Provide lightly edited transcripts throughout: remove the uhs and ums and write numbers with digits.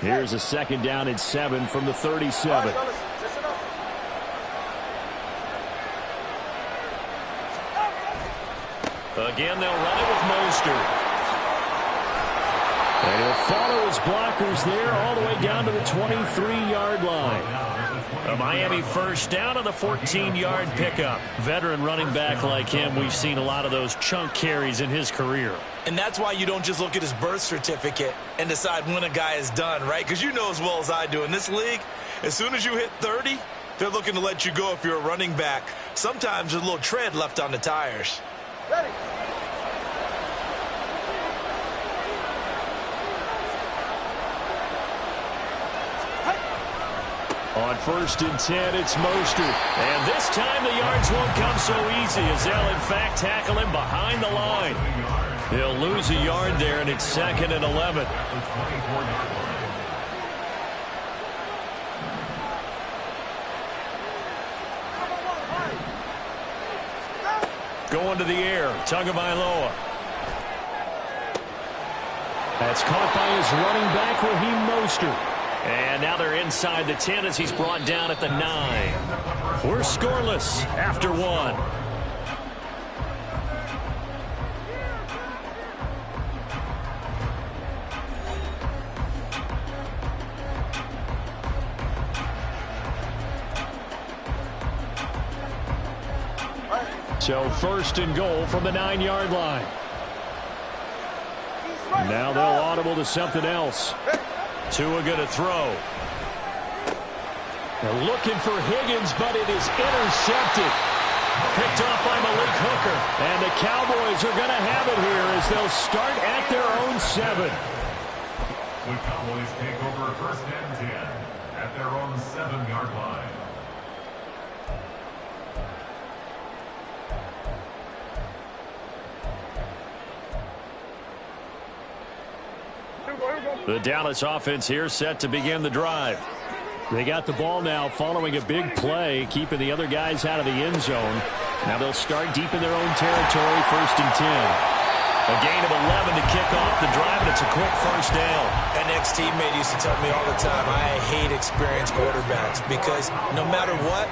Here's a 2nd down and 7 from the 37. Again, they'll run it with Mostert. And he'll follow his blockers there all the way down to the 23-yard line. A Miami 1st down on the 14-yard pickup. Veteran running back like him, we've seen a lot of those chunk carries in his career. And that's why you don't just look at his birth certificate and decide when a guy is done, right? Because you know as well as I do, in this league, as soon as you hit 30, they're looking to let you go if you're a running back. Sometimes there's a little tread left on the tires. Ready. On 1st and 10, it's Mostert. And this time the yards won't come so easy as they'll, in fact, tackle him behind the line. He'll lose a yard there, and it's 2nd and 11. Going to the air, Tagovailoa. That's caught by his running back, Raheem Mostert. And now they're inside the 10 as he's brought down at the 9. We're scoreless after 1. So 1st and goal from the 9-yard line. Now they'll audible to something else. Tua going to throw. They're looking for Higgins, but it is intercepted. Picked off by Malik Hooker. And the Cowboys are going to have it here as they'll start at their own 7. The Cowboys take over 1st and 10 at their own 7-yard line. The Dallas offense here set to begin the drive. They got the ball now following a big play, keeping the other guys out of the end zone. Now they'll start deep in their own territory, 1st and 10. A gain of 11 to kick off the drive, and it's a quick 1st down. An ex-teammate used to tell me all the time, I hate experienced quarterbacks because no matter what,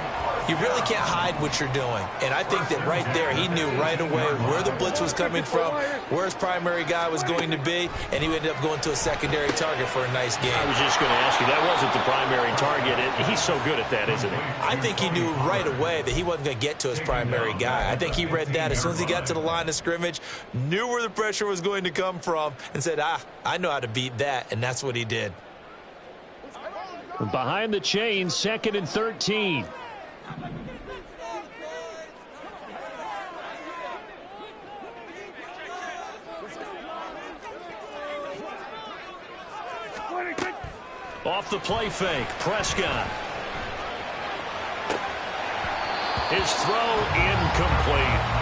you really can't hide what you're doing. And I think that right there, he knew right away where the blitz was coming from, where his primary guy was going to be, and he ended up going to a secondary target for a nice game. I was just going to ask you, that wasn't the primary target. He's so good at that, isn't he? I think he knew right away that he wasn't going to get to his primary guy. I think he read that as soon as he got to the line of scrimmage, knew where the pressure was going to come from, and said, I know how to beat that, and that's what he did. Behind the chains, 2nd and 13. Off the play fake, Prescott. His throw incomplete.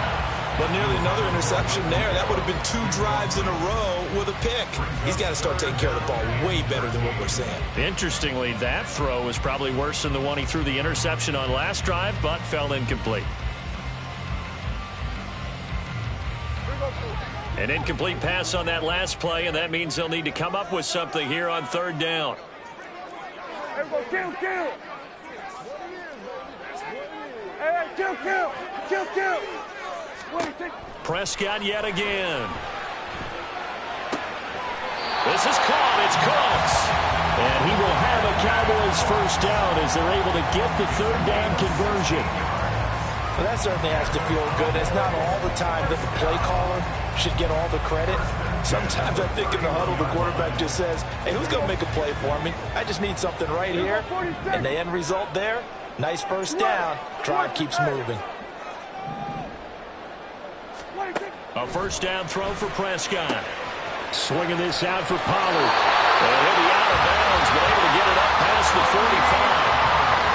But nearly another interception there. That would have been 2 drives in a row with a pick. He's got to start taking care of the ball way better than what we're saying. Interestingly, that throw was probably worse than the one he threw the interception on last drive, but fell incomplete. An incomplete pass on that last play, and that means they'll need to come up with something here on 3rd down. Kill. Prescott yet again. This is caught. It's Cooks. And he will have a Cowboys 1st down as they're able to get the 3rd down conversion. Well, that certainly has to feel good. It's not all the time that the play caller should get all the credit. Sometimes I think in the huddle, the quarterback just says, hey, who's going to make a play for me? I just need something right here. And the end result there, nice 1st down. Drive keeps moving. A 1st down throw for Prescott. Swinging this out for Pollard. And he'll be out of bounds, but able to get it up past the 45.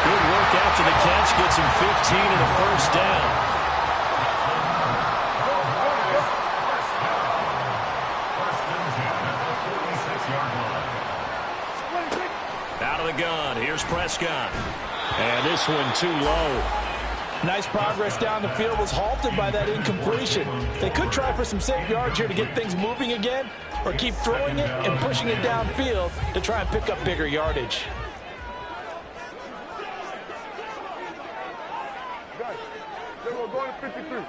Good work after the catch. Gets him 15 and a 1st down. Out of the gun. Here's Prescott. And this one too low. Nice progress down the field, was halted by that incompletion. They could try for some safe yards here to get things moving again, or keep throwing it and pushing it downfield to try and pick up bigger yardage. Going to 53.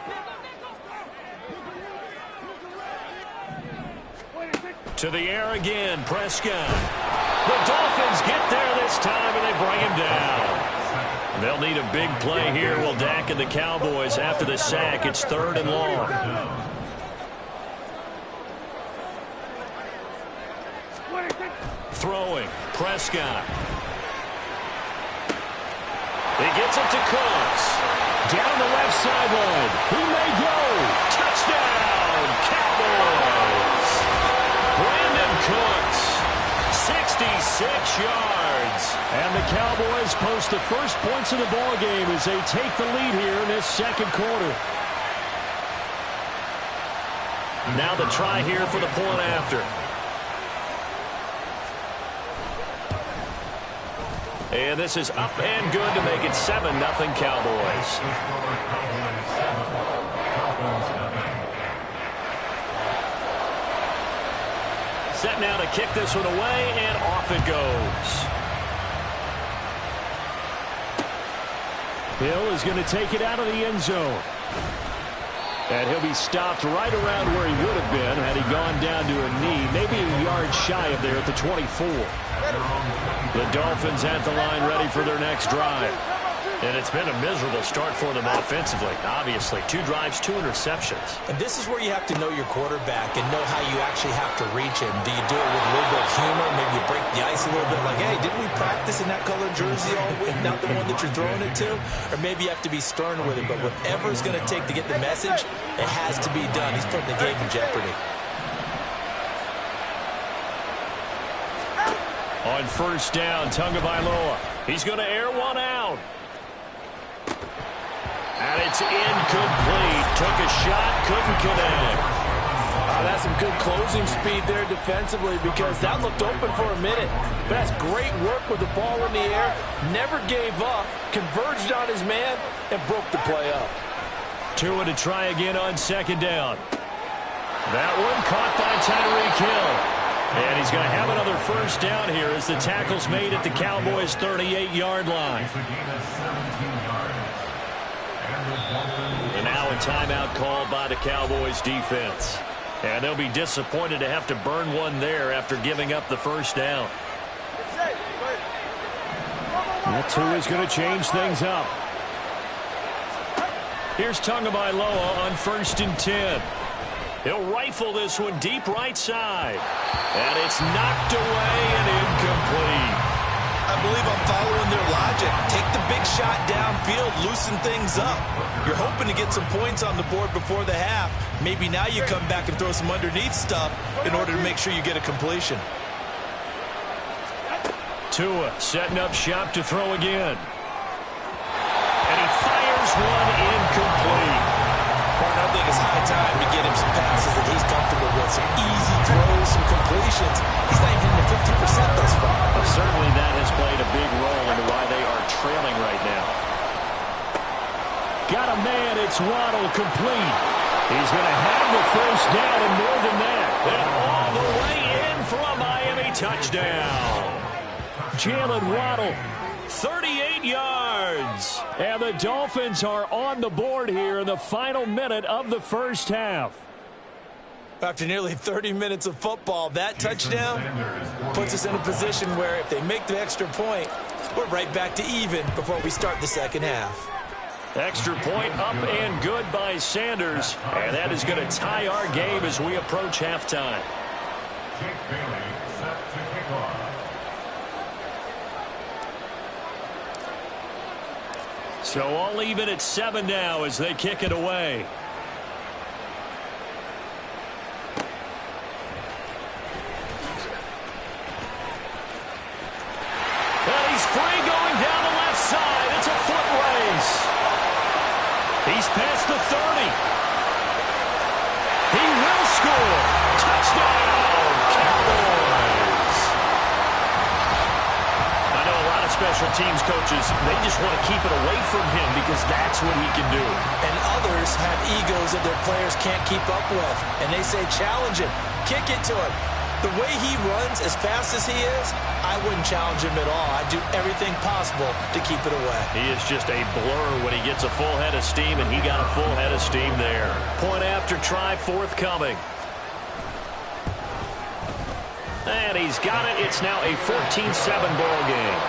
To the air again, Prescott. The Dolphins get there this time, and they bring him down. They'll need a big play here. Will Dak and the Cowboys after the sack. It's 3rd and long. Throwing, Prescott. He gets it to Cooks. Down the left sideline. He may go. Touchdown, Cowboys. Brandon Cooks, 66 yards. And the Cowboys post the first points of the ball game as they take the lead here in this second quarter. Now the try here for the point after. And this is up and good to make it 7-0 Cowboys. Set now to kick this one away, and off it goes. Hill is going to take it out of the end zone. And he'll be stopped right around where he would have been had he gone down to a knee, maybe a yard shy of there at the 24. The Dolphins at the line ready for their next drive. And it's been a miserable start for them offensively, obviously. 2 drives, 2 interceptions. And this is where you have to know your quarterback and know how you actually have to reach him. Do you do it with a little bit of humor? Maybe you break the ice a little bit like, hey, didn't we practice in that color jersey all week, not the one that you're throwing it to? Or maybe you have to be stern with him. But whatever it's going to take to get the message, it has to be done. He's putting the game in jeopardy. On first down, Tagovailoa. He's going to air one out. And it's incomplete. Took a shot, couldn't connect. That's some good closing speed there defensively because that looked open for a minute. But that's great work with the ball in the air. Never gave up, converged on his man, and broke the play up. Tua to try again on second down. That one caught by Tyreek Hill. And he's going to have another first down here as the tackle's made at the Cowboys' 38-yard line. And now a timeout called by the Cowboys defense. And they'll be disappointed to have to burn one there after giving up the first down. That Tua's going to change things up. Here's Tagovailoa on 1st and 10. He'll rifle this one deep right side. And it's knocked away and incomplete. I believe I'm following their logic. Take the big shot downfield, loosen things up. You're hoping to get some points on the board before the half. Maybe now you come back and throw some underneath stuff in order to make sure you get a completion. Tua setting up shop to throw again. And he fires one incomplete. I think it's high time to get him some passes that he's comfortable with. Some easy throws, some completions. He's not even in the 50% thus far. Well, certainly that has played a big role into why they are trailing right now. Got a man, it's Waddle complete. He's going to have the first down and more than that. And all the way in for a Miami touchdown. Jalen Waddle, 38 yards. And the Dolphins are on the board here in the final minute of the first half. After nearly 30 minutes of football, that touchdown puts us in a position where if they make the extra point, we're right back to even before we start the second half. Extra point up and good by Sanders. And that is going to tie our game as we approach halftime. Jake Bailey set to kick off. So all even at 7 now as they kick it away. And he's free going down the left side. It's a foot race. He's past the 30. He will score. Touchdown, Cowboys. I know a lot of special teams coaches, they just want to keep it away from him because that's what he can do. And others have egos that their players can't keep up with. And they say, challenge him, kick it to him, The way he runs, as fast as he is, I wouldn't challenge him at all. I'd do everything possible to keep it away. He is just a blur when he gets a full head of steam, and he got a full head of steam there. Point after try forthcoming. And he's got it. It's now a 14-7 ball game.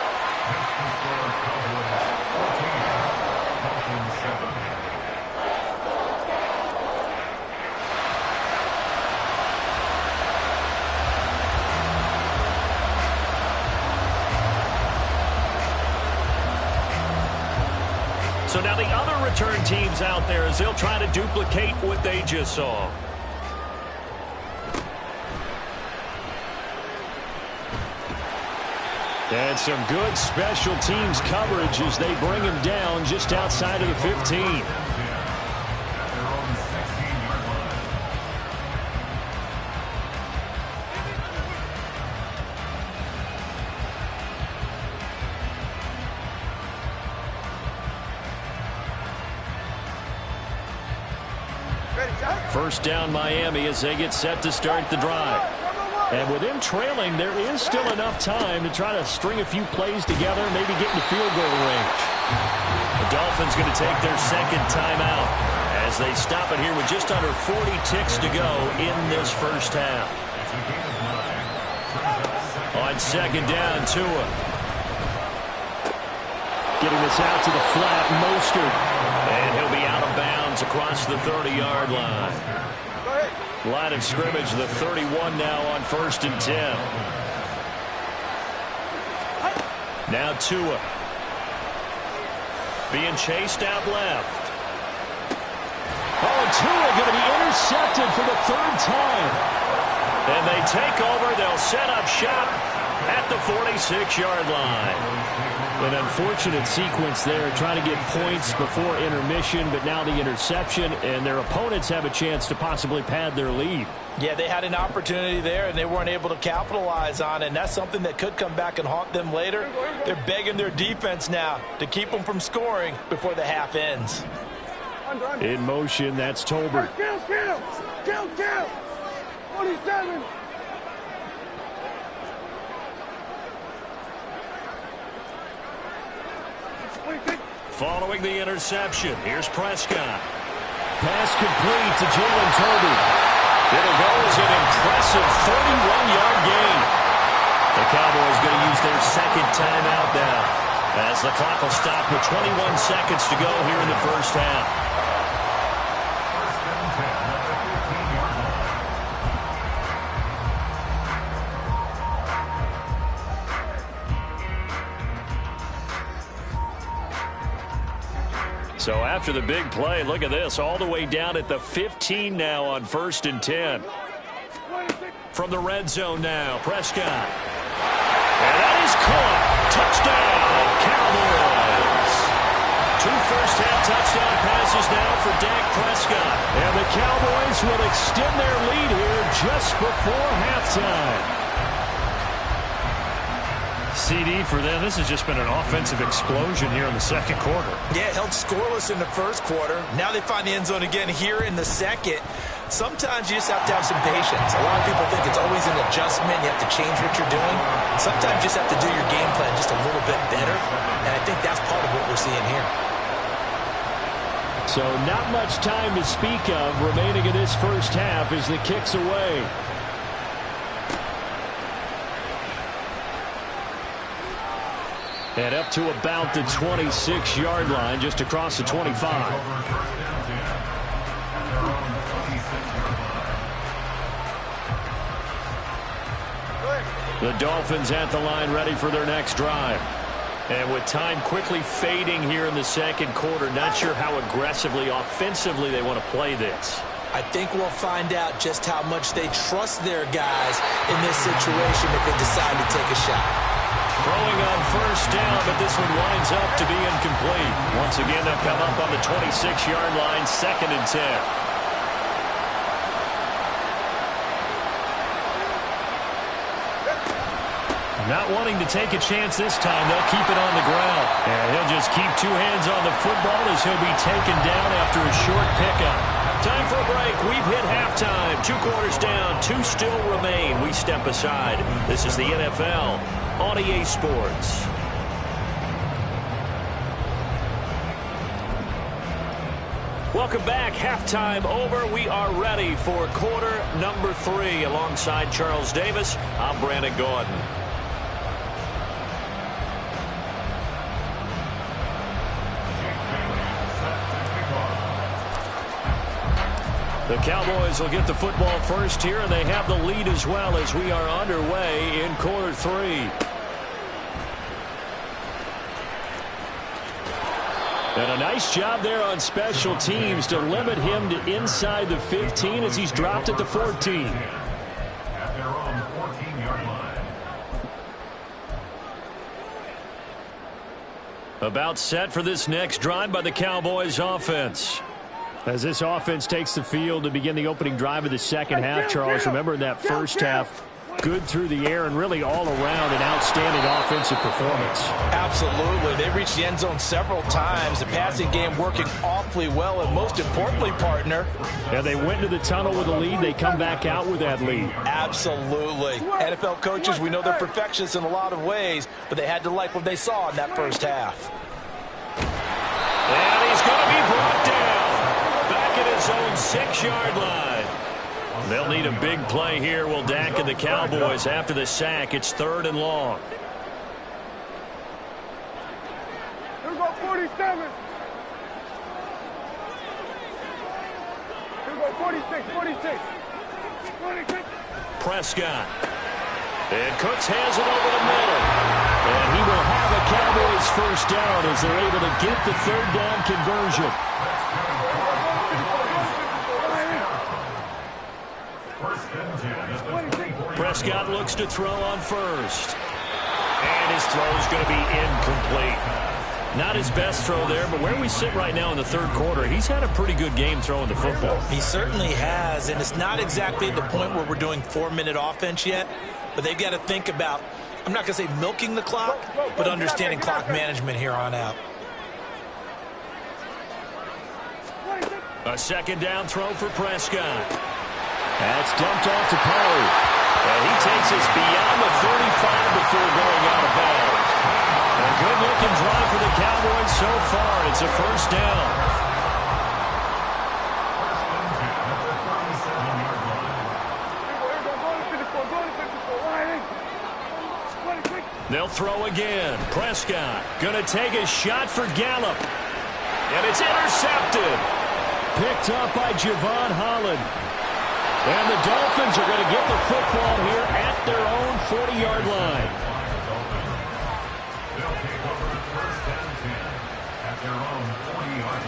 So now the other return teams out there as they'll try to duplicate what they just saw. And some good special teams coverage as they bring him down just outside of the 15. First down Miami as they get set to start the drive. And with them trailing, there is still enough time to try to string a few plays together, maybe get into field goal range. The Dolphins going to take their second timeout as they stop it here with just under 40 ticks to go in this first half. On second down, Tua. Getting this out to the flat, Mostert. And he'll be out of bounds across the 30-yard line. Line of scrimmage, the 31 now on 1st and 10. Now Tua. Being chased out left. Oh, and Tua going to be intercepted for the 3rd time. And they take over. They'll set up shop at the 46-yard line. An unfortunate sequence there, trying to get points before intermission, but now the interception, and their opponents have a chance to possibly pad their lead. Yeah, they had an opportunity there, and they weren't able to capitalize on it, and that's something that could come back and haunt them later. They're begging their defense now to keep them from scoring before the half ends. In motion, that's Tolbert. Kill! 27! Following the interception, here's Prescott. Pass complete to Jalen Tolbert. It'll go as an impressive 31-yard gain. The Cowboys going to use their second timeout now as the clock will stop with 21 seconds to go here in the first half. So after the big play, look at this, all the way down at the 15 now on 1st and 10. From the red zone now, Prescott. And that is caught. Touchdown, Cowboys. 2 first-half touchdown passes now for Dak Prescott. And the Cowboys will extend their lead here just before halftime. CD for them. This has just been an offensive explosion here in the second quarter. Yeah, held scoreless in the first quarter. Now they find the end zone again here in the second. Sometimes you just have to have some patience. A lot of people think it's always an adjustment. You have to change what you're doing. Sometimes you just have to do your game plan just a little bit better. And I think that's part of what we're seeing here. So not much time to speak of remaining in this first half as the kick's away. And up to about the 26-yard line, just across the 25. The Dolphins at the line ready for their next drive. And with time quickly fading here in the second quarter, not sure how aggressively, offensively they want to play this. I think we'll find out just how much they trust their guys in this situation if they decide to take a shot. Throwing on first down, but this one winds up to be incomplete. Once again, they'll come up on the 26-yard line, 2nd and 10. Not wanting to take a chance this time, they'll keep it on the ground. And he'll just keep 2 hands on the football as he'll be taken down after a short pickup. Time for a break. We've hit halftime. 2 quarters down. 2 still remain. We step aside. This is the NFL on EA Sports. Welcome back. Halftime over. We are ready for quarter number 3. Alongside Charles Davis, I'm Brandon Gaudin. The Cowboys will get the football first here, and they have the lead as well as we are underway in quarter 3. And a nice job there on special teams to limit him to inside the 15 as he's dropped at the 14. At their own 14-yard line. About set for this next drive by the Cowboys offense. As this offense takes the field to begin the opening drive of the second half, Charles, remember in that first half, good through the air and really all around an outstanding offensive performance. Absolutely. They reached the end zone several times. The passing game working awfully well, and most importantly, partner. And they went into the tunnel with a lead. They come back out with that lead. Absolutely. NFL coaches, we know they're perfectionists in a lot of ways, but they had to like what they saw in that first half. And he's going to be brought down. Back at his own 6-yard line. They'll need a big play here, will Dak and the Cowboys after the sack. It's 3rd and long. Here we go, 47. Here we go, 46, 46. 46. Prescott. And Cooks has it over the middle. And he will have a Cowboys first down as they're able to get the 3rd down conversion. Prescott looks to throw on first. And his throw is going to be incomplete. Not his best throw there, but where we sit right now in the 3rd quarter, he's had a pretty good game throwing the football. He certainly has, and it's not exactly at the point where we're doing 4-minute offense yet, but they've got to think about, I'm not going to say milking the clock, but understanding clock management here on out. A 2nd down throw for Prescott. That's dumped off to Pollard. And he takes us beyond the 35 before going out of bounds. A good-looking drive for the Cowboys so far. It's a first down. They'll throw again. Prescott going to take a shot for Gallup. And it's intercepted. Picked up by Javon Holland. And the Dolphins are going to get the football here at their own 40-yard line. They'll take over 1st and 10 at their own 40-yard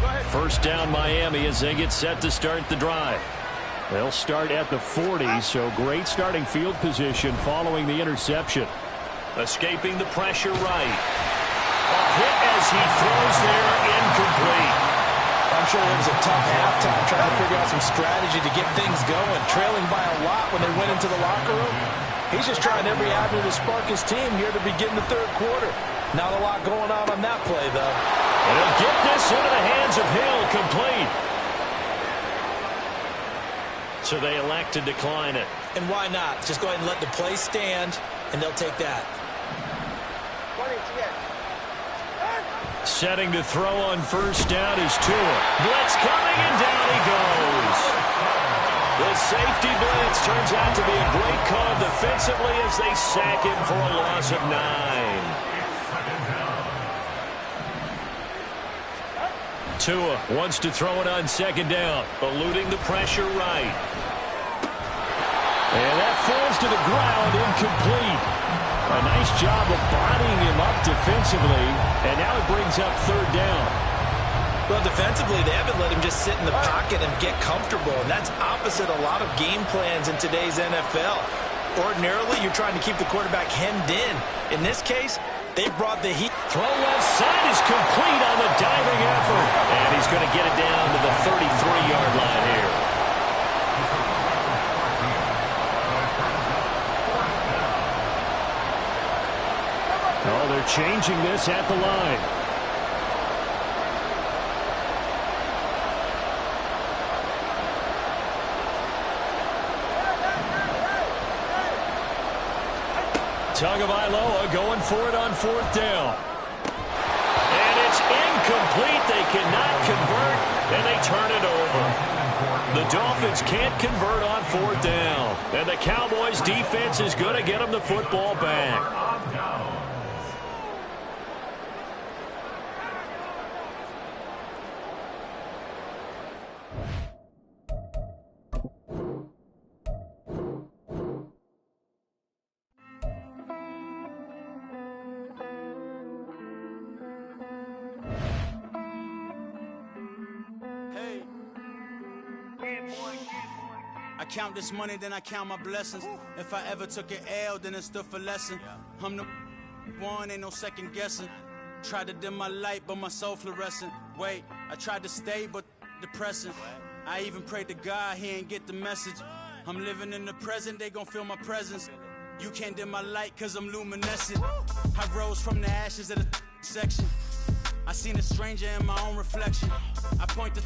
line. First down Miami as they get set to start the drive. They'll start at the 40, so great starting field position following the interception. Escaping the pressure right. A hit as he throws there, incomplete. I'm sure it was a tough halftime trying to figure out some strategy to get things going. Trailing by a lot when they went into the locker room. He's just trying every avenue to spark his team here to begin the 3rd quarter. Not a lot going on that play, though. And he'll get this into the hands of Hill, complete. So they elect to decline it. And why not? Just go ahead and let the play stand, and they'll take that. Setting to throw on first down is Tua. Blitz coming, and down he goes. The safety blitz turns out to be a great call defensively as they sack him for a loss of 9. Tua wants to throw it on 2nd down, eluding the pressure right. And that falls to the ground, incomplete. A nice job of bodying him up defensively, and now it brings up 3rd down. Well, defensively, they haven't let him just sit in the pocket and get comfortable, and that's opposite a lot of game plans in today's NFL. Ordinarily, you're trying to keep the quarterback hemmed in. In this case, they brought the heat. Throw left side is complete on the diving effort, and he's going to get it down to the 33-yard line here. Oh, they're They're changing this at the line. Tagovailoa going for it on 4th down. And it's incomplete. They cannot convert, and they turn it over. The Dolphins can't convert on 4th down. And the Cowboys' defense is going to get them the football back. I count this money, then I count my blessings. If I ever took an L, then it stood for lesson. I'm the one, ain't no second guessing. Tried to dim my light, but my soul fluorescent. Wait, I tried to stay, but depressing. I even prayed to God, he ain't get the message. I'm living in the present, they gon' feel my presence. You can't dim my light, cause I'm luminescent. I rose from the ashes of the section. I seen a stranger in my own reflection. I point the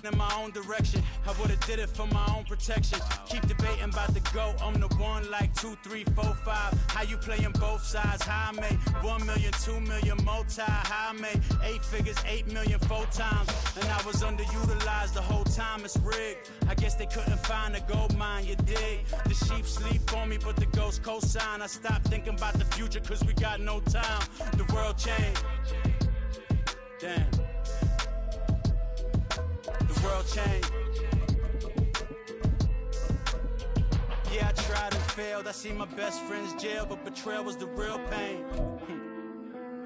in my own direction. I would've did it for my own protection. Keep debating about the GOAT. I'm the one like 2, 3, 4, 5. How you playing both sides? How I made 1 million, 2 million, multi. How I made 8 figures, 8 million, 4 times. And I was underutilized the whole time. It's rigged. I guess they couldn't find a gold mine, you dig? The sheep sleep on me, but the ghost cosign. I stopped thinking about the future, cause we got no time. The world changed. Damn. The world changed. Yeah, I tried and failed. I see my best friends jail, but betrayal was the real pain.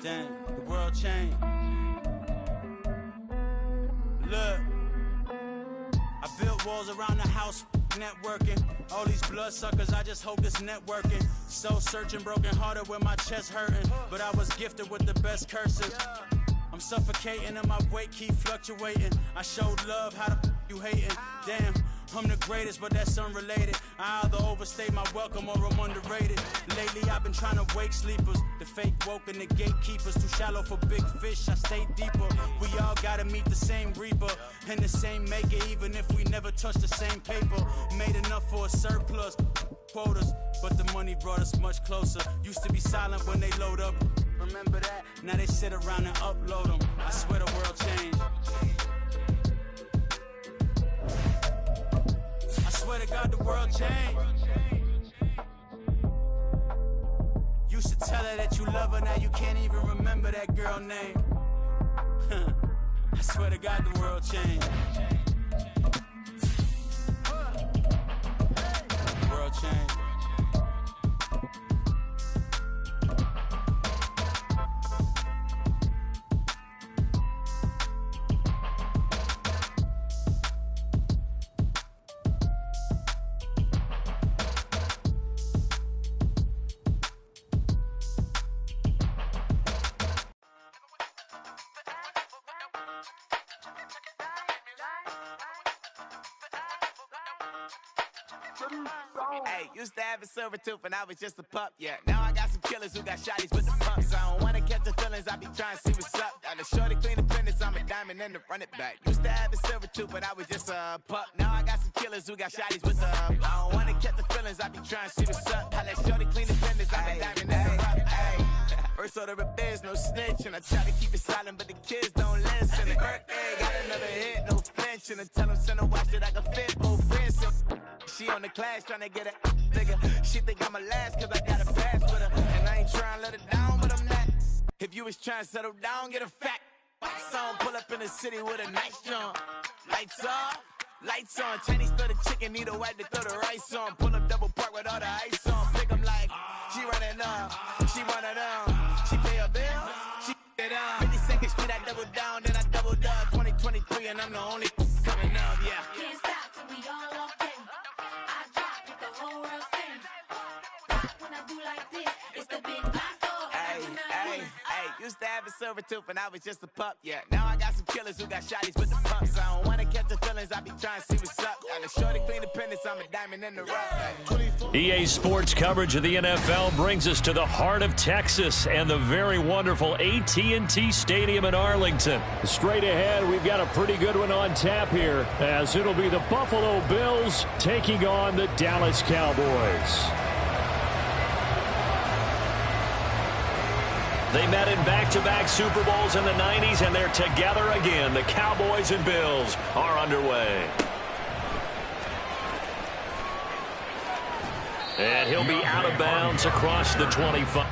Damn, the world changed. Look, I built walls around the house, networking. All these bloodsuckers, I just hope this networking. Soul searching, broken hearted with my chest hurting. But I was gifted with the best curses. I'm suffocating and my weight keep fluctuating. I showed love, how the you hating? Damn, I'm the greatest, but that's unrelated. I either overstay my welcome or I'm underrated. Lately I've been trying to wake sleepers. The fake woke and the gatekeepers. Too shallow for big fish, I stay deeper. We all gotta meet the same reaper and the same maker, even if we never touch the same paper. Made enough for a surplus quotas, but the money brought us much closer. Used to be silent when they load up. Remember that? Now they sit around and upload them. I swear the world changed. I swear to God the world changed. Used to tell her that you love her, now you can't even remember that girl name. I swear to God the world changed. The world changed. Hey, used to have a silver tooth and I was just a pup, yeah. Now I got some killers who got shotties with the pumps. I don't wanna catch the feelings, I be trying to see what's up. Got a shorty clean the fitness, I'm a diamond and to run it back. Used to have a silver tooth, but I was just a pup. Now I got some killers who got shotties with the I don't wanna catch the feelings, I be trying to see what's up. I let shorty clean the fitness, I'm a diamond and to run it. First order of biz, no snitch, and I try to keep it silent, but the kids don't listen. Birthday, got another hit, no flinch, and I tell them send a watch that I can fit both wrists. She on the class trying to get a bigger. She think I'm a last cause I got a pass with her. And I ain't trying to let it down, but I'm not. If you was trying to settle down, get a fact. Song pull up in the city with a nice jump. Lights off, lights on. Chinese throw the chicken, need a wipe to throw the rice on. Pull up double park with all the ice on. Pick 'em like, she running up, she one of them. She pay a bill, she it up. 52nd Street, I double down, then I doubled up. 2023 and I'm the only coming up, yeah. Can't stop till we all locked in. I drop it, the whole world sings. Rock when I do like this, it's the big black door. Hey, used to have a silver tooth and I was just a pup, yeah. Now I got some killers who got shotties with the pumps. I don't wanna catch the feelings, I be trying to see what's up. Got a shorty clean the pennies, I'm a diamond in the rough. EA Sports coverage of the NFL brings us to the heart of Texas and the very wonderful AT&T Stadium in Arlington. Straight ahead, we've got a pretty good one on tap here, as it'll be the Buffalo Bills taking on the Dallas Cowboys. They met in back-to-back Super Bowls in the 90s, and they're together again. The Cowboys and Bills are underway. And he'll be out of bounds across the 25.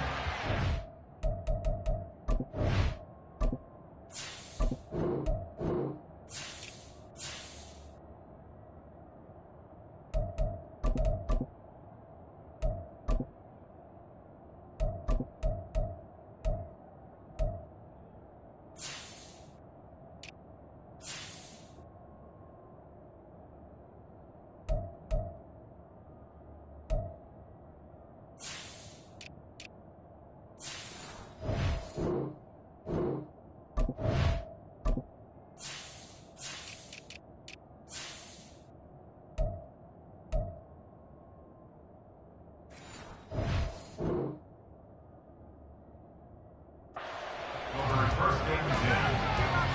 First and 10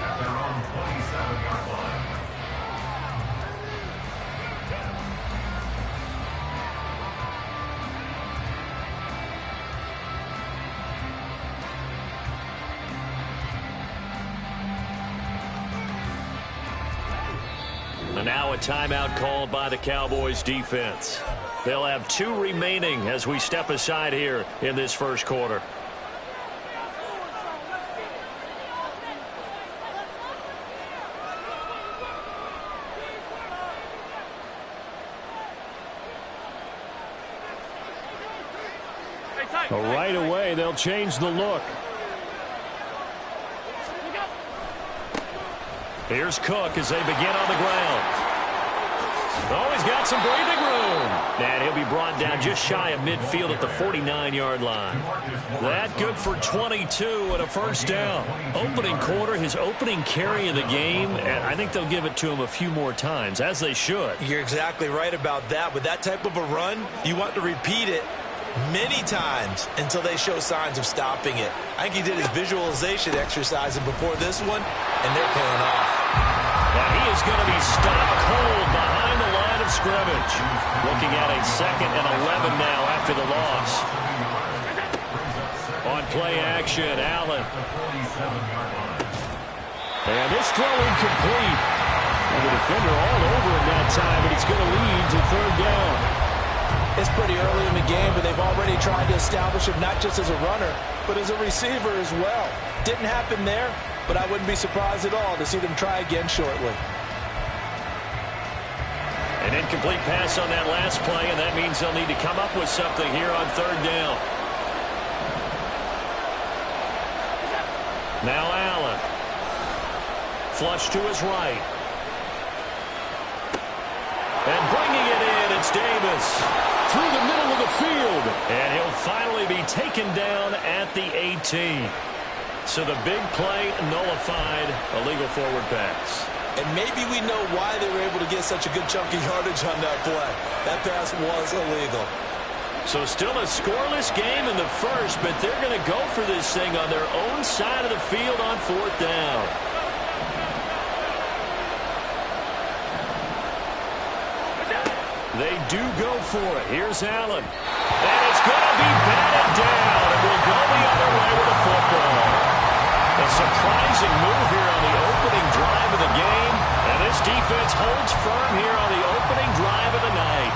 at their own 27-yard line. And now a timeout called by the Cowboys defense. They'll have 2 remaining as we step aside here in this first quarter. Right away, they'll change the look. Here's Cook as they begin on the ground. Oh, he's got some breathing room. And he'll be brought down just shy of midfield at the 49-yard line. That good for 22 and a first down. Opening quarter, his opening carry in the game, and I think they'll give it to him a few more times, as they should. You're exactly right about that. With that type of a run, you want to repeat it many times until they show signs of stopping it. I think he did his visualization exercise before this one, and they're paying off. And he is going to be stopped cold behind the line of scrimmage. Looking at a 2nd and 11 now after the loss. On play action, Allen. And this throw incomplete. And the defender all over him that time, but it's going to lead to 3rd down. It's pretty early in the game, but they've already tried to establish him not just as a runner, but as a receiver as well. Didn't happen there, but I wouldn't be surprised at all to see them try again shortly. An incomplete pass on that last play, and that means they'll need to come up with something here on 3rd down. Now Allen. Flush to his right. And bringing it in, it's Davis. Through the middle of the field. And he'll finally be taken down at the 18. So the big play nullified, illegal forward pass. And maybe we know why they were able to get such a good chunk of yardage on that play. That pass was illegal. So still a scoreless game in the first, but they're going to go for this thing on their own side of the field on 4th down. They do go for it. Here's Allen. And it's going to be batted down, and we'll go the other way with the football. A surprising move here on the opening drive of the game, and this defense holds firm here on the opening drive of the night.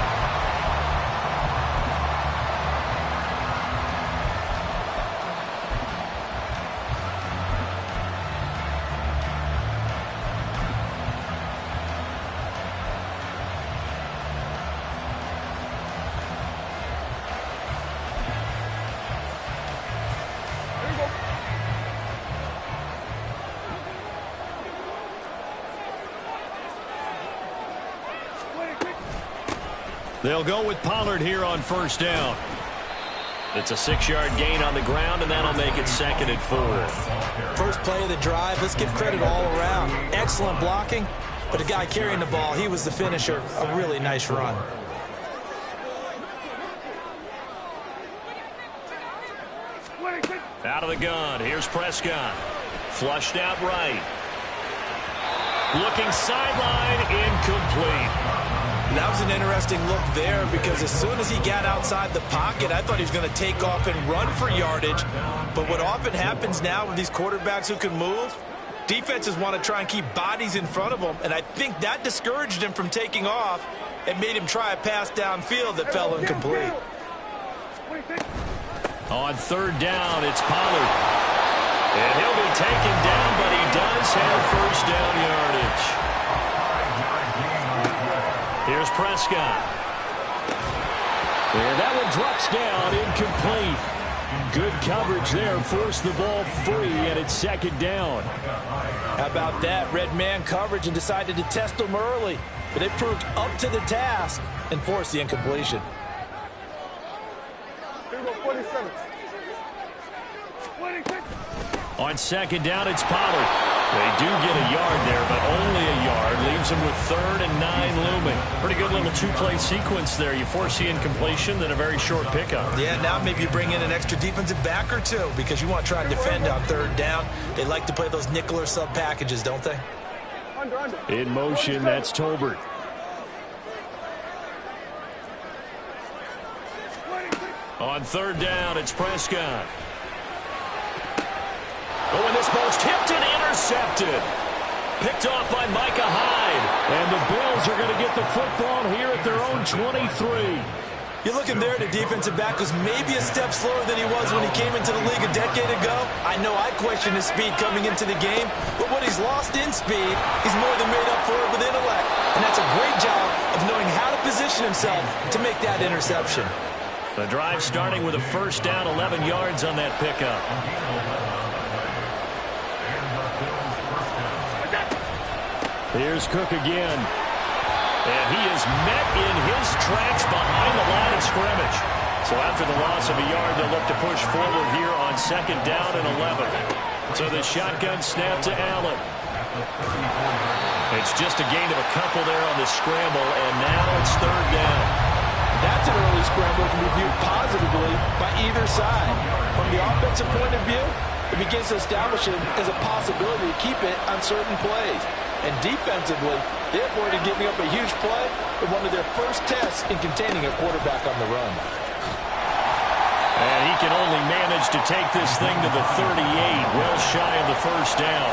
They'll go with Pollard here on 1st down. It's a 6-yard gain on the ground, and that'll make it 2nd and 4. First play of the drive, let's give credit all around. Excellent blocking, but the guy carrying the ball, he was the finisher. A really nice run. Out of the gun, here's Prescott. Flushed out right. Looking sideline, incomplete. That was an interesting look there because as soon as he got outside the pocket, I thought he was going to take off and run for yardage. But what often happens now with these quarterbacks who can move, defenses want to try and keep bodies in front of them, and I think that discouraged him from taking off and made him try a pass downfield that fell incomplete. On 3rd down, it's Pollard. And he'll be taken down, but he does have 1st down yardage. Here's Prescott. And that one drops down, incomplete. Good coverage there, forced the ball free, and it's 2nd down. How about that? Red man coverage and decided to test them early. But it proved up to the task and forced the incompletion. On 2nd down, it's Pollard. They do get a yard there, but only a yard. Leaves them with 3rd and 9 looming. Pretty good little 2-play sequence there. You force the incompletion, then a very short pickup. Yeah, now maybe you bring in an extra defensive back or two because you want to try and defend on 3rd down. They like to play those nickel or sub packages, don't they? In motion, that's Tolbert. On 3rd down, it's Prescott. Oh, and this ball's tipped and intercepted. Picked off by Micah Hyde. And the Bills are going to get the football here at their own 23. You're looking there, the defensive back was maybe a step slower than he was when he came into the league a decade ago. I know I questioned his speed coming into the game, but what he's lost in speed, he's more than made up for it with intellect. And that's a great job of knowing how to position himself to make that interception. The drive starting with a 1st down, 11 yards on that pickup. Here's Cook again. And he is met in his tracks behind the line of scrimmage. So after the loss of a yard, they'll look to push forward here on 2nd down and 11. So the shotgun snap to Allen. It's just a gain of a couple there on the scramble, and now it's 3rd down. That's an early scramble to be viewed positively by either side. From the offensive point of view, it begins to establish it as a possibility to keep it on certain plays. And defensively, they avoided giving up a huge play in one of their first tests in containing a quarterback on the run. And he can only manage to take this thing to the 38, well shy of the 1st down.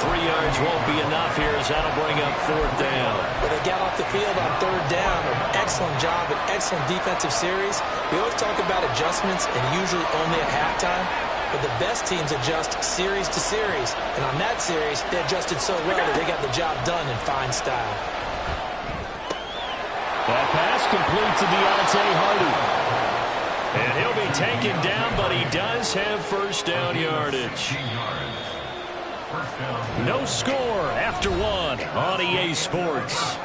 3 yards won't be enough here as that'll bring up 4th down. But they got off the field on 3rd down. An excellent job, an excellent defensive series. We always talk about adjustments and usually only at halftime. But the best teams adjust series to series. And on that series, they adjusted so well that they got the job done in fine style. That pass complete to Deontay Hardy. And he'll be taken down, but he does have 1st down yardage. No score after 1 on EA Sports.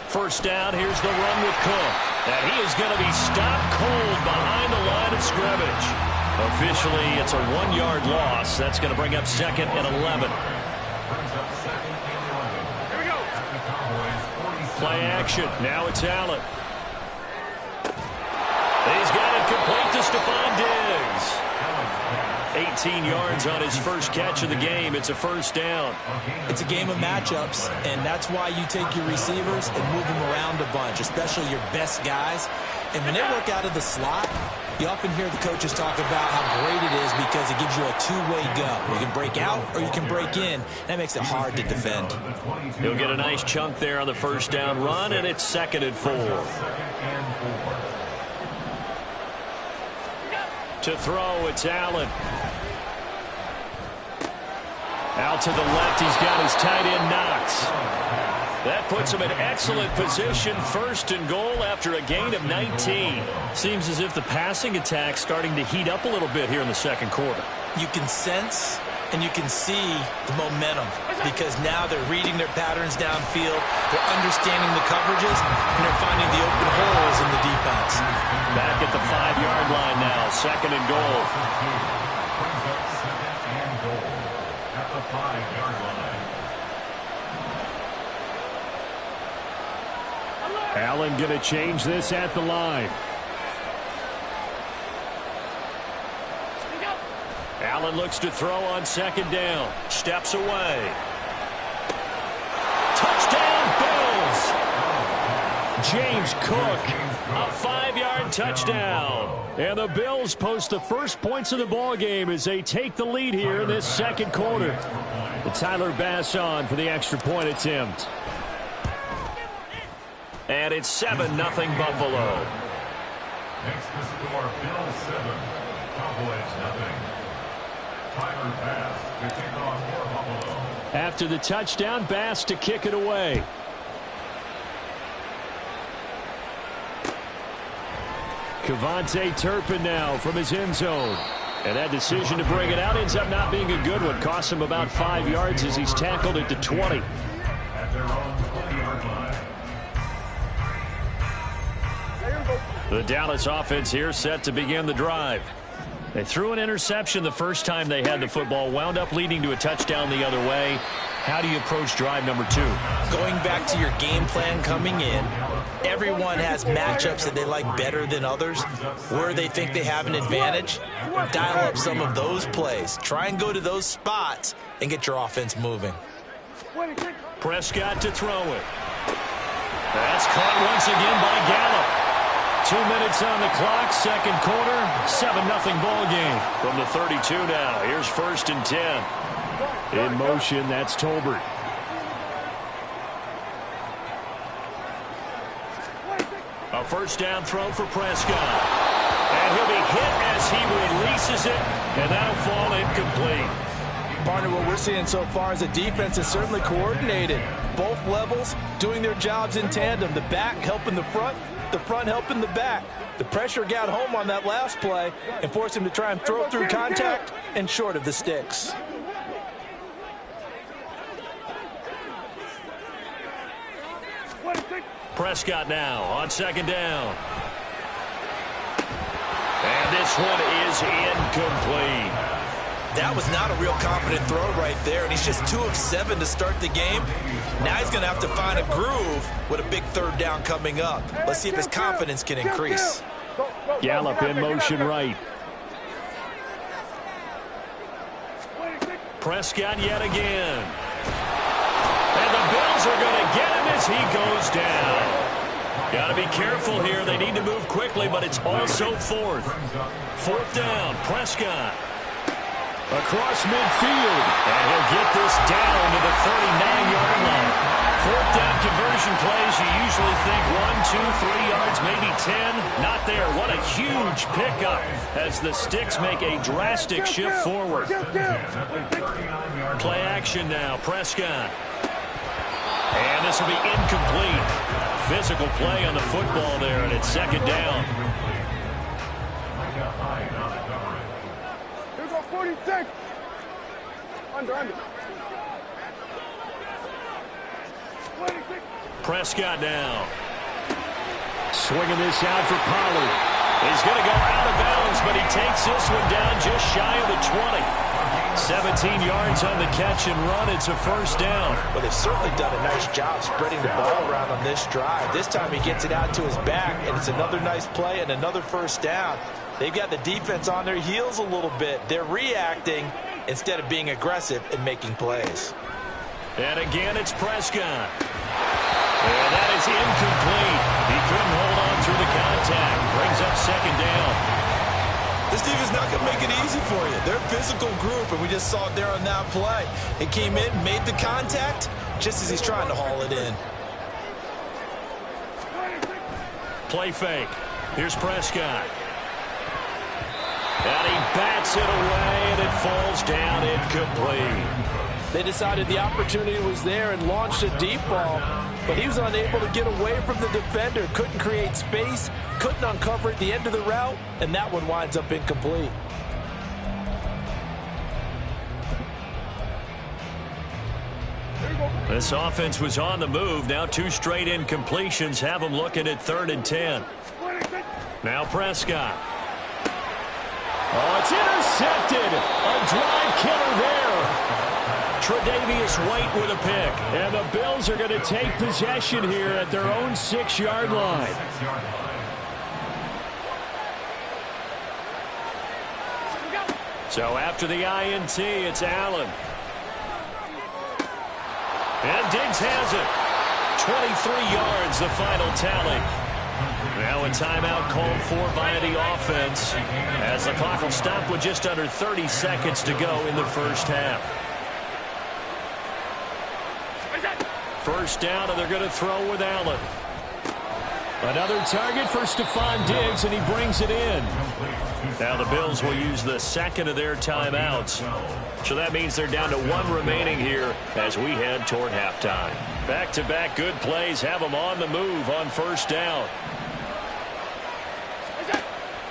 First down, here's the run with Cook. And he is going to be stopped cold behind the line of scrimmage. Officially, it's a 1-yard loss. That's going to bring up 2nd and 11. Here we go. Play action. Now it's Allen. He's got it complete to Stephon Diggs. 18 yards on his first catch of the game. It's a 1st down. It's a game of matchups, and that's why you take your receivers and move them around a bunch, especially your best guys. And when they work out of the slot, you often hear the coaches talk about how great it is because it gives you a two-way go. You can break out or you can break in. That makes it hard to defend. He'll get a nice chunk there on the 1st down run, and it's 2nd and 4. To throw, it's Allen. Out to the left, he's got his tight end Knox. That puts him in excellent position, 1st and goal after a gain of 19. Seems as if the passing attack's starting to heat up a little bit here in the second quarter. You can sense and you can see the momentum because now they're reading their patterns downfield, they're understanding the coverages, and they're finding the open holes in the defense. Back at the 5-yard line now, 2nd and goal. Brings up 2nd and goal at the 5-yard line. Allen going to change this at the line. Allen looks to throw on 2nd down. Steps away. Touchdown, Bills! James Cook, a 5-yard touchdown. And the Bills post the first points of the ball game as they take the lead here in this second quarter. And Tyler Bass on for the extra point attempt. And it's 7-0 Buffalo. Makes the score Bills 7, Cowboys 0. Tyler Bass to kick off for Buffalo. After the touchdown, Bass to kick it away. Kevontae Turpin now from his end zone. And that decision to bring it out ends up not being a good one. Costs him about 5 yards as he's tackled at the 20. At their own 20-yard line. The Dallas offense here set to begin the drive. They threw an interception the first time they had the football, wound up leading to a touchdown the other way. How do you approach drive number 2? Going back to your game plan coming in, everyone has matchups that they like better than others. Where they think they have an advantage, dial up some of those plays. Try and go to those spots and get your offense moving. Prescott to throw it. That's caught once again by Gallup. 2 minutes on the clock, second quarter, 7-0 ball game. From the 32 now, here's 1st and 10. In motion, that's Tolbert. A 1st down throw for Prescott. And he'll be hit as he releases it, and that'll fall incomplete. Partner, what we're seeing so far is the defense is certainly coordinated. Both levels doing their jobs in tandem. The back helping the front helping the back. The pressure got home on that last play and forced him to try and throw through contact and short of the sticks. Prescott now on 2nd down. And this one is incomplete. That was not a real confident throw right there, and he's just 2 of 7 to start the game. Now he's going to have to find a groove with a big 3rd down coming up. Let's see if his confidence can increase. Gallup in motion right. Prescott yet again. And the Bills are going to get him as he goes down. Got to be careful here. They need to move quickly, but it's also 4th. 4th down, Prescott. Across midfield, and he'll get this down to the 39-yard line. 4th down conversion plays, you usually think 1, 2, 3 yards, maybe 10. Not there. What a huge pickup as the Sticks make a drastic shift forward. Play action now, Prescott. And this will be incomplete. Physical play on the football there, and it's 2nd down. 46. Under. Prescott now. Swinging this out for Pollard. He's going to go out of bounds, but he takes this one down just shy of the 20. 17 yards on the catch and run. It's a 1st down. Well, they've certainly done a nice job spreading the ball around on this drive. This time he gets it out to his back, and it's another nice play and another 1st down. They've got the defense on their heels a little bit. They're reacting instead of being aggressive and making plays. And again, it's Prescott. And that is incomplete. He couldn't hold on through the contact. Brings up 2nd down. This defense not going to make it easy for you. They're a physical group, and we just saw it there on that play. It came in, made the contact, just as he's trying to haul it in. Play fake. Here's Prescott. And he bats it away, and it falls down incomplete. They decided the opportunity was there and launched a deep ball, but he was unable to get away from the defender, couldn't create space, couldn't uncover at the end of the route, and that one winds up incomplete. This offense was on the move. Now 2 straight incompletions have them looking at 3rd and 10. Now Prescott. Oh, it's intercepted. A drive killer there. Tre'Davious White with a pick. And the Bills are going to take possession here at their own 6-yard line. So after the INT, it's Allen. And Diggs has it. 23 yards, the final tally. Now a timeout called for by the offense as the clock will stop with just under 30 seconds to go in the first half. First down, and they're going to throw with Allen. Another target for Stephon Diggs, and he brings it in. Now the Bills will use the second of their timeouts. So that means they're down to 1 remaining here as we head toward halftime. Back-to-back good plays have them on the move on first down.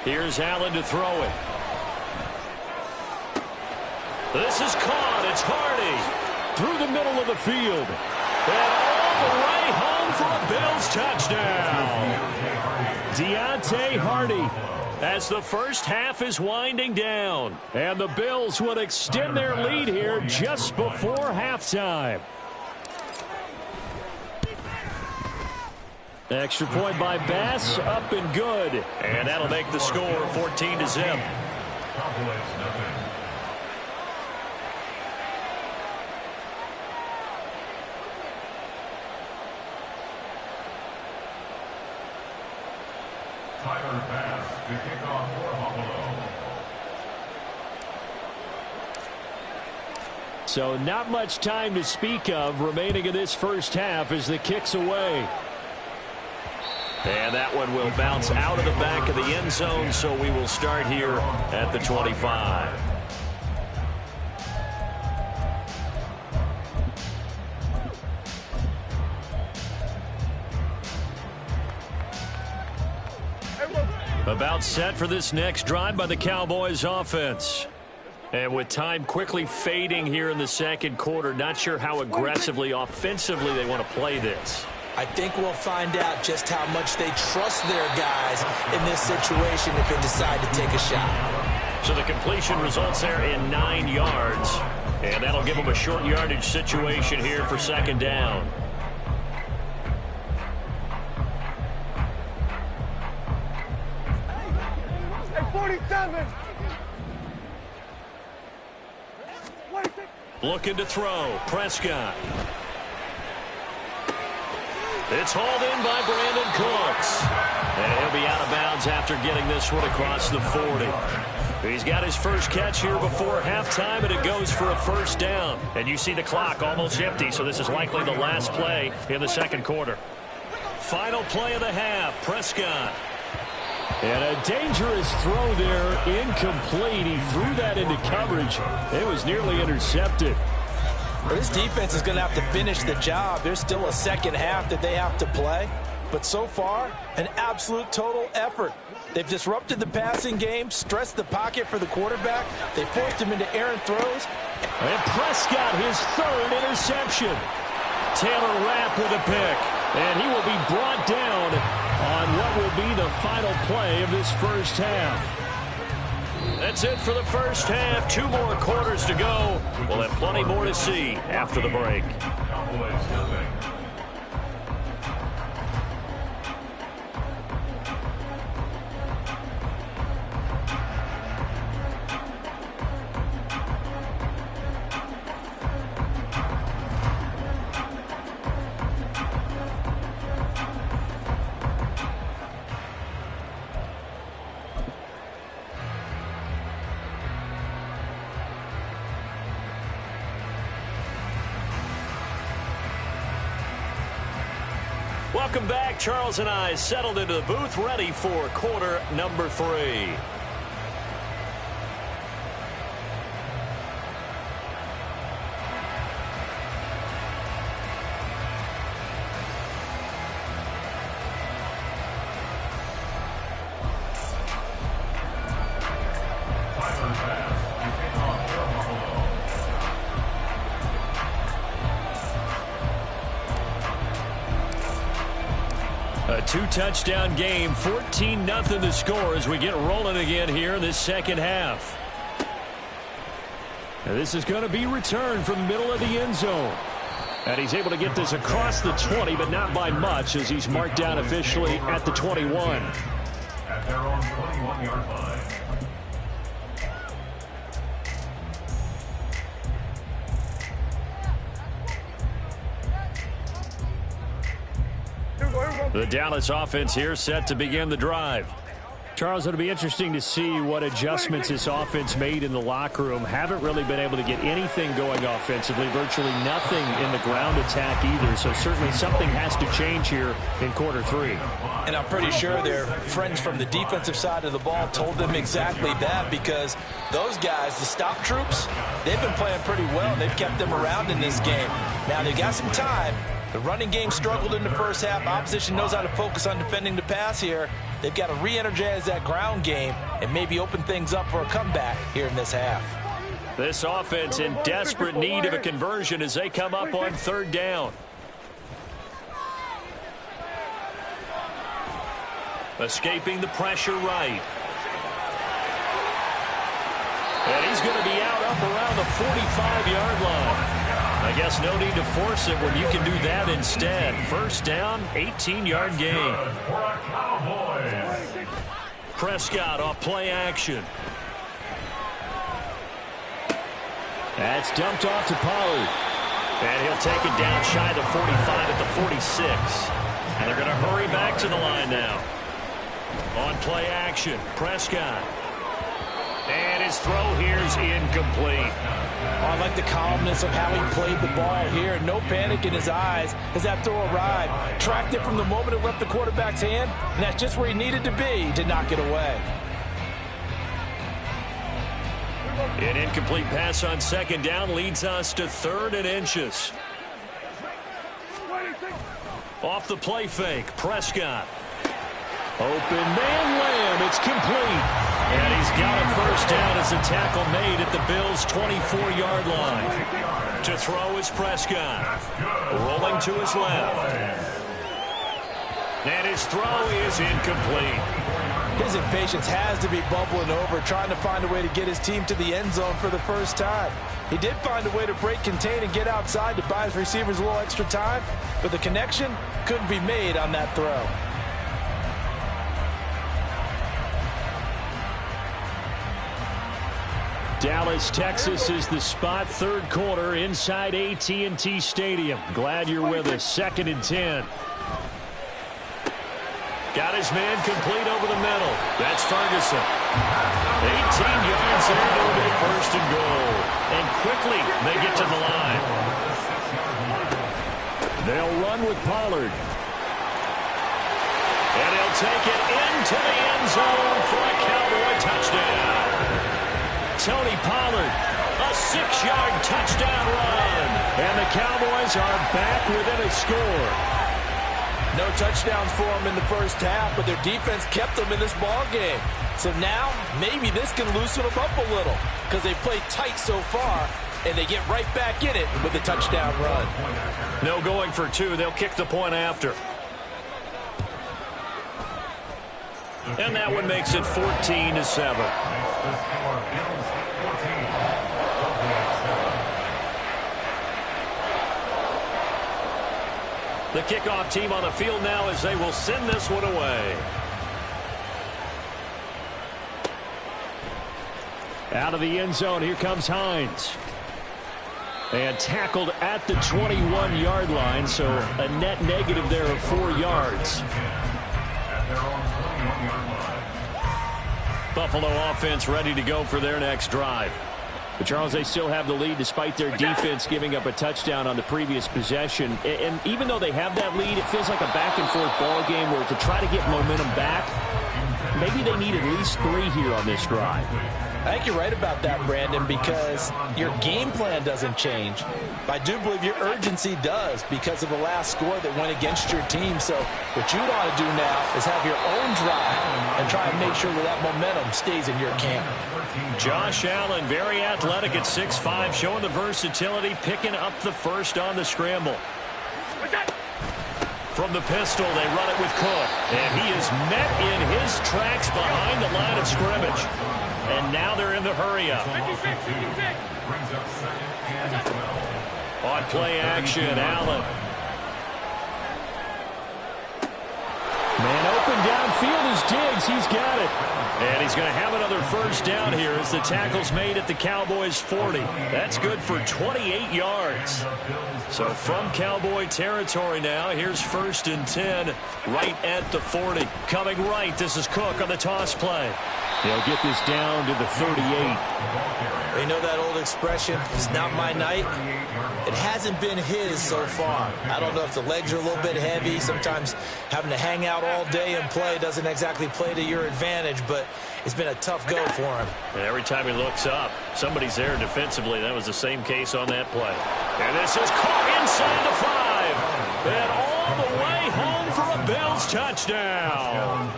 Here's Allen to throw it. This is caught. It's Hardy through the middle of the field. And all the way home for a Bills touchdown. Deontay Hardy as the first half is winding down. And the Bills would extend their lead here just before halftime. Extra point by Bass, up and good. And that'll make the score 14-0. Tyler Bass to kick off for Buffalo. So not much time to speak of remaining in this first half as the kick's away. And that one will bounce out of the back of the end zone, so we will start here at the 25. About set for this next drive by the Cowboys offense. And with time quickly fading here in the second quarter, not sure how aggressively, offensively they want to play this. I think we'll find out just how much they trust their guys in this situation if they decide to take a shot. So the completion results there in 9 yards. And that'll give them a short yardage situation here for second down. Hey, 47! Looking to throw. Prescott. It's hauled in by Brandon Cooks. And he'll be out of bounds after getting this one across the 40. He's got his first catch here before halftime, and it goes for a first down. And you see the clock almost empty, so this is likely the last play in the second quarter. Final play of the half, Prescott. And a dangerous throw there, incomplete. He threw that into coverage. It was nearly intercepted. Well, this defense is going to have to finish the job. There's still a second half that they have to play. But so far, an absolute total effort. They've disrupted the passing game, stressed the pocket for the quarterback. They forced him into errant throws. And Prescott, his third interception. Taylor Rapp with a pick. And he will be brought down on what will be the final play of this first half. That's it for the first half. 2 more quarters to go. We'll have plenty more to see after the break. Welcome back. Charles and I settled into the booth, ready for quarter number 3. A 2-touchdown game, 14-0 the score as we get rolling again here in this second half. And this is going to be returned from the middle of the end zone. And he's able to get this across the 20, but not by much as he's marked down officially at the 21. At their own 21-yard line. The Dallas offense here set to begin the drive. Charles, it'll be interesting to see what adjustments this offense made in the locker room. Haven't really been able to get anything going offensively, virtually nothing in the ground attack either. So certainly something has to change here in quarter 3. And I'm pretty sure their friends from the defensive side of the ball told them exactly that, because those guys, the stop troops, they've been playing pretty well. They've kept them around in this game. Now they've got some time. The running game struggled in the first half. Opposition knows how to focus on defending the pass here. They've got to re-energize that ground game and maybe open things up for a comeback here in this half. This offense in desperate need of a conversion as they come up on 3rd down. Escaping the pressure right. And he's going to be out up around the 45-yard line. I guess no need to force it when you can do that instead. 1st down, 18-yard gain. Prescott off play action. That's dumped off to Pollard. And he'll take it down shy of the 45 at the 46. And they're going to hurry back to the line now. On play action, Prescott. And his throw here is incomplete. I like the calmness of how he played the ball here. No panic in his eyes as that throw arrived. Tracked it from the moment it left the quarterback's hand, and that's just where he needed to be to knock it away. An incomplete pass on 2nd down leads us to 3rd and inches. Off the play fake, Prescott. Open man Lamb, it's complete. And he's got a 1st down as a tackle made at the Bills' 24-yard line. To throw is Prescott. Rolling to his left. And his throw is incomplete. His impatience has to be bubbling over, trying to find a way to get his team to the end zone for the first time. He did find a way to break contain and get outside to buy his receivers a little extra time, but the connection couldn't be made on that throw. Dallas, Texas is the spot. 3rd quarter inside AT&T Stadium. Glad you're with us. 2nd and 10. Got his man complete over the middle. That's Ferguson. 18 yards there to be 1st and goal. And quickly they get to the line. They'll run with Pollard. And he'll take it into the end zone for a Cowboy touchdown. Tony Pollard, a 6-yard touchdown run. And the Cowboys are back within a score. No touchdowns for them in the first half, but their defense kept them in this ball game. So now maybe this can loosen them up a little because they played tight so far, and they get right back in it with a touchdown run. No going for 2. They'll kick the point after. And that one makes it 14-7. The kickoff team on the field now as they will send this one away. Out of the end zone, here comes Hines. And tackled at the 21-yard line, so a net negative there of 4 yards. Buffalo offense ready to go for their next drive. But, Charles, they still have the lead despite their defense giving up a touchdown on the previous possession. And even though they have that lead, it feels like a back-and-forth ball game where to try to get momentum back, maybe they need at least 3 here on this drive. I think you're right about that, Brandon, because your game plan doesn't change. But I do believe your urgency does because of the last score that went against your team. So what you want to do now is have your own drive and try and make sure that that momentum stays in your camp. Josh Allen, very athletic at 6'5", showing the versatility, picking up the first on the scramble. From the pistol, they run it with Cook. And he is met in his tracks behind the line of scrimmage. And now they're in the hurry-up. On play action, Allen. Man open downfield is Diggs. He's got it. And he's going to have another first down here as the tackle's made at the Cowboys' 40. That's good for 28 yards. So from Cowboy territory now, here's 1st and 10 right at the 40. Coming right, this is Cook on the toss play. He'll get this down to the 38. You know that old expression, it's not my night? It hasn't been his so far. I don't know if the legs are a little bit heavy. Sometimes having to hang out all day and play doesn't exactly play to your advantage, but it's been a tough go for him. And every time he looks up, somebody's there defensively. That was the same case on that play. And this is caught inside the 5. And all the way home for a Bills touchdown.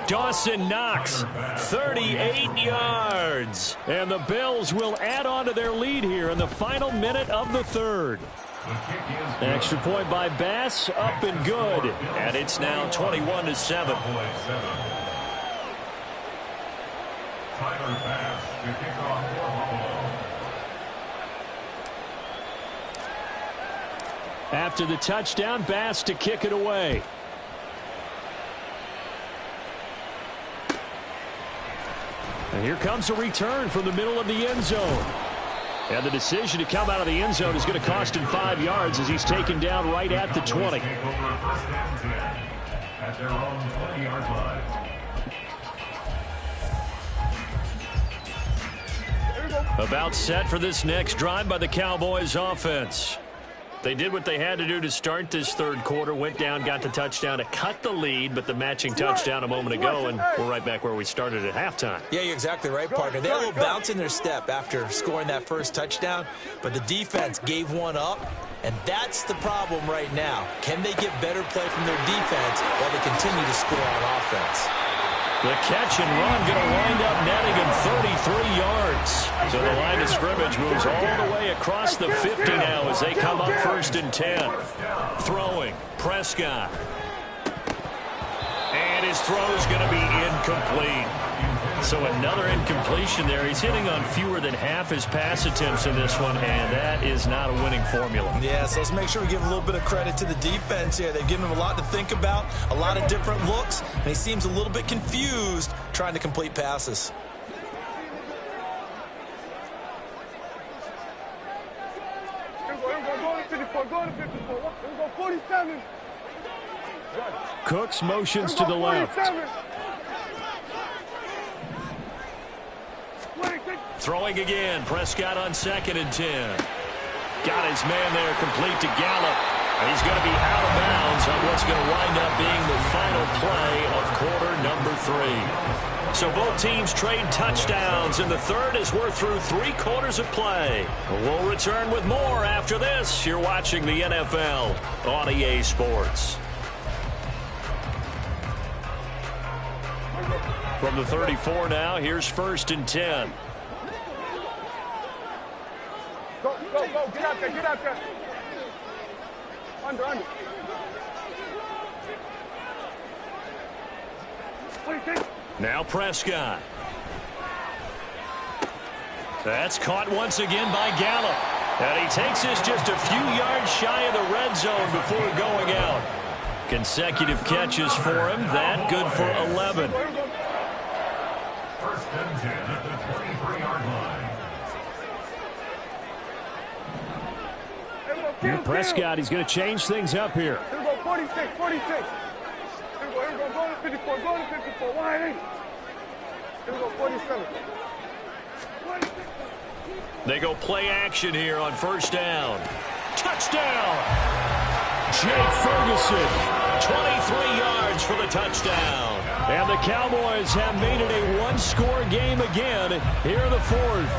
Dawson Knox, 38 yards. And the Bills will add on to their lead here in the final minute of the 3rd. Extra point by Bass, up and good. And it's now 21-7. After the touchdown, Bass to kick it away. And here comes a return from the middle of the end zone. And the decision to come out of the end zone is going to cost him 5 yards as he's taken down right at the 20. At their own 20-yard line. About set for this next drive by the Cowboys offense. They did what they had to do to start this 3rd quarter, went down, got the touchdown to cut the lead, but the matching touchdown a moment ago, and we're right back where we started at halftime. Yeah, you're exactly right, partner. They had a little bounce in their step after scoring that first touchdown, but the defense gave one up, and that's the problem right now. Can they get better play from their defense while they continue to score on offense? The catch and run going to wind up netting him 33 yards. So the line of scrimmage moves all the way across the 50 now as they come up 1st and 10. Throwing, Prescott. And his throw is going to be incomplete. So another incompletion there. He's hitting on fewer than half his pass attempts in this one, and that is not a winning formula. Yeah, so let's make sure we give a little bit of credit to the defense here. They've given him a lot to think about, a lot of different looks, and he seems a little bit confused trying to complete passes. Cooks motions to the left. Throwing again. Prescott on 2nd and 10. Got his man there complete to Gallup. And he's going to be out of bounds on what's going to wind up being the final play of quarter number 3. So both teams trade touchdowns in the 3rd as we're through 3 quarters of play. We'll return with more after this. You're watching the NFL on EA Sports. From the 34 now, here's 1st and 10. Go, go, go. Get out there, get out there. Under. Now Prescott. That's caught once again by Gallup. And he takes this just a few yards shy of the red zone before going out. Consecutive catches for him. That good for 11. 1st and 10 at the 23-yard line. Here Prescott, he's going to change things up here. Here we go, 46. Here we go, go to 54, go to 54, wide 8. Here we go, 47. They go play action here on 1st down. Touchdown! Jake Ferguson, 23 yards for the touchdown. And the Cowboys have made it a one-score game again here in the 4th.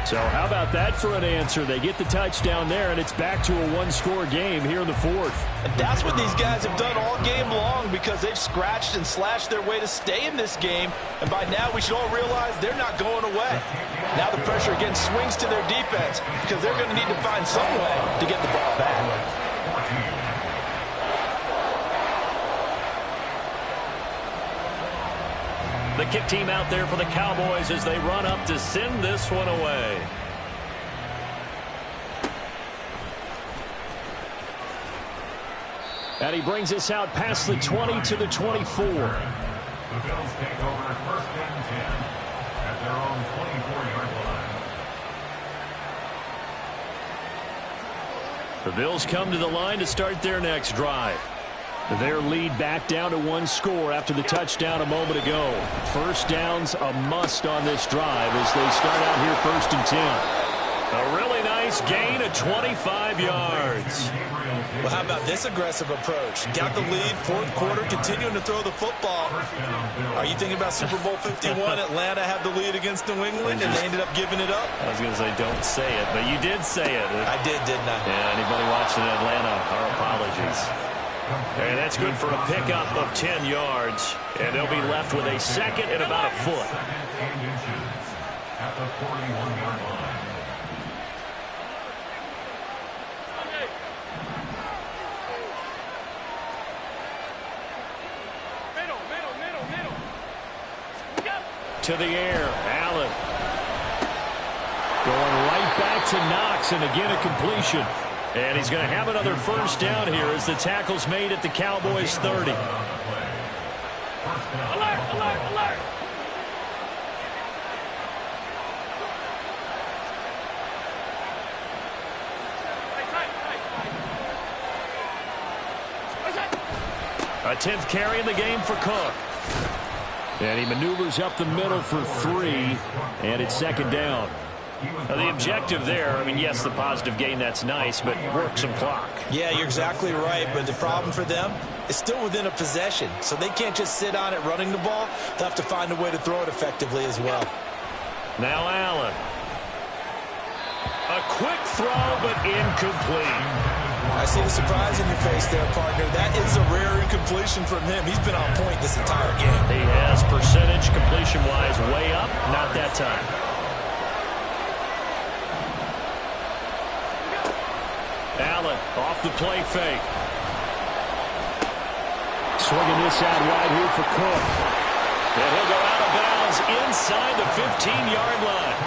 So how about that for an answer? They get the touchdown there, and it's back to a one-score game here in the 4th. And that's what these guys have done all game long because they've scratched and slashed their way to stay in this game. And by now, we should all realize they're not going away. Now the pressure again swings to their defense because they're going to need to find some way to get the ball back. kick team out there for the Cowboys as they run up to send this one away. And he brings us out past the 20 to the 24. The Bills take over first and 10 at their own 24-yard line. The Bills come to the line to start their next drive. Their lead back down to one score after the touchdown a moment ago. First down's a must on this drive as they start out here first and 10. A really nice gain of 25 yards. Well, how about this aggressive approach? Got the lead, fourth quarter, continuing to throw the football. Are you thinking about Super Bowl 51? Atlanta had the lead against New England, and they ended up giving it up? I was going to say don't say it, but you did say it. I did, didn't I? Yeah, anybody watching Atlanta, our apologies. And that's good for a pickup of 10 yards, and they'll be left with a second and about a foot. At the 41-yard line. To the air, Allen. Going right back to Knox, and again a completion. And he's going to have another first down here as the tackle's made at the Cowboys' 30. Alert, alert, alert! A 10th carry in the game for Cook. And he maneuvers up the middle for 3, and it's second down. Now, the objective there, I mean, yes, the positive gain, that's nice, but work some clock. Yeah, you're exactly right, but the problem for them is still within a possession, so they can't just sit on it running the ball. They'll have to find a way to throw it effectively as well. Now Allen. A quick throw, but incomplete. I see the surprise in your face there, partner. That is a rare incompletion from him. He's been on point this entire game. He has percentage completion-wise way up. Not that time. Allen off the play fake. Swinging this out wide here for Cook. And he'll go out of bounds inside the 15-yard line.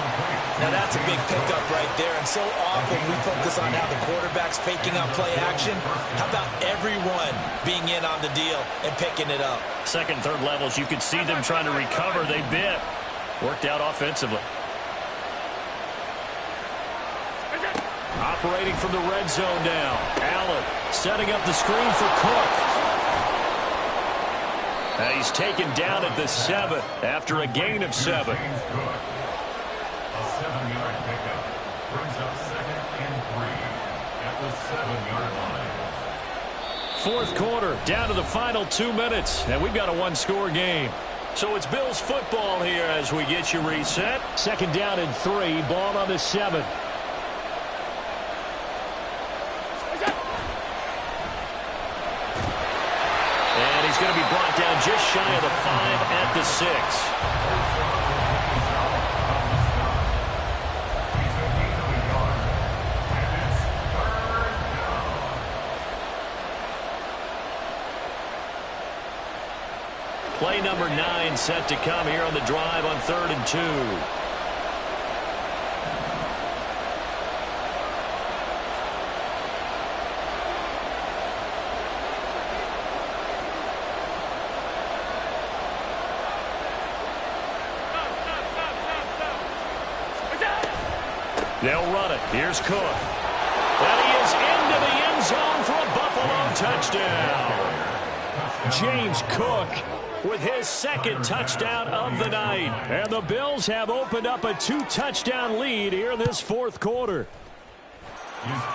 Now that's a big pickup right there, and so often we focus on how the quarterback's faking out play action. How about everyone being in on the deal and picking it up? Second, third levels, you could see them trying to recover. They bit. Worked out offensively. Operating from the red zone now. Allen setting up the screen for Cook. And he's taken down at the 7 after a gain of 7. 7-yard pickup brings up second and 3 at the 7-yard line. Fourth quarter, down to the final 2 minutes, and we've got a one-score game. So it's Bills football here as we get you reset. Second down and 3, ball on the 7. And he's going to be brought down just shy of the 5 at the 6. Play number 9 set to come here on the drive on 3rd and 2. They'll run it. Here's Cook. And he is into the end zone for a Buffalo touchdown. James Cook with his second touchdown of the night. And the Bills have opened up a 2-touchdown lead here in this fourth quarter.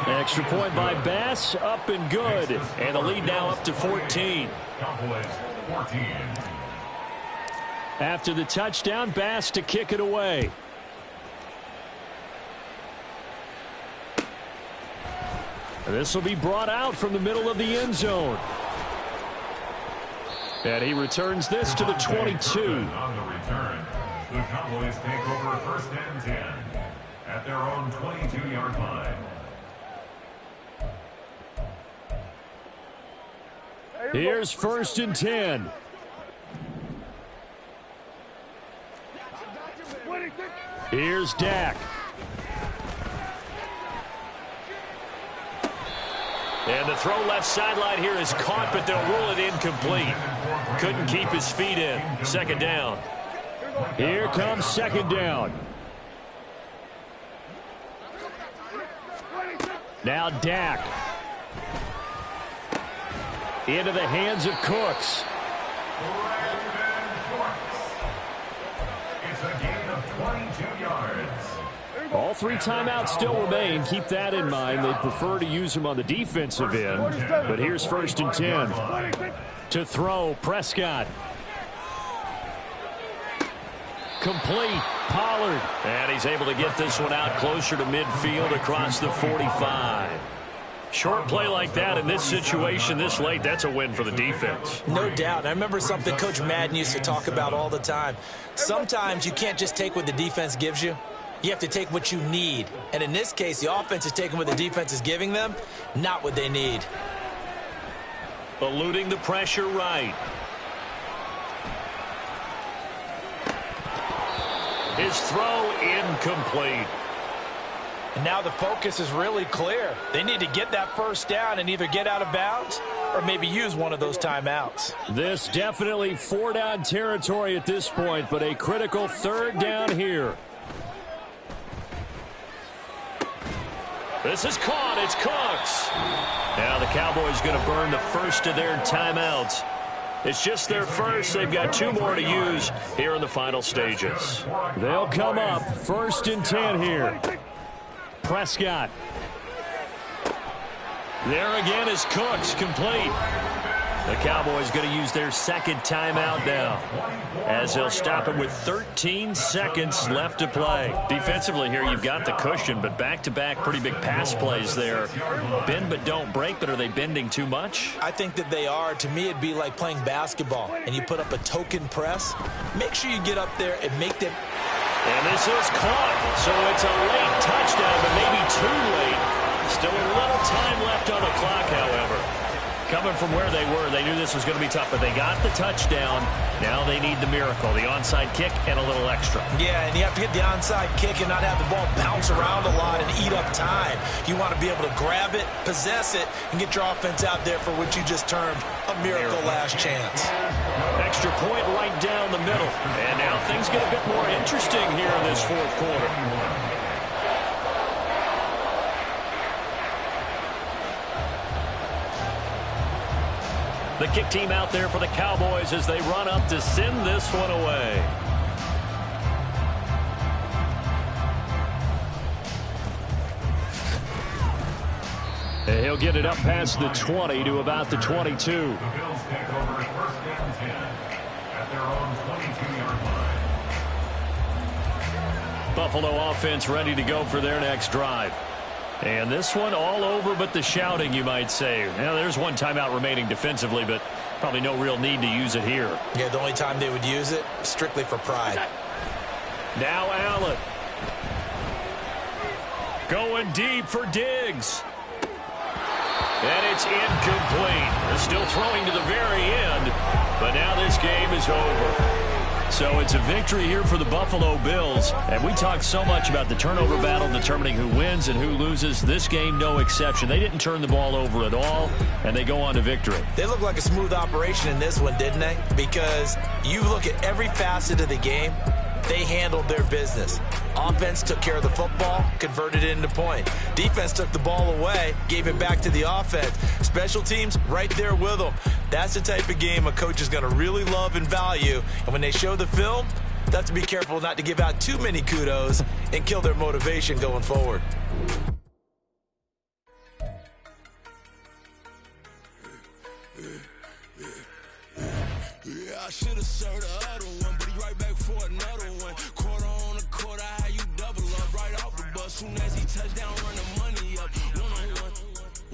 Extra point by Bass, up and good. And the lead now up to 14. Cowboys 14. After the touchdown, Bass to kick it away. This will be brought out from the middle of the end zone. And he returns this to the 22. On the return, the Cowboys take over first and 10 at their own 22-yard line. Here's first and 10. Here's Dak. And the throw left sideline here is caught, but they'll rule it incomplete. Couldn't keep his feet in. Second down. Here comes second down. Now Dak. Into the hands of Cooks. It's a gain of 22 yards. All three timeouts still remain. Keep that in mind. They'd prefer to use them on the defensive end. But here's 1st and 10. To throw, Prescott. Complete, Pollard. And he's able to get this one out closer to midfield across the 45. Short play like that in this situation this late, that's a win for the defense. No doubt. I remember something Coach Madden used to talk about all the time. Sometimes you can't just take what the defense gives you. You have to take what you need. And in this case, the offense is taking what the defense is giving them, not what they need. Eluding the pressure right. His throw incomplete. And now the focus is really clear. They need to get that first down and either get out of bounds or maybe use one of those timeouts. This definitely 4-down territory at this point, but a critical 3rd down here. This is caught. It's Cooks. Now the Cowboys going to burn the first of their timeouts. It's just their first. They've got 2 more to use here in the final stages. They'll come up 1st and 10 here. Prescott. There again is Cooks, complete. The Cowboys going to use their 2nd timeout now, as they'll stop it with 13 seconds left to play. Defensively here, you've got the cushion, but back-to-back pretty big pass plays there. Bend but don't break, but are they bending too much? I think that they are. To me, it'd be like playing basketball, and you put up a token press. Make sure you get up there and make them. And this is caught, so it's a late touchdown, but maybe too late. Still a little time left on the clock, however. Coming from where they were, they knew this was going to be tough, but they got the touchdown. Now they need the miracle, the onside kick and a little extra. Yeah, and you have to get the onside kick and not have the ball bounce around a lot and eat up time. You want to be able to grab it, possess it, and get your offense out there for what you just termed a miracle last chance. Extra point right down the middle. And now things get a bit more interesting here in this 4th quarter. The kick team out there for the Cowboys as they run up to send this one away. And he'll get it up past the 20 to about the 22. The Bills take over 1st and 10 at their own 22-yard line. Buffalo offense ready to go for their next drive. And this one all over but the shouting, you might say. Now, there's one timeout remaining defensively, but probably no real need to use it here. Yeah, the only time they would use it, strictly for pride. Now Allen. Going deep for Diggs. And it's incomplete. They're still throwing to the very end, but now this game is over. So it's a victory here for the Buffalo Bills. And we talked so much about the turnover battle determining who wins and who loses. This game, no exception. They didn't turn the ball over at all, and they go on to victory. They look like a smooth operation in this one, didn't they? Because you look at every facet of the game, they handled their business. Offense took care of the football, converted it into point. Defense took the ball away, gave it back to the offense. Special teams right there with them. That's the type of game a coach is going to really love and value. And when they show the film, they have to be careful not to give out too many kudos and kill their motivation going forward. Yeah, I should have served the other one, but he right back for another one. Quarter on a quarter, how you double up right off the bus. Soon as he touch down, run the money up. One-on-one.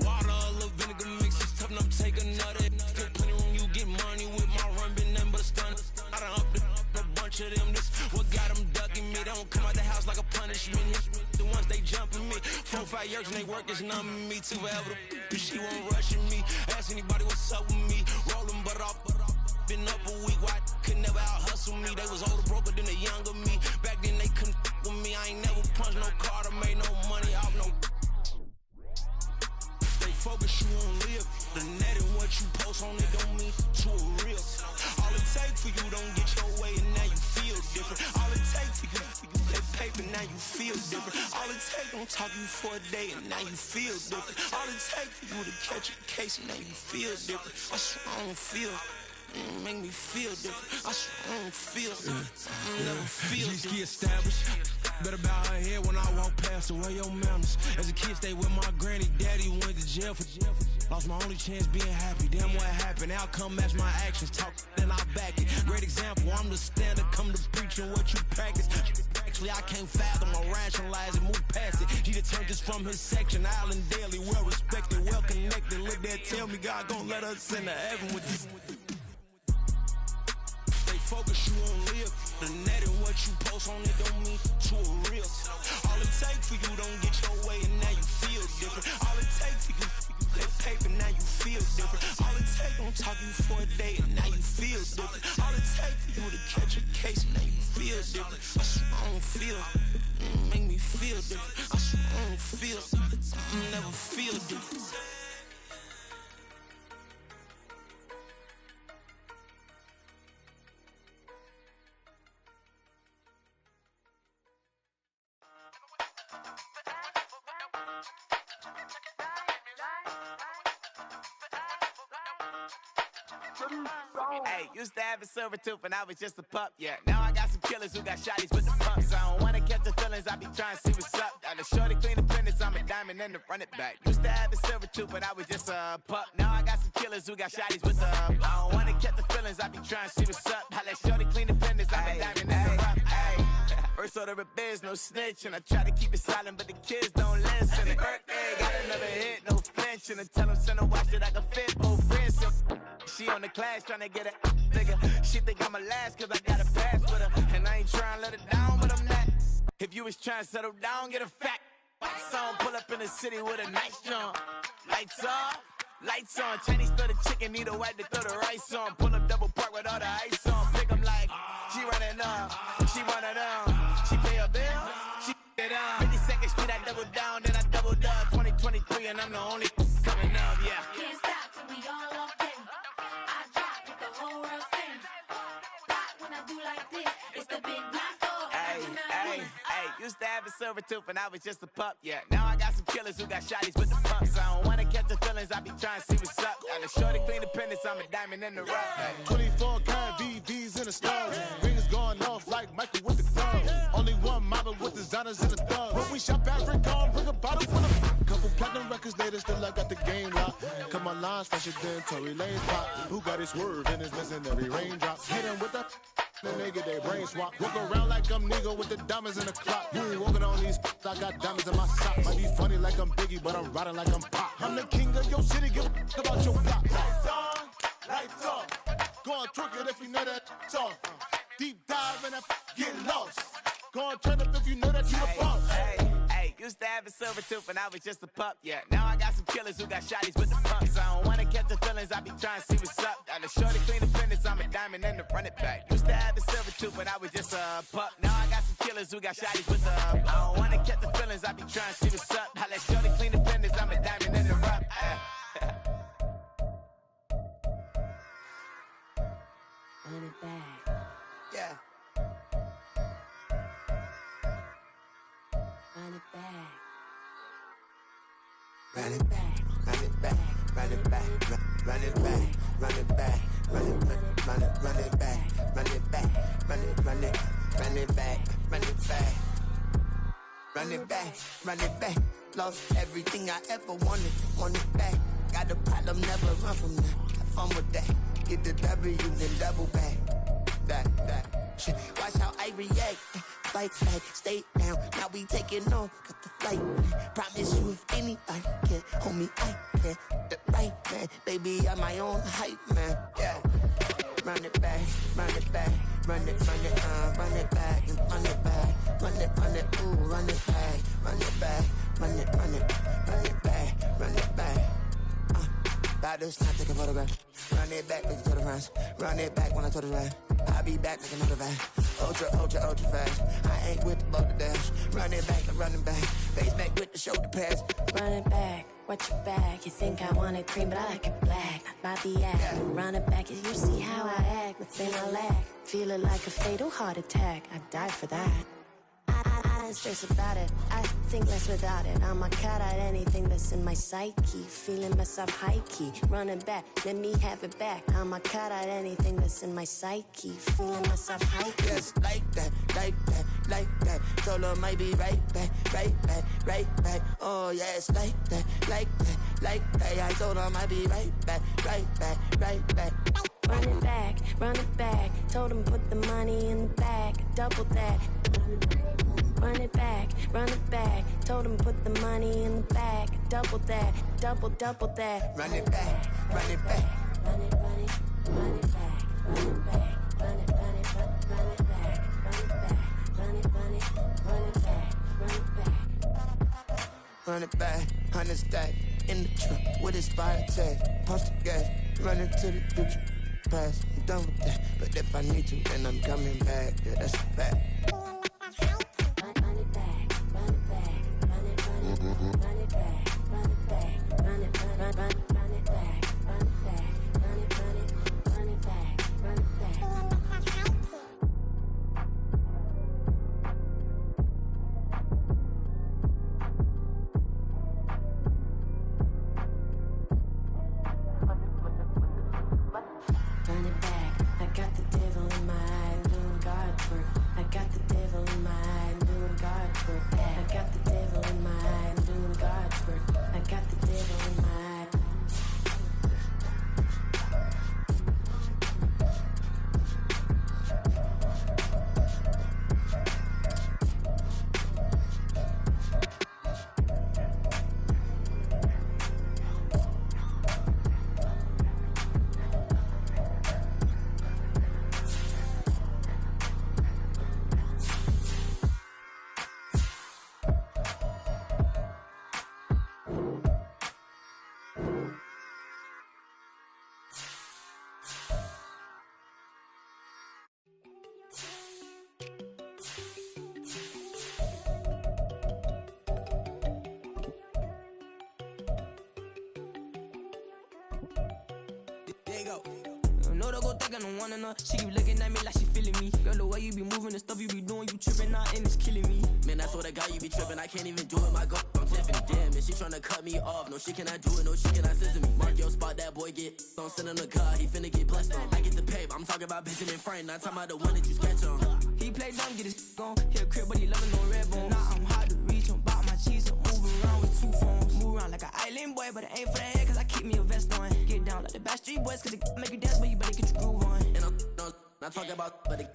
Water, a little vinegar mix, it's tough enough to take another. Still plenty room, you get money with my run, been nothing but a stun. I done up a bunch of them. This what got them ducking me. They don't come out the house like a punishment. The ones they jumping me. 4-5 years and they work is numbing me. Too forever, she won't rushing me. Ask anybody what's up with me. Rolling butt off. Been up a week, why could never out hustle me? They was older, broke, but then they younger me. Back then they couldn't with me. ain't never punched no card or made no money off no. They focus you on live. The net and what you post on it don't mean to a real. All it takes for you don't get your way and now you feel different. All it takes for you that paper, now you feel different. All it takes don't talk you for a day and now you feel different. All it takes for you to catch a case and now you feel different. I swear I don't feel. Make me feel different. I swear I don't feel. Never feel different. Established. Better bow her head when I walk past her. Where your manners? As a kid, stayed with my granny. Daddy went to jail for jail. Lost my only chance being happy. Damn, what happened? Outcome match my actions. Talk, then I back it. Great example. I'm the standard. Come to preaching what you practice. Actually, I can't fathom or rationalize it. Move past it. She determined this from his section. Island daily, well respected, well connected. Look there, tell me God gon' let us into heaven with this. Focus you on live. The net and what you post on it don't mean to a real. All it takes for you don't get your way and now you feel different. All it takes for you that paper, now you feel different. All it takes don't talk you for a day and now you feel different. All it takes for you to catch a case and now you feel different. I swear I don't feel. Make me feel different. I swear I don't feel. Never feel different. Hey, used to have a silver tooth when I was just a pup, yeah. Now I got some killers who got shotties with the pumps. I don't wanna catch the feelings, I be trying to see what's up. Got a shorty clean the fitness, I'm a diamond and to run it back. Used to have a silver tooth when I was just a pup. Now I got some killers who got shotties with the I don't wanna catch the feelings, I be trying to see what's up. I let shorty clean the fitness, I'm a diamond and to run it. First order of biz, no snitch, and I try to keep it silent, but the kids don't listen. Happy birthday, got another hit, no flinch, and I tell them send a watch that I can fit, old friends. She on the class tryna get a nigga. She think I'm a last cause I got a pass with her. And I ain't tryna let her down, but I'm not. If you was tryna settle down, get a fat song. Pull up in the city with a nice jump. Lights off, lights on. Chinese throw the chicken, need a wipe to throw the rice on. Pull up double park with all the ice on. Pick 'em like, she running up, she one of them. She pay her bill, she it up. 52nd Street, I double down, then I doubled up. 2023 and I'm the only coming up, yeah. Can't stop till we all up in. I drop with the whole world sing. Pop when I do like this, it's the big black dog. Hey, used to have a silver tooth when I was just a pup, yeah. Now I got some killers who got shotties with the pumps. I don't wanna catch the feelings, I be trying to see what's up. Got a shorty clean the pendants, I'm a diamond in the rough. Hey. 24 karat VVs in the stars. Rings going off like Michael with the gloves. Only one model with designers in the thugs. When we shop at Rick on, bring a bottle full of couple platinum records later, still I got the game locked. Cut my lines fresher than Tory Lane's pop. Who got his swerve and is missing every raindrop. Hit him with the then they get their brain swap. Walk around like I'm nigga with the diamonds in the clock. You ain't walking on these I got diamonds in my sock. Might be funny like I'm Biggie, but I'm riding like I'm Pop. I'm the king of your city, give a about your block. Lights on, lights off. Go on, twerk it if you know that off. Deep dive and get lost. Go on, turn up if you know that you a boss. Hey, used to have a silver tooth when I was just a pup, yeah. Now I got some killers who got shotties with the pumps. I don't wanna catch the feelings, I be trying to see what's up. Got a shorty clean the fitness, I'm a diamond and to run it back. Used to have a silver tooth when I was just a pup. Now I got some killers who got shotties with the I don't wanna catch the feelings, I be trying to see what's up. I let shorty clean the fitness, I'm a diamond and to run Run it back. Yeah. Run it back. Run it back, run it back, run it back, run it back, run it back, run it back, run it back, run it back, run it back, run it back, run it back, run it back. Lost everything I ever wanted, want it back. Got a problem, never run from that. Have fun with that. Get the W, then double back. That shit. Watch how I react. Fight back, stay down. Now we taking off, got the flight. Promise you if anybody can hold me, I can. The right man, baby, I'm my own hype man. Yeah. Run it back, run it back, run it back, and run it back, run it, ooh, run it back, run it back, run it back, run it back. About this time, take a photograph. Run it back, make it to the runs. Run it back when I told it right. I'll be back like another van. ultra fast. I ain't with the motor dash. Running back. Face back with the shoulder pads. Running back, watch your back. You think I want it cream, but I like it black. Not the act. Running back, you see how I act. Within I lack. Feeling like a fatal heart attack. I die for that. I don't stress about it. I think less without it. I'ma cut out anything that's in my psyche. Feeling myself high key. Running back, let me have it back. I'ma cut out anything that's in my psyche. Feeling myself high key. Yes, like that. Solo might be right back. Oh yes, like that. I told her I might be right back. Run it back. Told him put the money in the bag. Double that. Run it back. Told him put the money in the bag. Double that. Double that. Run it back. Run it back. Run it back. Run it back. Run it back. Run it back. Run it back. Run it back. 100 stack in the truck with his fire tag. Punch the gas. Running to the future. Past. I'm done with that. But if I need to, then I'm coming back. Yeah, that's a fact. Know to go think I don't wanna know. She keep looking at me like she feeling me. Girl, the way you be moving, the stuff you be doing, you tripping out and it's killing me. Man, I swear to God, you be tripping. I can't even do it. My girl, I'm Tiffany. Damn, and she tryna cut me off. No, she cannot do it. No, she cannot scissor me. Mark your spot, that boy get on. Send him the car. He finna get blessed on. I get the pay, but I'm talking about Benjamin Frank. Not talking about the one that you sketch on. He play dumb, get his gone. Hit a crib, but he loving no red bone. Now I'm hard to reach. I'm bout my cheese. I'm moving around with 2 phones. Move around like an island boy, but it ain't for the head, cause I keep me a vest on. Get down like the Backstreet Boys, cause it make you dance, but you better get your groove on. And I'm not talking about, but it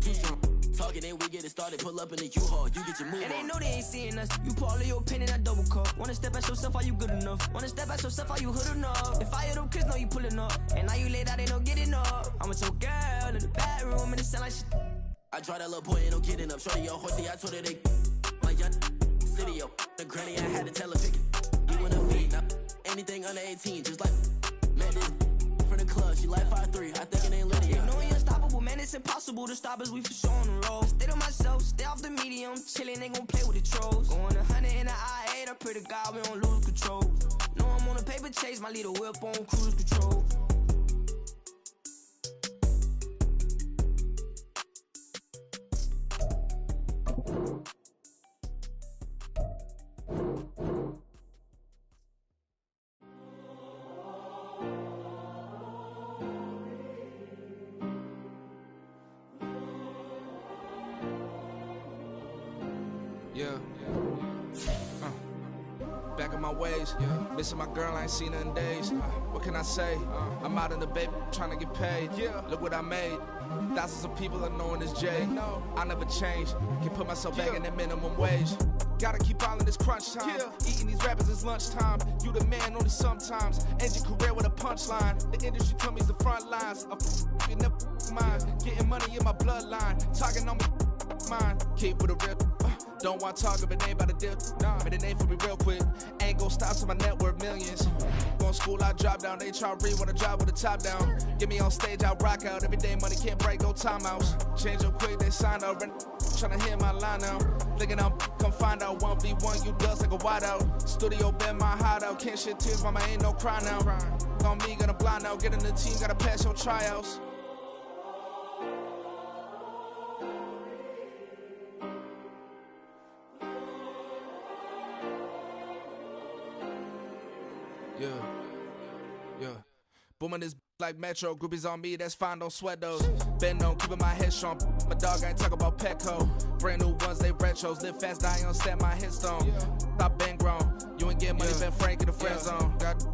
too strong. Talking, then we get it started. Pull up in the U-Haul, you get your move and on. they know they ain't seeing us. You pull all of your pen in that double cup. Wanna step at yourself, are you good enough? Wanna step at yourself, are you hood enough? If I hear them kids, know you pulling up. And now you laid out, they don't get enough. I'm with your girl in the bedroom, and it sound like shit. I draw that little boy, ain't no getting up. Shorty, your horsey, I told her they my young city, yo. The granny, I had to tell her pick it. You in a feet, now anything under 18, just like met this from the club. She like 5'3", I think it ain't Lydia. You know we unstoppable, man, it's impossible to stop us. We for sure on the road. Stay to myself, stay off the medium, chillin', they gon' play with the trolls. Going 100 in the I-8, I pray to God we don't lose control. Know I'm on a paper chase, my little whip on cruise control. Yeah. Back in my ways. Missing my girl, I ain't seen her in days. What can I say? I'm out in the baby, trying to get paid. Look what I made. Thousands of people are knowing this Jay. I never change. Can put myself back in the minimum wage. Gotta keep following this crunch time. Eating these rappers is lunchtime. You the man only sometimes. End your career with a punchline. The industry told me it's the front lines. You never mine. Getting money in my bloodline. Talking on me, mine. Keep with a rip. Don't want to talk if it ain't about the deal. Nah, but it ain't for me real quick. Ain't gon' stop till my net worth millions. Going school, I drop down. They try to read when I drive with the top down. Get me on stage, I rock out. Every day money can't break, no timeouts. Change up quick, they signed up. Tryna hear my line now. Thinking I'm come find out 1v1, you dust like a wideout. Studio been my hideout. Can't shed tears, mama ain't no cry now. On me, gonna blind out. Get in the team, gotta pass your tryouts. Yeah. Booming this like Metro, groupies on me, that's fine, don't sweat those. Been on, keeping my head strong. My dog, I ain't talk about Petco. Brand new ones, they retros. Live fast, die on set my headstone. Stop been grown. You ain't getting money, been Frank in the friend zone. Got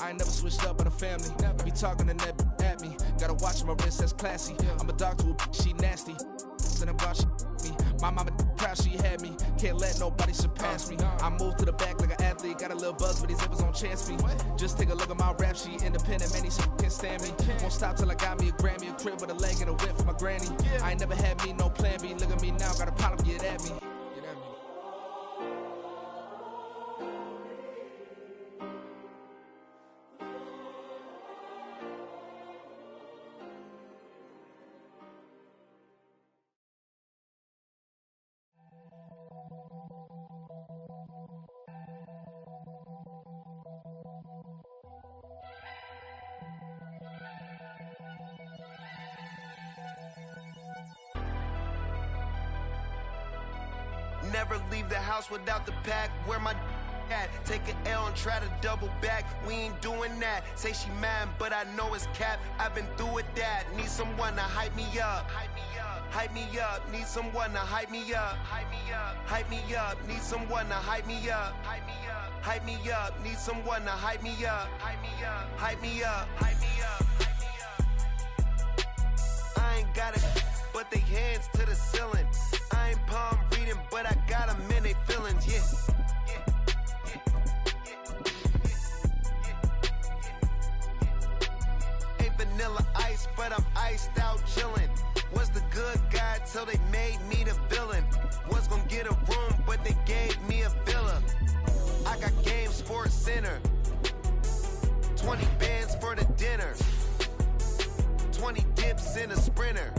I ain't never switched up on the family. Be talking to that at me. Gotta watch my wrist, that's classy. I'm a dog to a she nasty. And I'm glad she me. My mama proud she had me. Can't let nobody surpass me. I moved to the back like an athlete. Got a little buzz, but these zippers on chance me. Just take a look at my rap sheet. Independent, man, these can't stand me. Won't stop till I got me a Grammy, a crib with a leg and a whip for my granny. I ain't never had me no plan B. Look at me now, got a problem, get at me. Never leave the house without the pack. Where my at? Take an L and try to double back. We ain't doing that. Say she mad, but I know it's cap. I've been through with that. Need someone to hype me up. Hype me up. Need someone to hype me up. Hype me up. Need someone to hype me up. Hype me up. Need someone to hype me up. Hype me up. I ain't got it, but they hands to the ceiling. I ain't palm reading, but I got them in they feelings, yeah. Ain't vanilla ice, but I'm iced out chillin'. Was the good guy till they made me the villain. Was gonna get a room, but they gave me a villa. I got game Sports Center. 20 bands for the dinner. 20 dips in a sprinter.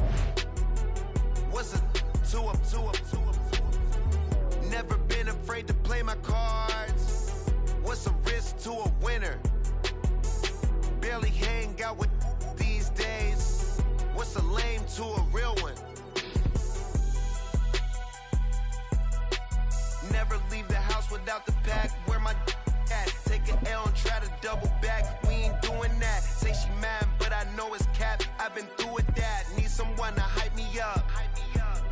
What's a two up. Never been afraid to play my cards. What's a risk to a winner? Barely hang out with these days. What's a lame to a real one? Never leave the house without the pack. Where my at? Take an L and try to double back. We ain't doing that. Say she mad, but I know it's cap. I've been through with that. Need someone to hype me up.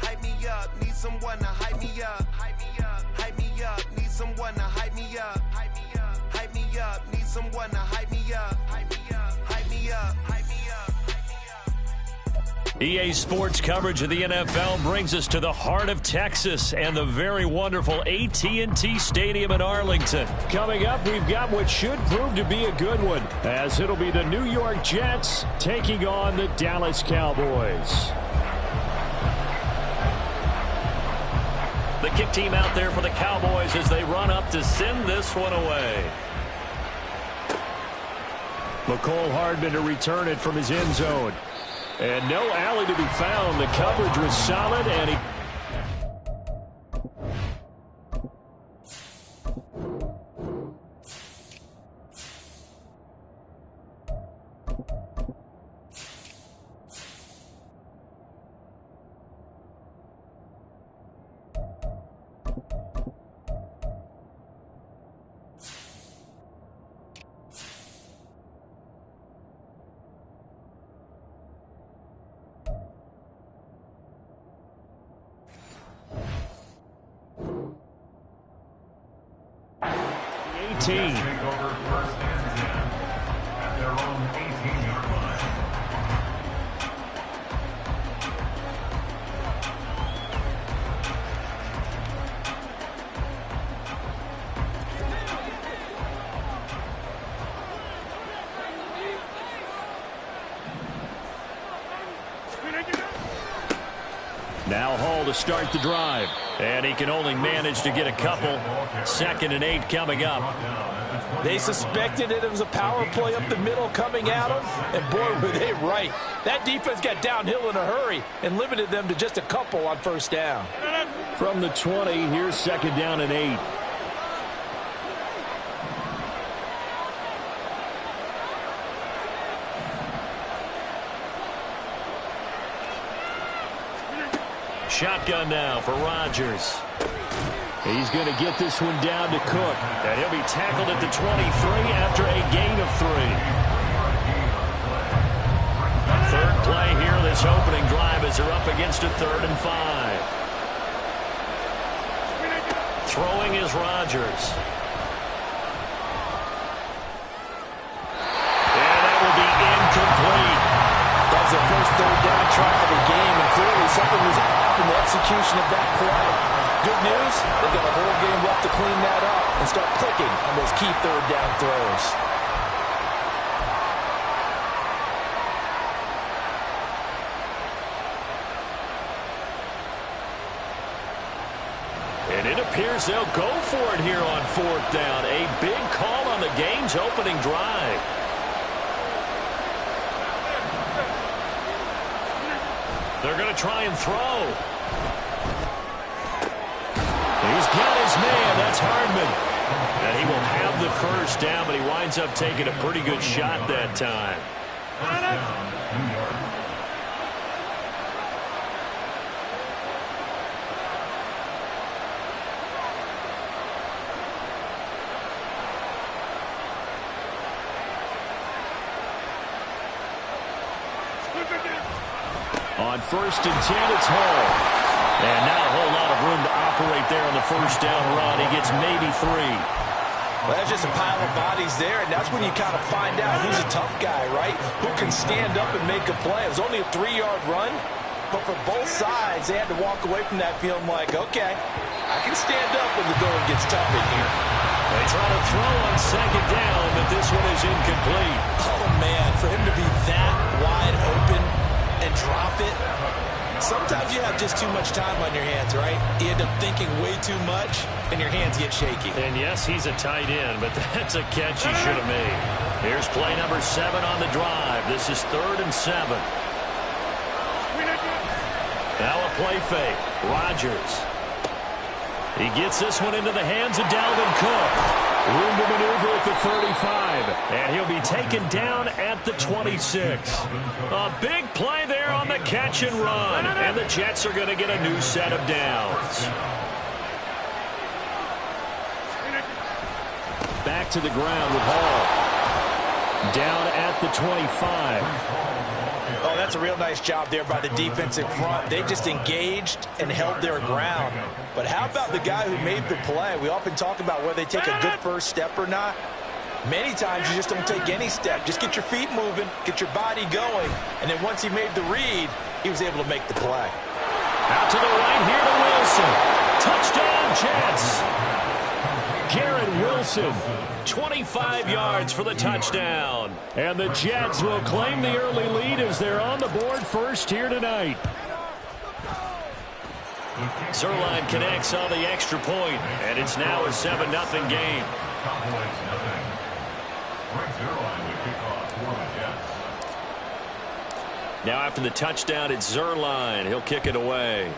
Hype me up. Need someone to hype me up. Hype me up. Need someone to hype me up. Hype me up. Need someone to hype me up. Hype me up. EA Sports coverage of the NFL brings us to the heart of Texas and the very wonderful AT&T Stadium in Arlington. Coming up, we've got what should prove to be a good one, as it'll be the New York Jets taking on the Dallas Cowboys. The kick team out there for the Cowboys as they run up to send this one away. McCole Hardman to return it from his end zone. And no alley to be found. The coverage was solid, and he... Take over first and 10 at their own 18-yard line. Now Hall to start the drive. And he can only manage to get a couple. 2nd and 8 coming up. They suspected it was a power play up the middle coming at them, and boy, were they right. That defense got downhill in a hurry and limited them to just a couple on 1st down. From the 20, here's 2nd down and 8. Shotgun now for Rodgers. He's going to get this one down to Cook. And he'll be tackled at the 23 after a gain of 3. 3rd play here, this opening drive as they're up against a 3rd and 5. Throwing is Rodgers. And that will be incomplete. That was the first 3rd down try of the game, and clearly something was off in the execution of that play. Good news, they've got a whole game left to clean that up and start clicking on those key 3rd down throws. And it appears they'll go for it here on 4th down. A big call on the game's opening drive. They're going to try and throw. He's got his man. That's Hardman. And he will have the 1st down, but he winds up taking a pretty good shot that time. On 1st and 10, it's Hall. And not a whole lot of room to operate there on the 1st down run. He gets maybe 3. Well, that's just a pile of bodies there, and that's when you kind of find out who's a tough guy, right? Who can stand up and make a play. It was only a 3-yard run, but for both sides, they had to walk away from that feeling like, okay, I can stand up when the going gets tough in here. They try to throw on 2nd down, but this one is incomplete. Oh, man, for him to be that wide open and drop it. Sometimes you have just too much time on your hands, right? You end up thinking way too much, and your hands get shaky. And yes, he's a tight end, but that's a catch he should have made. Here's play number 7 on the drive. This is 3rd and 7. Now a play fake. Rodgers. He gets this one into the hands of Dalvin Cook. Room to maneuver at the 35. And he'll be taken down at the 26. A big play there on the catch and run. And the Jets are going to get a new set of downs. Back to the ground with Hall. Down at the 25. Oh, that's a real nice job there by the defensive front. They just engaged and held their ground. But how about the guy who made the play? We often talk about whether they take a good first step or not. Many times you just don't take any step. Just get your feet moving, get your body going, and then once he made the read, he was able to make the play. Out to the right here to Wilson. Touchdown, Jets. Garrett Wilson, 25 yards for the touchdown. And the Jets will claim the early lead as they're on the board first here tonight. Zerline connects on the extra point, and it's now a 7-0 game. Now after the touchdown, it's Zerline. He'll kick it away.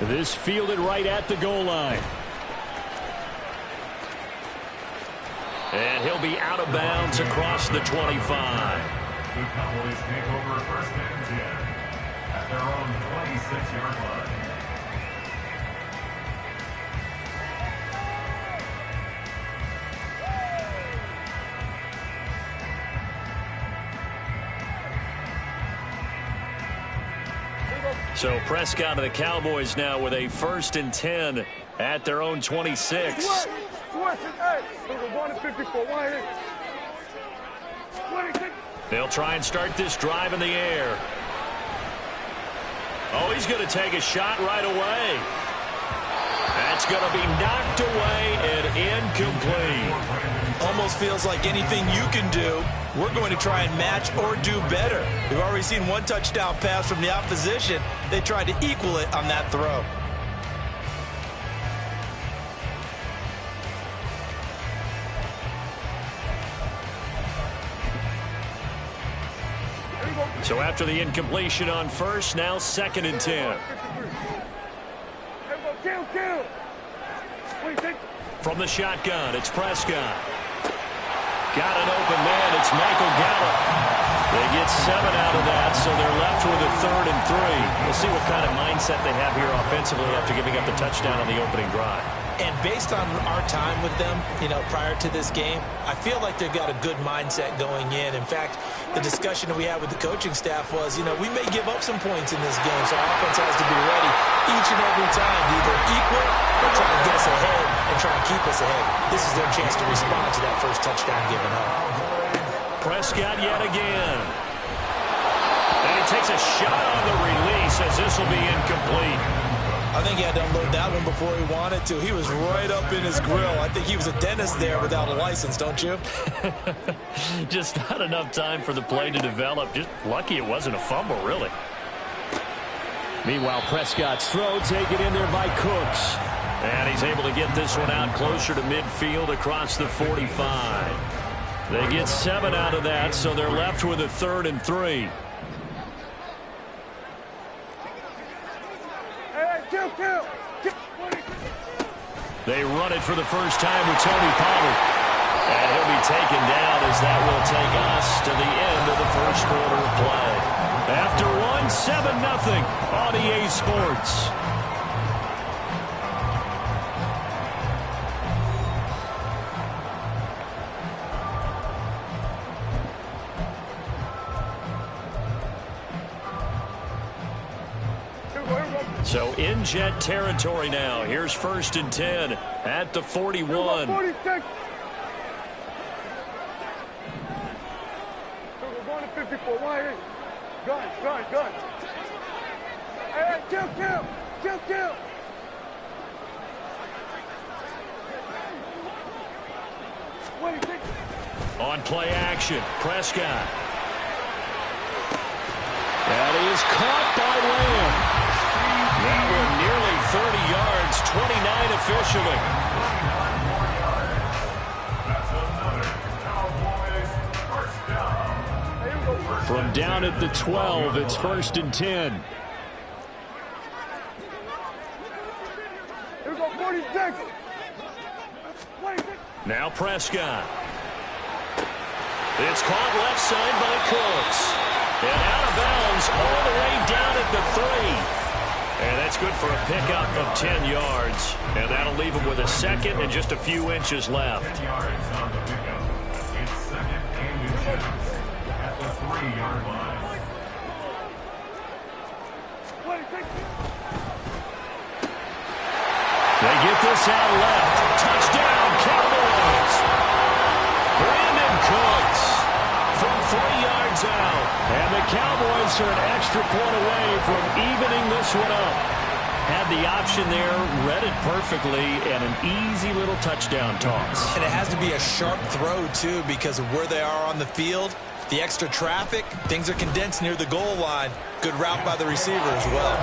This fielded right at the goal line. And he'll be out of bounds across the 25. The Cowboys take over 1st and 10 at their own 26-yard line. So Prescott of the Cowboys now with a 1st and 10 at their own 26. They'll try and start this drive in the air. Oh, he's going to take a shot right away. That's going to be knocked away and incomplete. almost feels like anything you can do, we're going to try and match or do better. We've already seen one touchdown pass from the opposition. They tried to equal it on that throw. So after the incompletion on first, now 2nd and 10. From the shotgun, it's Prescott. Got an open man, it's Michael Gallup. They get 7 out of that, so they're left with a 3rd and 3. We'll see what kind of mindset they have here offensively after giving up the touchdown on the opening drive. And based on our time with them, prior to this game, I feel like they've got a good mindset going in. In fact, the discussion that we had with the coaching staff was, we may give up some points in this game, so our offense has to be ready each and every time to either equal or try to get us ahead and try and keep us ahead. This is their chance to respond to that first touchdown given up. Prescott yet again. And he takes a shot on the release as this will be incomplete. I think he had to unload that one before he wanted to. He was right up in his grill. I think he was a dentist there without a license, don't you? Just not enough time for the play to develop. Just lucky it wasn't a fumble, really. Meanwhile, Prescott's throw taken in there by Cooks. And he's able to get this one out closer to midfield across the 45. They get 7 out of that, so they're left with a 3rd and 3. They run it for the first time with Tony Pollard. And he'll be taken down as that will take us to the end of the first quarter of play. After one, 7-0 on EA Sports. So in Jet territory now. Here's 1st and 10 at the 41. 46. We're going to 54. Why? Gun. Hey, kill. On play action, Prescott. That is caught by Lamb. That one nearly 30 yards, 29 officially. From down at the 12, it's 1st and 10. Here we go, 46. Now Prescott. It's caught left side by Cooks. And out of bounds all the way down at the 3. And that's good for a pickup of 10 yards. And that'll leave him with a 2nd and just a few inches left. 10 yards on the pickup. It's 2nd and inches at the 3-yard line. They get this out left. Touchdown, Cowboys. Brandon Cooks from 3 yards out. And the Cowboys are an extra point away from evening this one up. Had the option there, read it perfectly, and an easy little touchdown toss. And it has to be a sharp throw, too, because of where they are on the field. The extra traffic, things are condensed near the goal line. Good route by the receiver as well.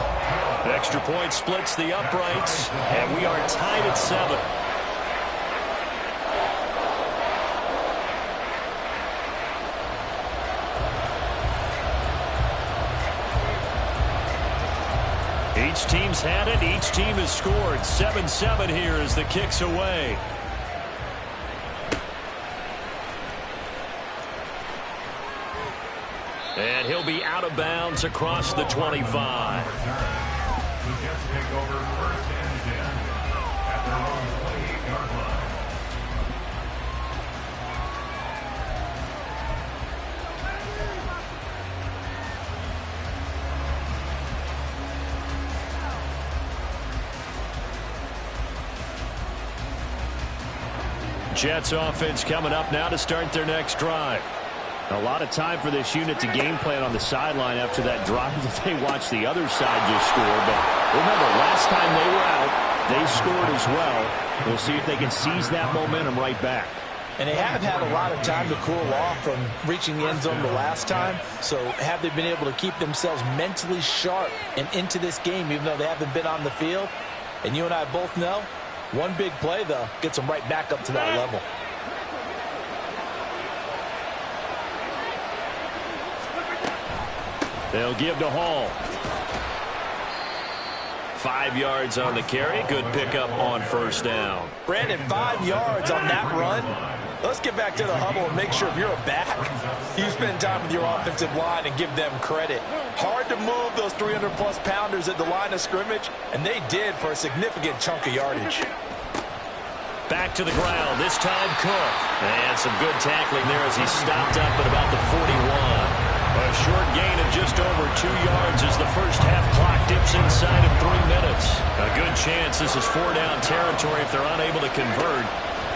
Extra point splits the uprights, and we are tied at 7. Each team's had it. Each team has scored. 7-7 here as the kick's away. And he'll be out of bounds across the 25. The Jets take over 1st and 10 at their own 28-yard line. Jets offense coming up now to start their next drive. A lot of time for this unit to game plan on the sideline after that drive that they watched the other side just score. But remember, last time they were out, they scored as well. We'll see if they can seize that momentum right back. And they have had a lot of time to cool off from reaching the end zone the last time. So have they been able to keep themselves mentally sharp and into this game, even though they haven't been on the field? And you and I both know, one big play, though, gets them right back up to that level. They'll give to Hall. 5 yards on the carry. Good pickup on first down. Brandon, 5 yards on that run. Let's get back to the huddle and make sure if you're a back, you spend time with your offensive line and give them credit. Hard to move those 300-plus pounders at the line of scrimmage, and they did for a significant chunk of yardage. Back to the ground, this time Cook. And some good tackling there as he stopped up at about the 41. A short gain of just over 2 yards as the first half clock dips inside of 3 minutes. A good chance this is 4-down territory if they're unable to convert.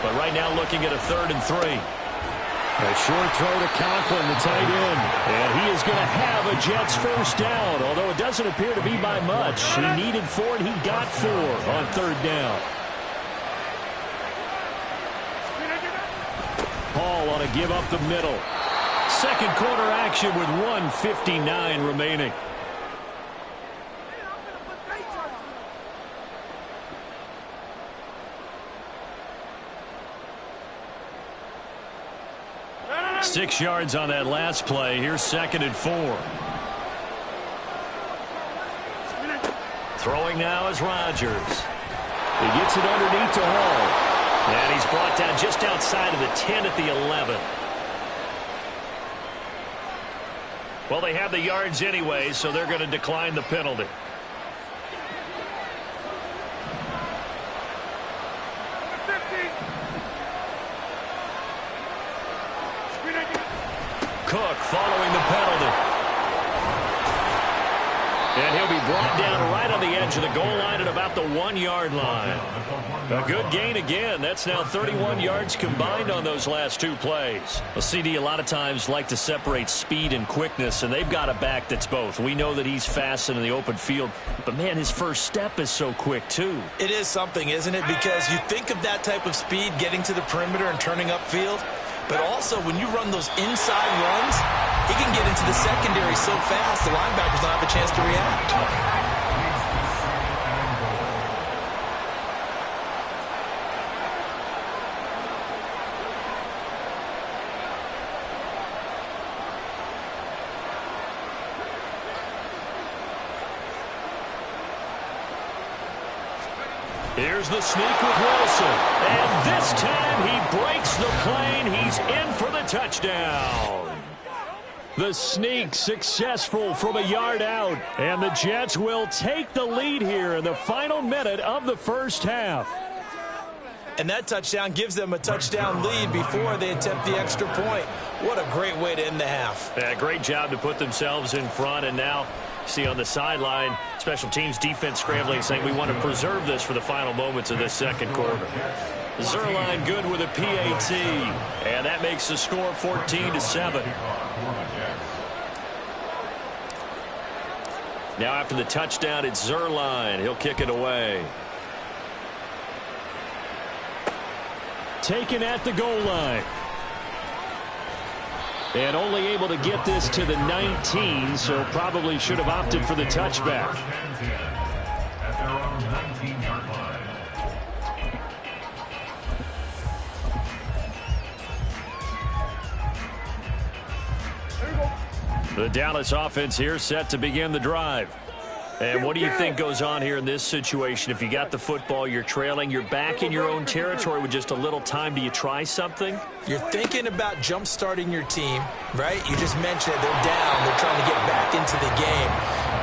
But right now looking at a 3rd and 3. A short throw to Conklin, the tight end. And he is going to have a Jets first down, although it doesn't appear to be by much. He needed 4 and he got 4 on 3rd down. Hall on a give up the middle. Second quarter action with 1:59 remaining. Six yards on that last play. Here's 2nd and 4. Throwing now is Rodgers. He gets it underneath to Hall. And he's brought down just outside of the 10 at the 11. Well, they have the yards anyway, so they're going to decline the penalty. Cook following the penalty. And he'll be brought down right on the edge of the goal line at about the 1-yard line. A good gain again. That's now 31 yards combined on those last 2 plays. Well, CD, a lot of times like to separate speed and quickness, and they've got a back that's both. We know that he's fast in the open field, but, man, his first step is so quick, too. It is something, isn't it? Because you think of that type of speed getting to the perimeter and turning upfield, but also when you run those inside runs, he can get into the secondary so fast the linebackers don't have a chance to react. Here's the sneak with Wilson. And this time he breaks the plane. He's in for the touchdown. The sneak successful from a yard out. And the Jets will take the lead here in the final minute of the first half. And that touchdown gives them a touchdown lead before they attempt the extra point. What a great way to end the half. Yeah, great job to put themselves in front. And now see on the sideline, special teams defense scrambling, saying we want to preserve this for the final moments of this second quarter. Zerline good with a PAT. And that makes the score 14-7. Now after the touchdown, it's Zerline. He'll kick it away. Taken at the goal line. And only able to get this to the 19, so probably should have opted for the touchback. At their own 19-yard line. The Dallas offense here set to begin the drive. And what do you think goes on here in this situation? If you got the football, you're trailing, you're back in your own territory with just a little time. Do you try something? You're thinking about jump-starting your team, right? You just mentioned it. They're down. They're trying to get back into the game.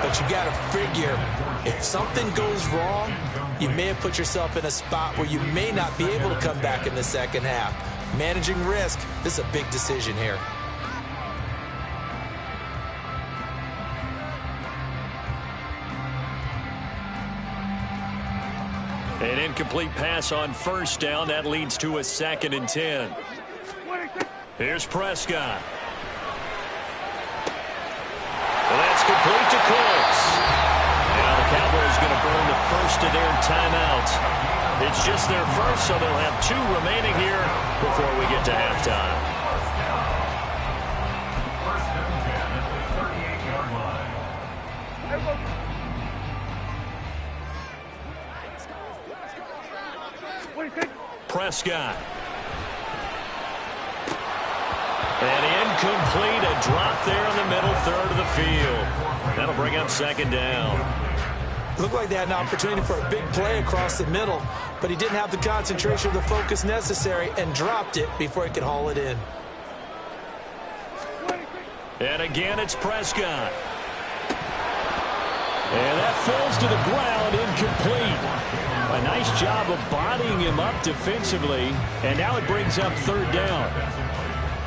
But you got to figure, if something goes wrong, you may have put yourself in a spot where you may not be able to come back in the second half. Managing risk, this is a big decision here. An incomplete pass on first down. That leads to a 2nd and 10. Here's Prescott. Well, that's complete to Cooks. Now the Cowboys going to burn the first of their timeouts. It's just their first, so they'll have 2 remaining here before we get to halftime. First and 10 at the 38-yard line. Prescott. And incomplete, a drop there in the middle third of the field. That'll bring up second down. Looked like they had an opportunity for a big play across the middle, but he didn't have the concentration or the focus necessary and dropped it before he could haul it in. And again, it's Prescott. And that falls to the ground, incomplete. A nice job of bodying him up defensively, and now it brings up third down.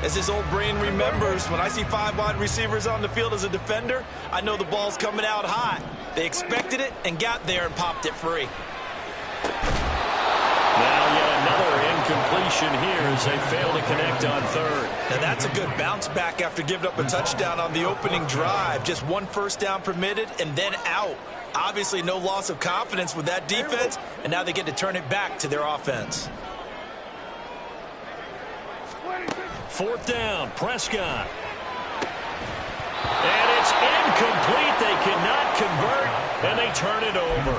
As his old brain remembers, when I see 5 wide receivers on the field as a defender, I know the ball's coming out hot. They expected it and got there and popped it free. Now yet another incompletion here as they fail to connect on third. Now that's a good bounce back after giving up a touchdown on the opening drive. Just 1 first down permitted and then out. Obviously no loss of confidence with that defense, and now they get to turn it back to their offense. Fourth down, Prescott. And it's incomplete. They cannot convert, and they turn it over.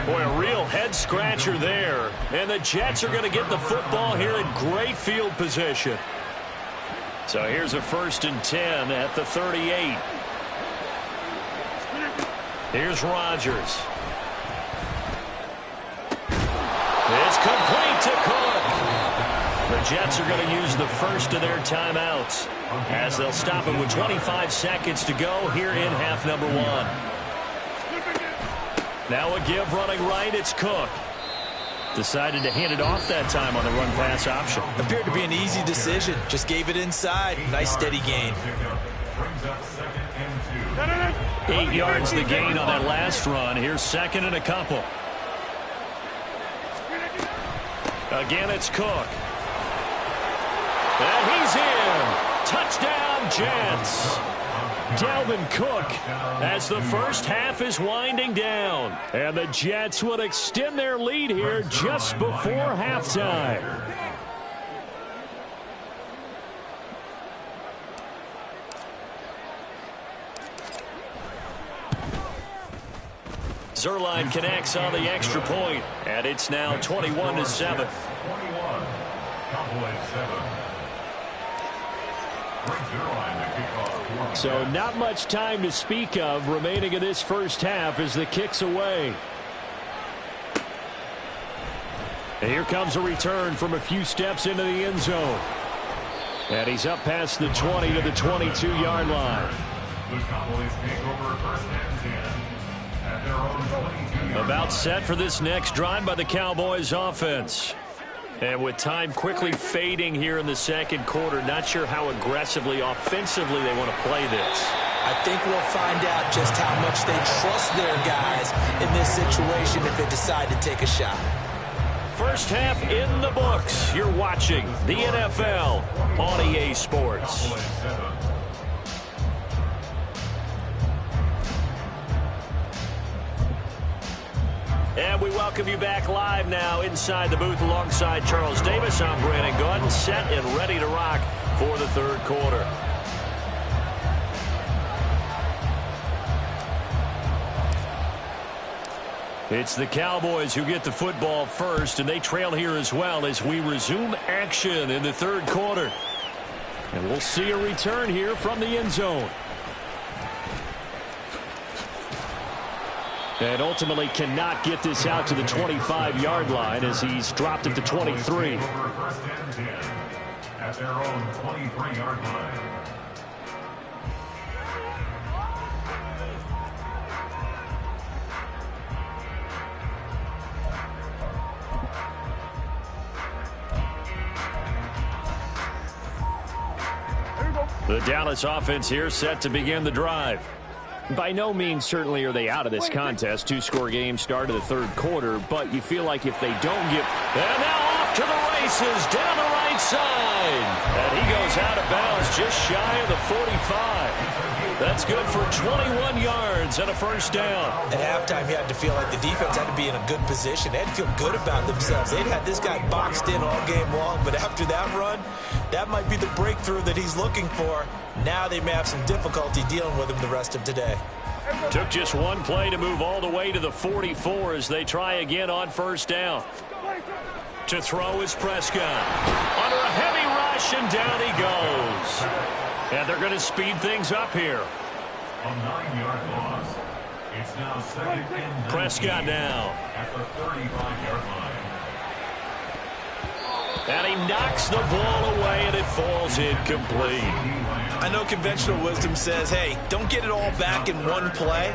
Boy, a real head-scratcher there. And the Jets are going to get the football here in great field position. So here's a 1st and 10 at the 38. Here's Rodgers. It's complete to Cook. The Jets are going to use the first of their timeouts as they'll stop it with 25 seconds to go here in half number 1. Now a give running right, it's Cook. Decided to hand it off that time on the run-pass option. Appeared to be an easy decision. Just gave it inside. Nice steady gain. 8 yards the gain on that last run. Here's second and a couple. Again, it's Cook. And he's in. Touchdown, Jets. Dalvin Cook as the first half is winding down. And the Jets would extend their lead here just before halftime. Zerline connects on the extra point, and it's now 21-7. So not much time to speak of remaining in this first half as the kick's away. And here comes a return from a few steps into the end zone. And he's up past the 20 to the 22-yard line. The Cowboys take over 1st and 10 at their own 22-yard About set for this next drive by the Cowboys offense. And with time quickly fading here in the second quarter, not sure how aggressively, offensively they want to play this. I think we'll find out just how much they trust their guys in this situation if they decide to take a shot. First half in the books. You're watching the NFL on EA Sports. And we welcome you back live now inside the booth alongside Charles Davis. I'm Brandon Gaudin, set and ready to rock for the third quarter. It's the Cowboys who get the football first, and they trail here as well as we resume action in the third quarter. And we'll see a return here from the end zone. And ultimately cannot get this out to the 25-yard line as he's dropped at the 23. First and 10 at their own 23-yard line. The Dallas offense here set to begin the drive. By no means certainly are they out of this contest. 2-score game start of the third quarter, but you feel like if they don't get... And now off to the races down the right side. And he goes out of bounds just shy of the 45. That's good for 21 yards and a first down. At halftime, you had to feel like the defense had to be in a good position. They had to feel good about themselves. They'd had this guy boxed in all game long, but after that run, that might be the breakthrough that he's looking for. Now they may have some difficulty dealing with him the rest of today. Took just one play to move all the way to the 44 as they try again on first down. To throw is Prescott. Under a heavy rush, and down he goes. And they're going to speed things up here. A 9-yard loss. It's now second and 9. Prescott now. At the 35-yard line. And he knocks the ball away, and it falls incomplete. I know conventional wisdom says, hey, don't get it all back in one play.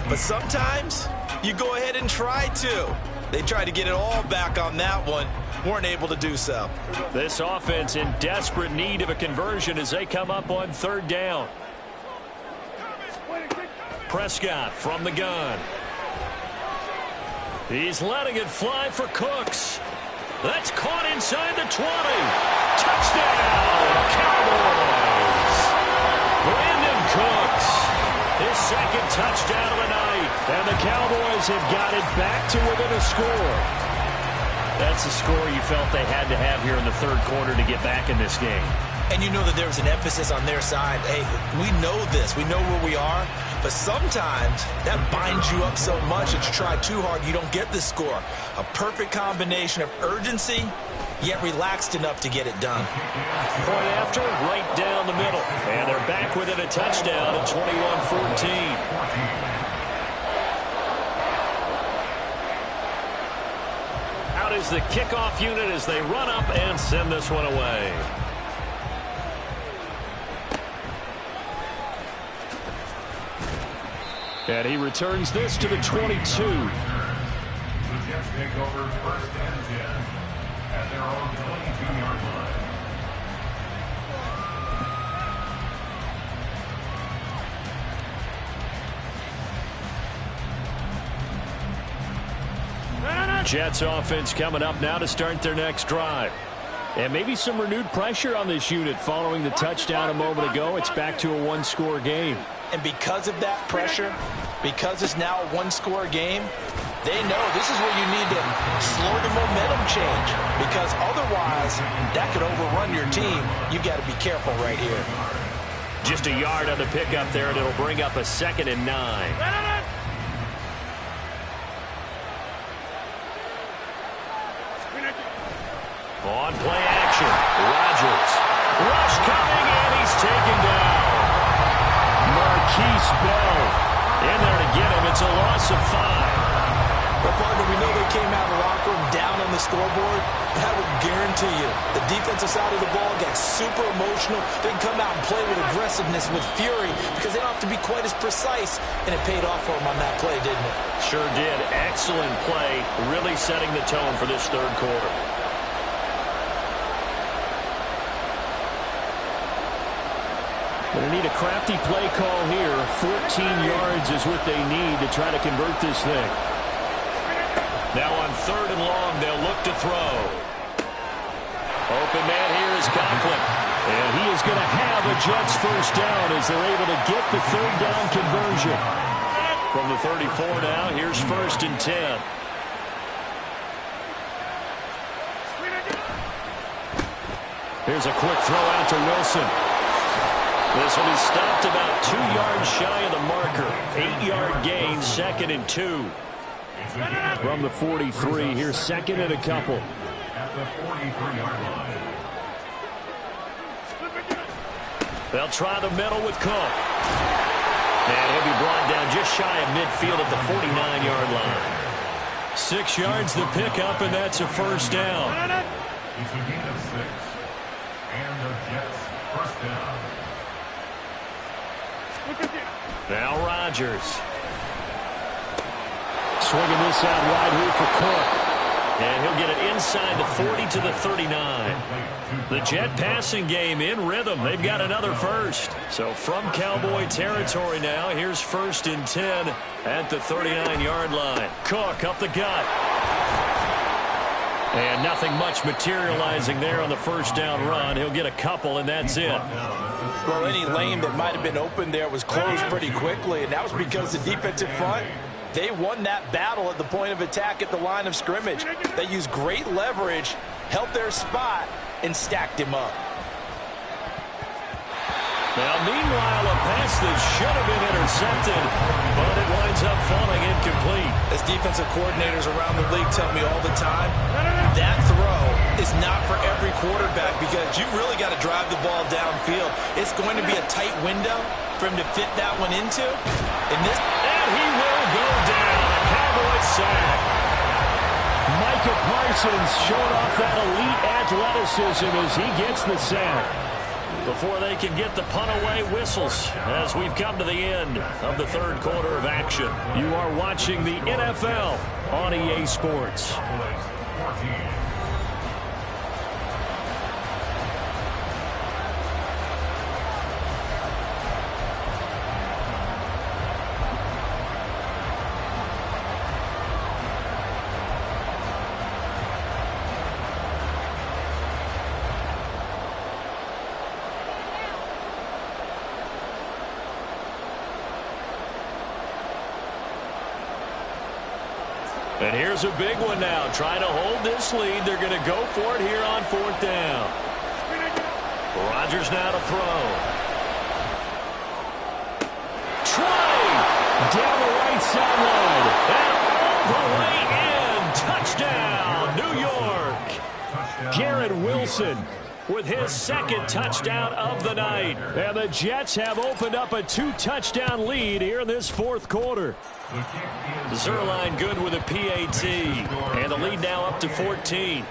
But sometimes you go ahead and try to. They tried to get it all back on that one. Weren't able to do so. This offense in desperate need of a conversion as they come up on third down. Prescott from the gun. He's letting it fly for Cooks. That's caught inside the 20. Touchdown, Cowboys. Brandon Cooks, his second touchdown of the night. And the Cowboys have got it back to within a score. That's the score you felt they had to have here in the third quarter to get back in this game. And you know that there was an emphasis on their side. Hey, we know this. We know where we are. But sometimes that binds you up so much that you try too hard, you don't get the score. A perfect combination of urgency, yet relaxed enough to get it done. Point after, right down the middle. And they're back within a touchdown at 21-14. Out is the kickoff unit as they run up and send this one away. And he returns this to the 22. The Jets take over first and 10 at their own 22-yard line. Jets offense coming up now to start their next drive. And maybe some renewed pressure on this unit following the touchdown a moment ago. It's back to a one-score game. And because of that pressure, because it's now a one-score game, they know this is where you need to slow the momentum change. Because otherwise, that could overrun your team. You've got to be careful right here. Just a yard on the pickup there, and it'll bring up a 2nd and 9. On play action, Rodgers. Rush coming, and he's taken down. Marquise Bell in there to get him. It's a loss of 5. Well, partner, we know they came out of the locker room down on the scoreboard. That would guarantee you the defensive side of the ball got super emotional. They can come out and play with aggressiveness, with fury, because they don't have to be quite as precise. And it paid off for them on that play, didn't it? Sure did. Excellent play, really setting the tone for this third quarter. Going to need a crafty play call here. 14 yards is what they need to try to convert this thing. Now on third and long, they'll look to throw. Open man here is Conklin. And he is going to have a Jets first down as they're able to get the third down conversion. From the 34 now, here's first and 10. Here's a quick throw out to Wilson. This one is stopped about 2 yards shy of the marker. 8-yard gain, 2nd and 2. From the 43, here's 2nd and a couple. At the 43-yard line. They'll try the middle with Cook. And he'll be brought down just shy of midfield at the 49-yard line. 6 yards the pickup, and that's a first down. It's a gain of 6. And the Jets first down. Now Rodgers. Swinging this out wide here for Cook. And he'll get it inside the 40 to the 39. The Jet passing game in rhythm. They've got another first. So from Cowboy territory now, here's first and 10 at the 39-yard line. Cook up the gut. And nothing much materializing there on the first down run. He'll get a couple, and that's it. Well, any lane that might have been open there was closed pretty quickly, and that was because the defensive front, they won that battle at the point of attack at the line of scrimmage. They used great leverage, held their spot, and stacked him up. Now, meanwhile, a pass that should have been intercepted, but it winds up falling incomplete. As defensive coordinators around the league tell me all the time, that throw is not for every quarterback because you've really got to drive the ball downfield. It's going to be a tight window for him to fit that one into. And he will go down. A Cowboys sack. Micah Parsons showing off that elite athleticism as he gets the sack. Before they can get the punt away, whistles as we've come to the end of the third quarter of action. You are watching the NFL on EA Sports. And here's a big one now. Trying to hold this lead. They're going to go for it here on fourth down. Rodgers now to throw. Trey down the right sideline. And all the way in. Touchdown, New York. Garrett Wilson with his second touchdown of the night. And the Jets have opened up a 2-touchdown lead here in this fourth quarter. Zerline good with a PAT. And the lead now up to 14.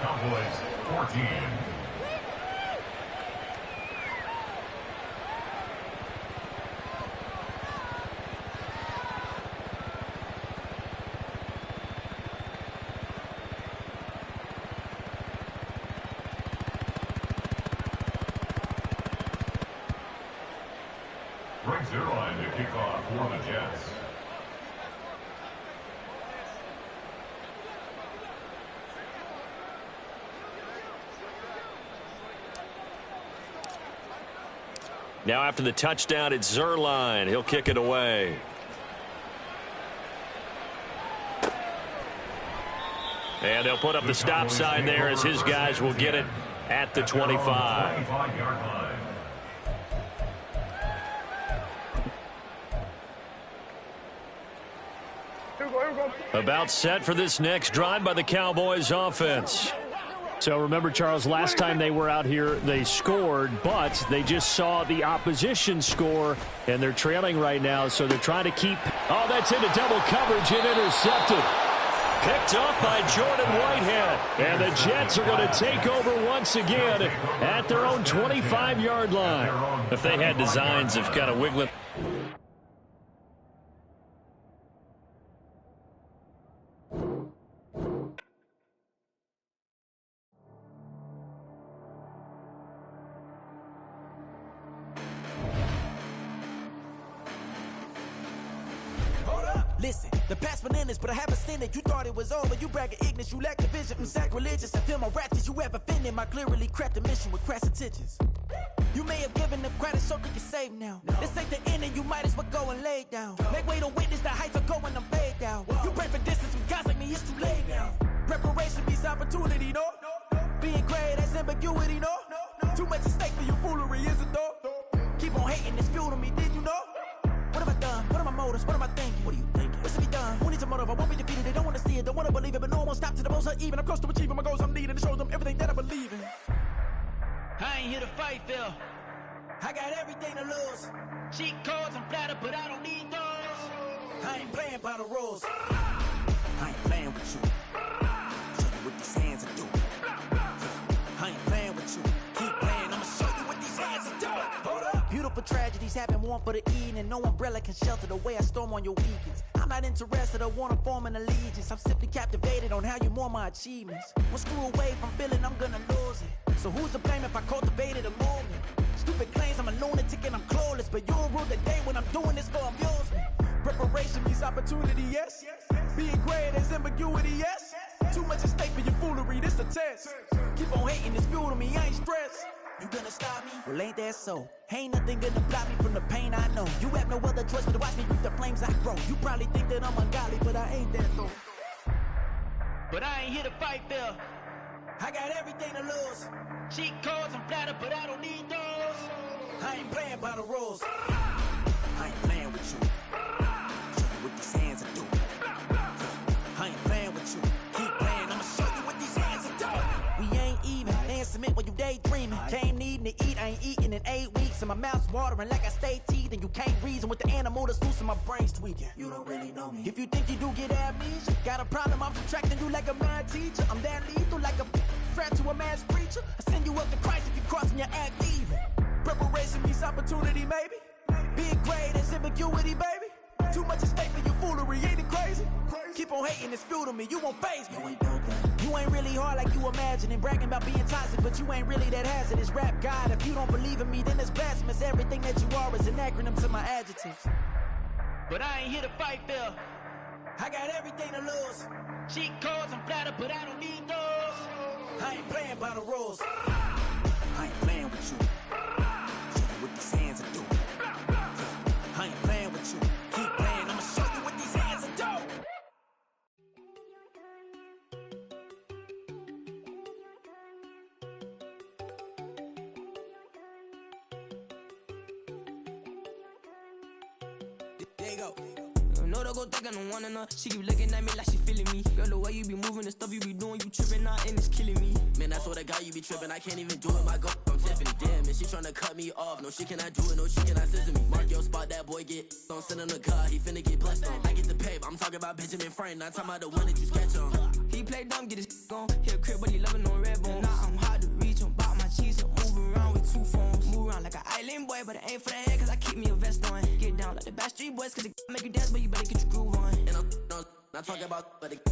Brings Zerline to kick off for the Jets. Now after the touchdown, it's Zerline. He'll kick it away. And they'll put up the stop sign there as his guys will get it at the 25. About set for this next drive by the Cowboys offense. So remember, Charles, last time they were out here, they scored, but they just saw the opposition score, and they're trailing right now, so they're trying to keep. Oh, that's into double coverage and intercepted. Picked up by Jordan Whitehead. And the Jets are going to take over once again at their own 25-yard line. If they had designs of kind of wiggling. Listen, the past bananas, but I haven't seen it. You thought it was over. You bragging ignorance. You lack the vision. I'm sacrilegious. I feel my raptors. You ever offended my clearly crafted mission with crass intentions. You may have given them credit so they can save now. This ain't the end and you might as well go and lay down. Make way to witness the heights are going, I'm paid down. You pray for distance from guys like me, it's too late now. Preparation beats opportunity, no? Being great, that's ambiguity, no? Too much at stake for your foolery, is it though? Keep on hating, it's fuel to me, did you know? What have I done? What are my motives? What am I thinking? What are you thinking? What's to be done? Who needs a motive? I won't be defeated. They don't want to see it, don't want to believe it, but no one won't stop to the most uneven. I'm close to achieving my goals. I'm needing to show them everything that I believe in. I ain't here to fight, Phil. I got everything to lose. Cheat codes and flatter, but I don't need those. I ain't playing by the rules. I ain't playing with you. Show you what these hands are doing. I ain't playing with you. Keep playing, I'ma show you what these hands are doing. Hold up. Beautiful tragedies happen, one for the evening. No umbrella can shelter the way I storm on your weekends. I'm not interested, I wanna form an allegiance. I'm simply captivated on how you more my achievements. One screw away from feeling I'm gonna lose it. So who's to blame if I cultivated a movement? Stupid claims I'm a lunatic and I'm clueless, but you'll rule the day when I'm doing this for amusement. Preparation means opportunity, yes. Being great is ambiguity, yes. Too much at stake for your foolery, this a test. Keep on hating, it's fuel to me, I ain't stressed. You gonna stop me? Well, ain't that so? Ain't nothing gonna block me from the pain I know. You have no other choice but to watch me reap the flames I grow. You probably think that I'm ungodly, but I ain't that though. But I ain't here to fight fair. I got everything to lose. Cheat codes and platter, but I don't need those. I ain't playing by the rules. I ain't playing with you. Show you what these hands are doing. I ain't playing with you. Keep playing, I'ma show you what these hands are doing. We ain't even. Laying cement when you daydreaming. Came needing to eat, I ain't eating in 8 weeks. And my mouth's watering like I stay teething. You can't reason with the animal that's loose and my brain's tweaking. You don't really know me. If you think you do get amnesia, got a problem, I'm subtracting you like a mad teacher. I'm that lethal like a threat to a mass preacher. I send you up to Christ if you crossing your act even. Preparation means opportunity, maybe. Big grade is ambiguity, baby. Too much at stake for your foolery, ain't it crazy? Keep on hating, it's fuel to me, you won't faze me. You ain't really hard like you imagining. Bragging about being toxic, but you ain't really that hazardous. Rap God, if you don't believe in me, then it's blasphemous. Everything that you are is an acronym to my adjectives. But I ain't here to fight fair. I got everything to lose. Cheat codes and platter, but I don't need those. I ain't playing by the rules. I ain't playing with you. Show you what these hands are doing. I ain't playing with you. Keep playing, I'ma show you what these hands are doing. There you go. No, don't go think I don't want enough. She keep looking at me like she feeling me. Girl, the way you be moving, the stuff you be doing, you tripping out and it's killing me. Man, that's what I got, you be tripping. I can't even do it, my go. I'm Tiffany. Damn, and she tryna cut me off. No, she cannot do it, no, she cannot scissor me. Mark your spot, that boy get. Don't send him to God, he finna get blessed on. I get the paper, I'm talking about Benjamin Franklin. Not talking about the one that you sketch on. He play dumb, get his gone. Hit a crib, but he loving on red bone. Now I'm hard to reach, I'm about my cheese. I'm move around with 2 phones. Move around like an island boy, but it ain't for the head, cause I keep me a vest on. Get down like the Backstreet Boys, cause it make you dance, but you better get your groove on. And I'm not talking about, but it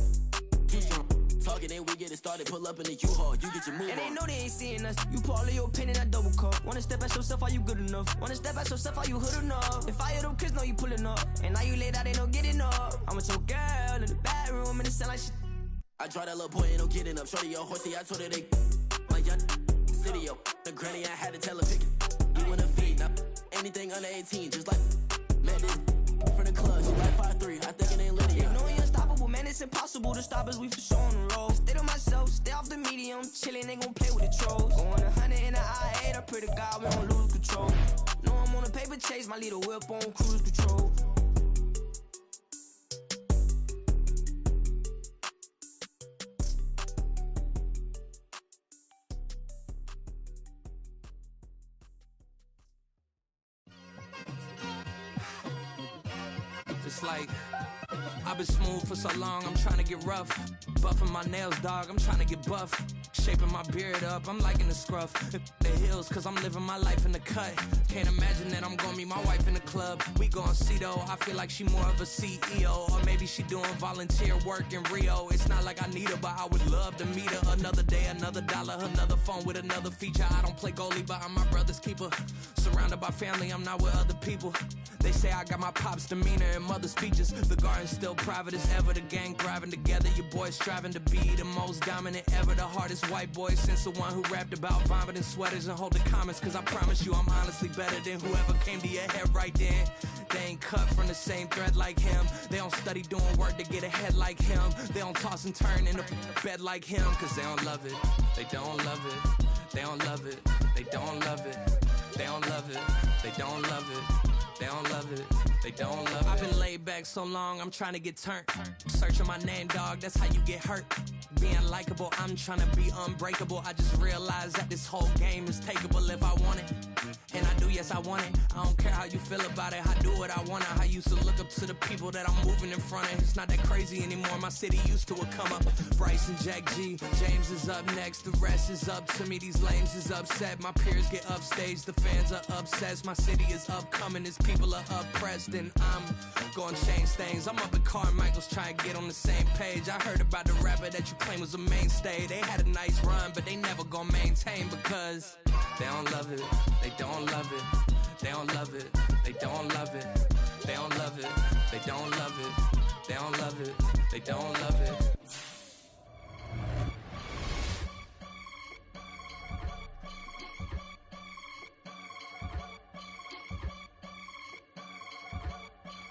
too strong. Talking and we get it started, pull up in the U-Haul, you get your move and on. they know they ain't seeing us. You pull all of your opinion, I double cup. Wanna step at yourself, are you good enough? Wanna step at yourself, are you hood enough? If I hear them kids, know you pulling up. And now you laid out, they don't get enough. I'm with your girl in the bedroom, and it sound like shit. I draw that little boy, ain't no getting up. Shorty, your horsey, I told her they my young city, yo. The granny, I had to tell her pick it. You wanna feed, now anything under 18, just like met this from the club, she like 5'3", I think it ain't Lydia. You know we unstoppable, man, it's impossible to stop us, we for sure on the road. Stay to myself, stay off the medium, chillin', ain't gon' play with the trolls. Going 100 in the I-8, I pray to God we don't lose control. Know I'm on a paper chase, my little whip on cruise control. It's like, I've been smooth for so long, I'm trying to get rough. Buffing my nails, dog, I'm trying to get buff. Shaping my beard up, I'm liking the scruff. The hills, cause I'm living my life in the cut. Can't imagine that I'm gonna meet my wife in the club. We gon' see though, I feel like she more of a CEO. Or maybe she doing volunteer work in Rio. It's not like I need her, but I would love to meet her. Another day, another dollar, another phone with another feature. I don't play goalie, but I'm my brother's keeper. Surrounded by family, I'm not with other people. They say I got my pop's demeanor and mother's features. The garden's still private as ever, the gang thriving together. Your boys striving to be the most dominant ever. The hardest white boy since the one who rapped about vomiting sweaters and holding comments. Cause I promise you I'm honestly better than whoever came to your head right then. They ain't cut from the same thread like him. They don't study doing work to get ahead like him. They don't toss and turn in the bed like him. Cause they don't love it, they don't love it. They don't love it, they don't love it. They don't love it, they don't love it. They don't love it, they don't love it. I've been laid back so long, I'm trying to get turned. Searching my name, dog, that's how you get hurt. Being likable, I'm trying to be unbreakable. I just realized that this whole game is takeable if I want it. And I do, yes, I want it. I don't care how you feel about it, I do what I want it. I used to look up to the people that I'm moving in front of. It's not that crazy anymore, my city used to a come up. Bryce and Jack G, James is up next. The rest is up to me, these lames is upset. My peers get upstaged, the fans are obsessed. My city is upcoming, it's people are oppressed, and I'm gonna change things. I'm up at Carmichael's trying to get on the same page. I heard about the rapper that you claim was a mainstay. They had a nice run, but they never gonna maintain because they don't love it, they don't love it, they don't love it, they don't love it, they don't love it, they don't love it, they don't love it, they don't love it.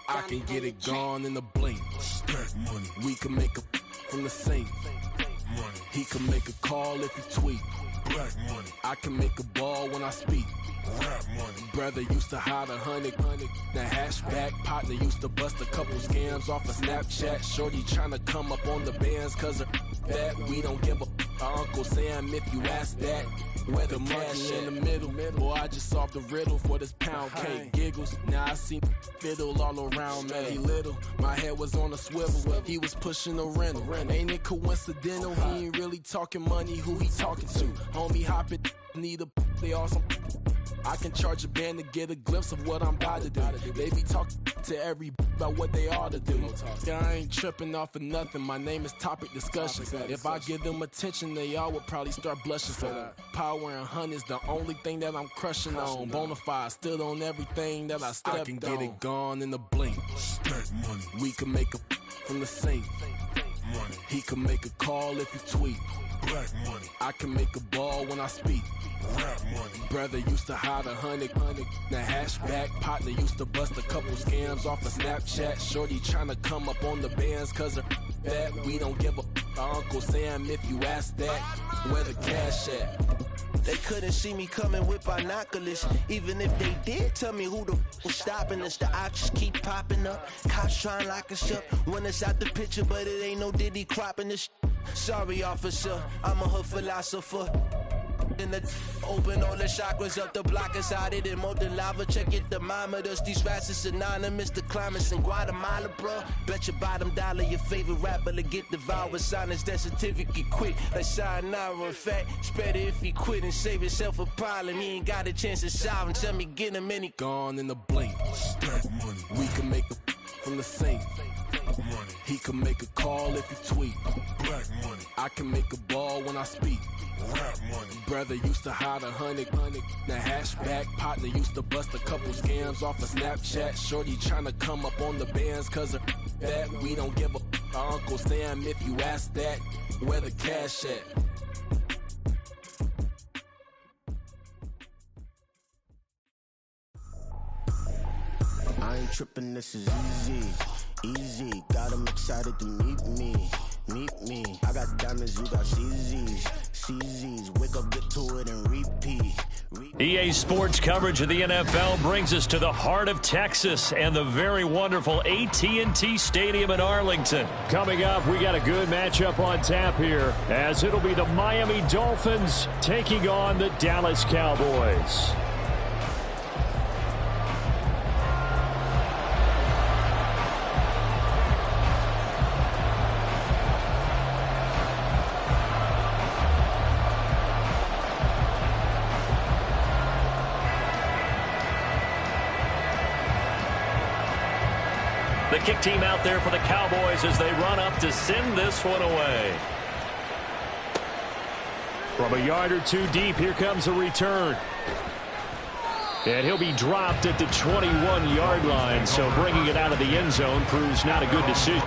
I can get it gone in a blink. Stack money. We can make a from the sink. Money. He can make a call if he tweet. Black money. I can make a ball when I speak. Rap money. Brother used to hide 100. The hashback partner used to bust a couple scams off of Snapchat. Shorty tryna come up on the bands cause of that. We don't give a Uncle Sam if you ask that. Where the money in the middle. Boy, I just solved the riddle for this pound cake. Giggles, now I see fiddle all around me. Little, my head was on a swivel. He was pushing a rental. Ain't it coincidental? He ain't really talking money. Who he talking to? Homie hopping, need a they awesome. I can charge a band to get a glimpse of what I'm about to do. They be talking to every about what they ought to do. Yeah, I ain't tripping off of nothing. My name is Topic Discussion. If I give them attention, they all would probably start blushing. So power and hunt is the only thing that I'm crushing on. Bonafide, stood on everything that I stepped on. I can get it gone in a blink. Stack money. We can make a from the sink. Money. He can make a call if he tweet. Black money. I can make a ball when I speak. Rap money. Brother used to hide 100. The hashback partner used to bust a couple scams off of Snapchat. Shorty tryna come up on the bands cause of that. We don't give a Uncle Sam if you ask that. Where the cash at? They couldn't see me coming with binoculars. Even if they did tell me who the was stopping us, the options keep popping up. Cops trying to lock us up when it's out the picture, but it ain't no Diddy cropping this. Sorry, officer, I'm a hood philosopher. In the open all the chakras up the block inside it and molten lava. Check it thermometers. These rats is synonymous to climates in Guatemala, bro. Bet your bottom dollar your favorite rapper to get devoured. Sign his death certificate quick. Like sayonara. In fact, it's better if he quit and save himself a problem. He ain't got a chance to solve him. Tell me get him any gone in the blink. Stack money. We can make a from the sink. Money. He can make a call if he tweet. Black money. I can make a ball when I speak. Rap money. Brother used to hide 100. The hashback partner used to bust a couple scams off of Snapchat. Shorty tryna come up on the bands cause of that. We don't give a Uncle Sam if you ask that. Where the cash at? I ain't tripping, this is easy. Easy, got 'em excited to meet me. I got diamonds, you got CZs. Wake up, get to it, and repeat. EA Sports coverage of the NFL brings us to the heart of Texas and the very wonderful AT&T Stadium in Arlington. Coming up, we got a good matchup on tap here, as it'll be the Miami Dolphins taking on the Dallas Cowboys. The kick team out there for the Cowboys as they run up to send this one away. From a yard or two deep, here comes a return. And he'll be dropped at the 21-yard line, so bringing it out of the end zone proves not a good decision.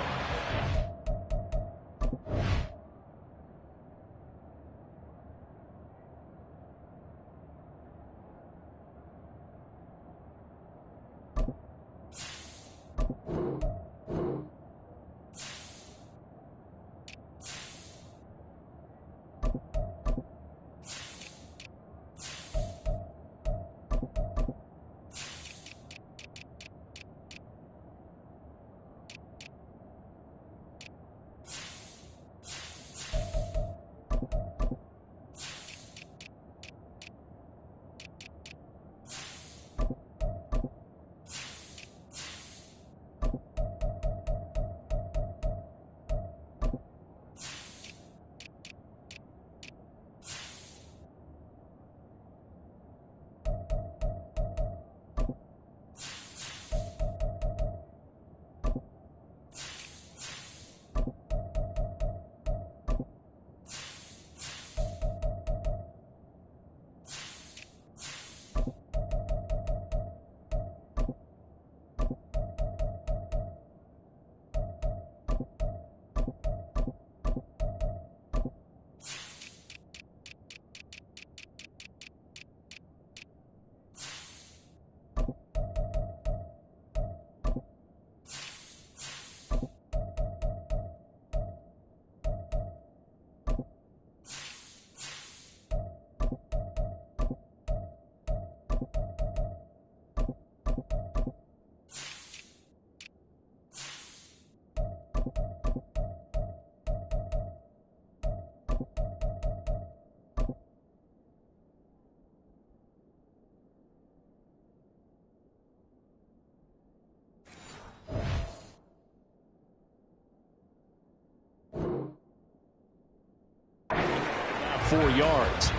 4 yards.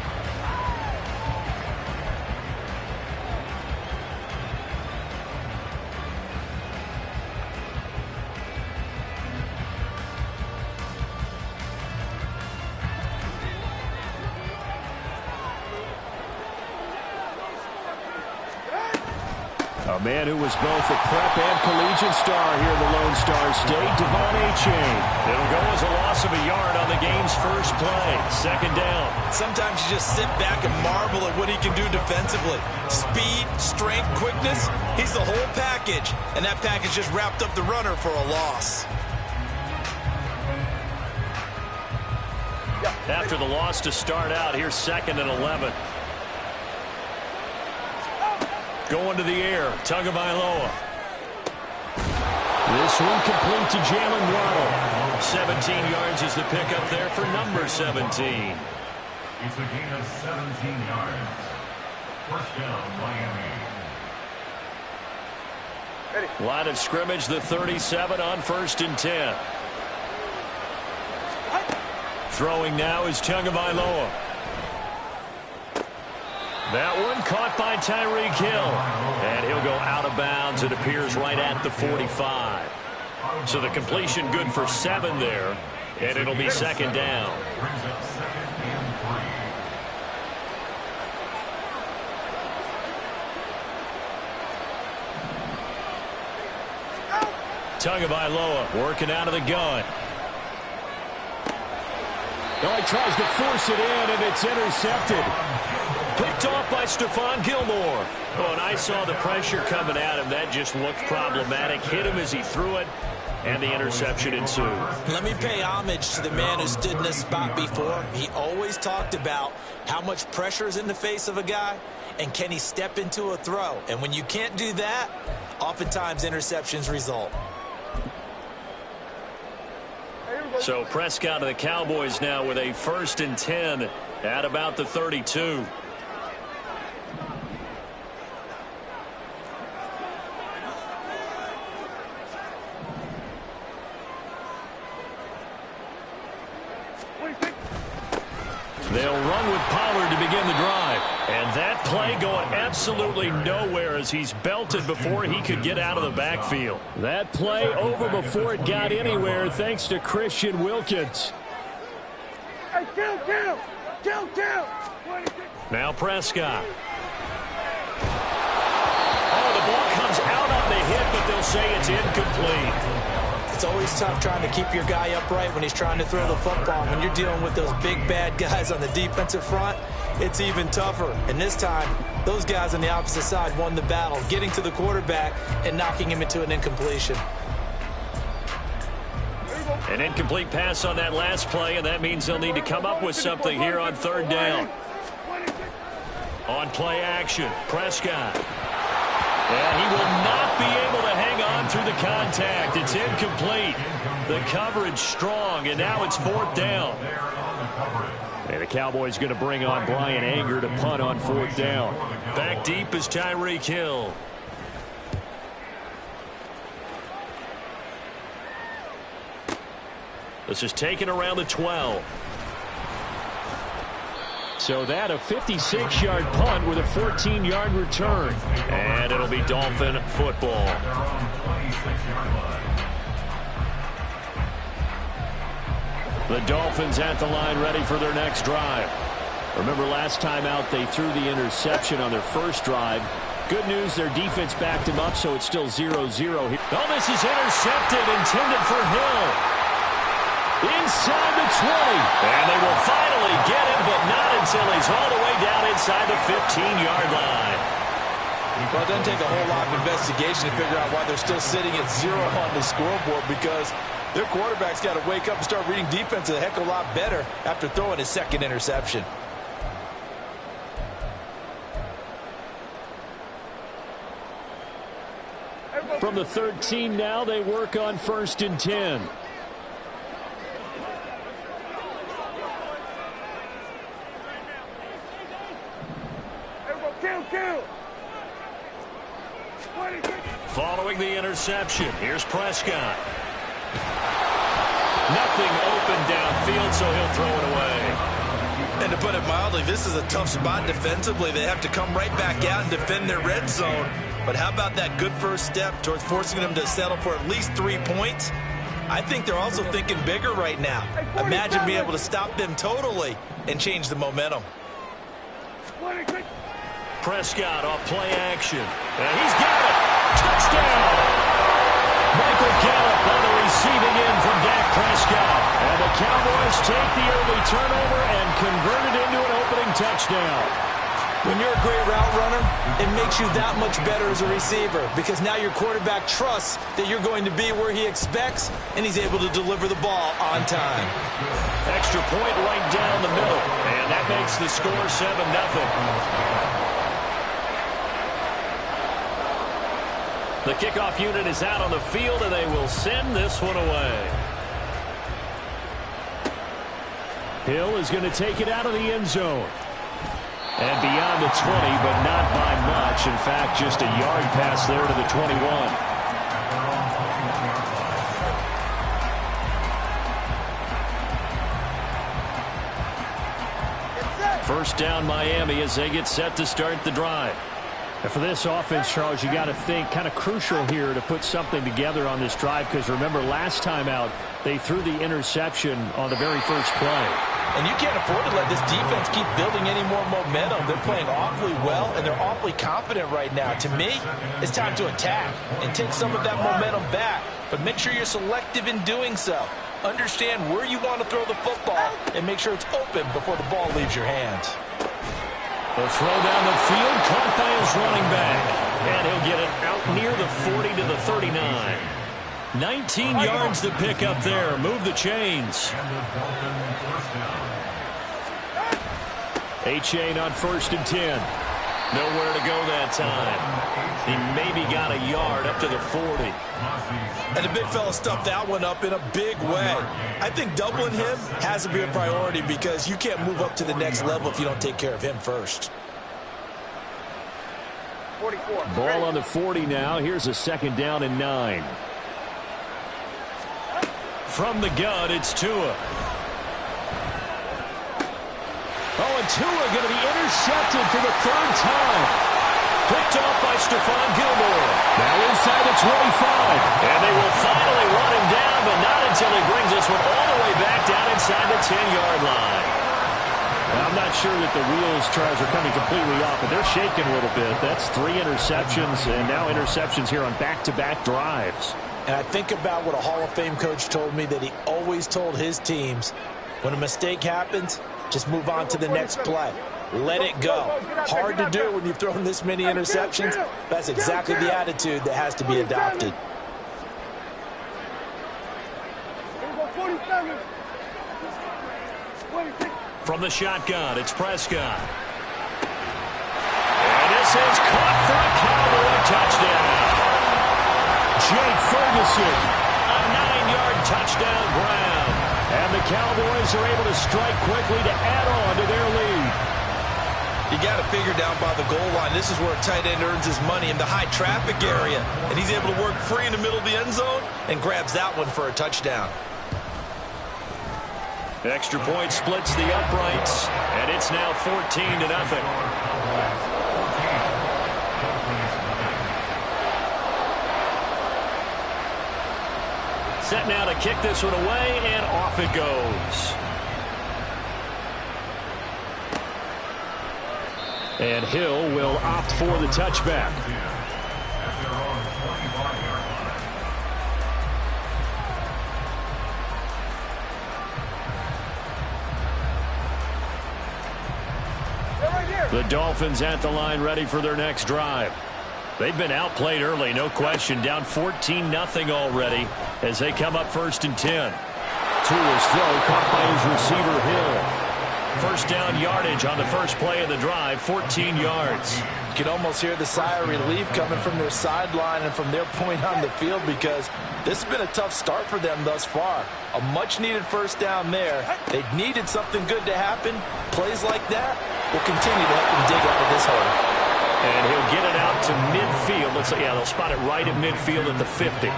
A man who was both a prep and collegiate star here in the Lone Star State, Devon Achane. It'll go as a loss of a yard on the game's first play. Second down. Sometimes you just sit back and marvel at what he can do defensively. Speed, strength, quickness, he's the whole package. And that package just wrapped up the runner for a loss. After the loss to start out, here's 2nd and 11. Going to the air, Tagovailoa. This one complete to Jalen Waddle. 17 yards is the pickup there for number 17. It's a gain of 17 yards. First down, Miami. Line of scrimmage, the 37 on 1st and 10. Throwing now is Tagovailoa. That one caught by Tyreek Hill. And he'll go out of bounds, it appears, right at the 45. So the completion good for 7 there. And it'll be 2nd down. Tagovailoa working out of the gun. Oh, he tries to force it in, and it's intercepted. Picked off by Stephon Gilmore. Oh, and I saw the pressure coming at him. That just looked problematic. Hit him as he threw it, and the interception ensued. Let me pay homage to the man who stood in this spot before. He always talked about how much pressure is in the face of a guy, and can he step into a throw. And when you can't do that, oftentimes interceptions result. So Prescott of the Cowboys now with a 1st and 10 at about the 32. They'll run with Pollard to begin the drive. And that play going absolutely nowhere as he's belted before he could get out of the backfield. That play over before it got anywhere thanks to Christian Wilkins. Hey, kill! Now Prescott. Oh, the ball comes out on the hit, but they'll say it's incomplete. It's always tough trying to keep your guy upright when he's trying to throw the football. When you're dealing with those big, bad guys on the defensive front, it's even tougher. And this time, those guys on the opposite side won the battle, getting to the quarterback and knocking him into an incompletion. An incomplete pass on that last play, and that means they'll need to come up with something here on 3rd down. On play action, Prescott. And he will not be able to hang on through the contact. It's incomplete. The coverage strong, and now it's 4th down. And the Cowboys going to bring on Brian Anger to punt on 4th down. Back deep is Tyreek Hill. This is taken around the 12. So that a 56-yard punt with a 14-yard return. And it'll be Dolphin football. The Dolphins at the line ready for their next drive. Remember last time out they threw the interception on their first drive. Good news, their defense backed him up, so it's still 0-0 here. Oh, this is intercepted, intended for Hill. Inside the 20. And they will finally get him, but not until he's all the way down inside the 15-yard line. Well, it doesn't take a whole lot of investigation to figure out why they're still sitting at 0 on the scoreboard, because their quarterback's got to wake up and start reading defense a heck of a lot better after throwing his 2nd interception. From the 13 now, they work on 1st and 10. Kill! Following the interception, here's Prescott. Nothing open downfield, so he'll throw it away. And to put it mildly, this is a tough spot defensively. They have to come right back out and defend their red zone. But how about that good first step towards forcing them to settle for at least 3 points? I think they're also thinking bigger right now. Imagine being able to stop them totally and change the momentum. Prescott off play action. And he's got it. Touchdown. Michael Gallup on the receiving end from Dak Prescott. And the Cowboys take the early turnover and convert it into an opening touchdown. When you're a great route runner, it makes you that much better as a receiver because now your quarterback trusts that you're going to be where he expects, and he's able to deliver the ball on time. Extra point right down the middle, and that makes the score 7-0. The kickoff unit is out on the field, and they will send this one away. Hill is going to take it out of the end zone. And beyond the 20, but not by much. In fact, just a yard pass there to the 21. First down Miami as they get set to start the drive. And for this offense, Charles, you got to think kind of crucial here to put something together on this drive because remember last time out they threw the interception on the very first play. And you can't afford to let this defense keep building any more momentum. They're playing awfully well, and they're awfully confident right now. To me, it's time to attack and take some of that momentum back. But make sure you're selective in doing so. Understand where you want to throw the football and make sure it's open before the ball leaves your hands. The throw down the field, caught by his running back. And he'll get it out near the 40 to the 39. 19 yards to pick up there. Move the chains. A-Chain on 1st and 10. Nowhere to go that time. He maybe got a yard up to the 40. And the big fella stuffed that one up in a big way. I think doubling him has to be a priority because you can't move up to the next level if you don't take care of him first. 44. Ball on the 40 now. Here's a 2nd down and 9. From the gun, it's Tua. Oh, and Tua going to be intercepted for the 3rd time. Picked off by Stephon Gilmore. Now inside the 25. And they will finally run him down, but not until he brings this one all the way back down inside the 10-yard line. Well, I'm not sure that the wheels, Charles, are coming completely off, but they're shaking a little bit. That's 3 interceptions, and now interceptions here on back-to-back drives. And I think about what a Hall of Fame coach told me that he always told his teams, when a mistake happens, just move on to the next play. Let it go. Hard to do when you've thrown this many interceptions. That's exactly the attitude that has to be adopted. From the shotgun, it's Prescott. And this is caught for a Cowboy touchdown. Jake Ferguson, a 9-yard touchdown grab. And the Cowboys are able to strike quickly to add on to their lead. You got to figure down by the goal line. This is where a tight end earns his money in the high traffic area. And he's able to work free in the middle of the end zone and grabs that one for a touchdown. Extra point splits the uprights, and it's now 14-0. Set now to kick this one away, and off it goes. And Hill will opt for the touchback. The Dolphins at the line ready for their next drive. They've been outplayed early, no question. Down 14-0 already as they come up 1st and 10. Tua's throw caught by his receiver Hill. First down yardage on the first play of the drive, 14 yards. You can almost hear the sigh of relief coming from their sideline and from their point on the field because this has been a tough start for them thus far. A much-needed first down there. They've needed something good to happen. Plays like that will continue to help them dig out of this hole. And he'll get it out to midfield. Let's say, yeah, they'll spot it right at midfield at the 50.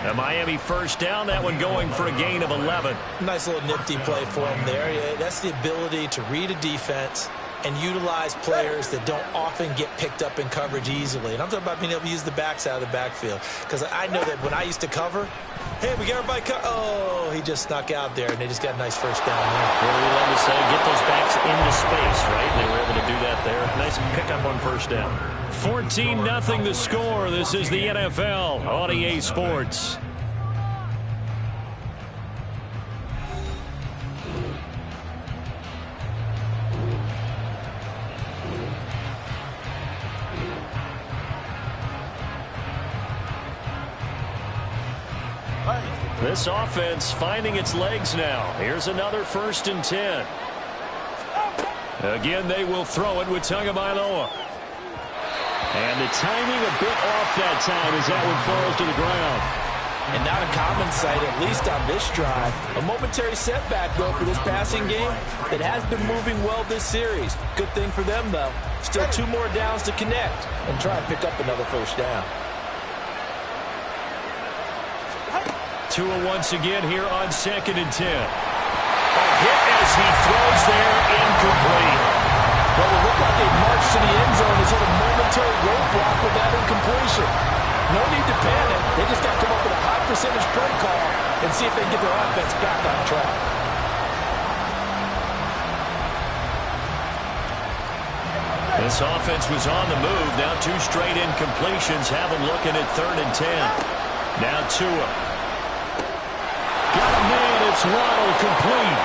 A Miami first down, that one going for a gain of 11. Nice little nifty play for him there. Yeah, that's the ability to read a defense and utilize players that don't often get picked up in coverage easily. And I'm talking about being able to use the backs out of the backfield. Because I know that when I used to cover, hey, we got everybody oh, he just snuck out there, and they just got a nice first down there. What do we love to say? Get those backs into space, right? They were able to do that there. Nice pickup on first down. 14-0 the score. This is the NFL on EA Sports. This offense finding its legs now. Here's another 1st and 10. Again, they will throw it with Tagovailoa. And the timing a bit off that time as that one falls to the ground. And not a common sight, at least on this drive. A momentary setback, though, for this passing game that has been moving well this series. Good thing for them, though. Still 2 more downs to connect and try and pick up another first down. Tua once again here on 2nd and 10. A hit as he throws there, incomplete. Well, it looked like they marched to the end zone. He's hit a momentary roadblock with that incompletion. No need to panic. They just got to come up with a high percentage play call and see if they can get their offense back on track. This offense was on the move. Now 2 straight incompletions have them looking at 3rd and 10. Now Tua. Got a man, it's Waddle, complete.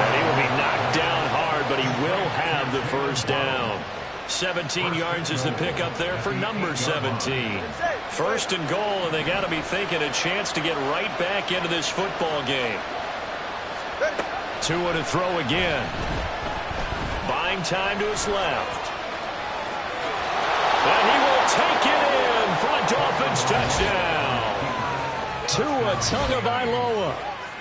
And he will be knocked down hard, but he will have the first down. 17 yards is the pickup there for number 17. 1st and goal, and they got to be thinking a chance to get right back into this football game. Tua to throw again. Buying time to his left. And he will take it in for a Dolphins touchdown. Tua Tagovailoa,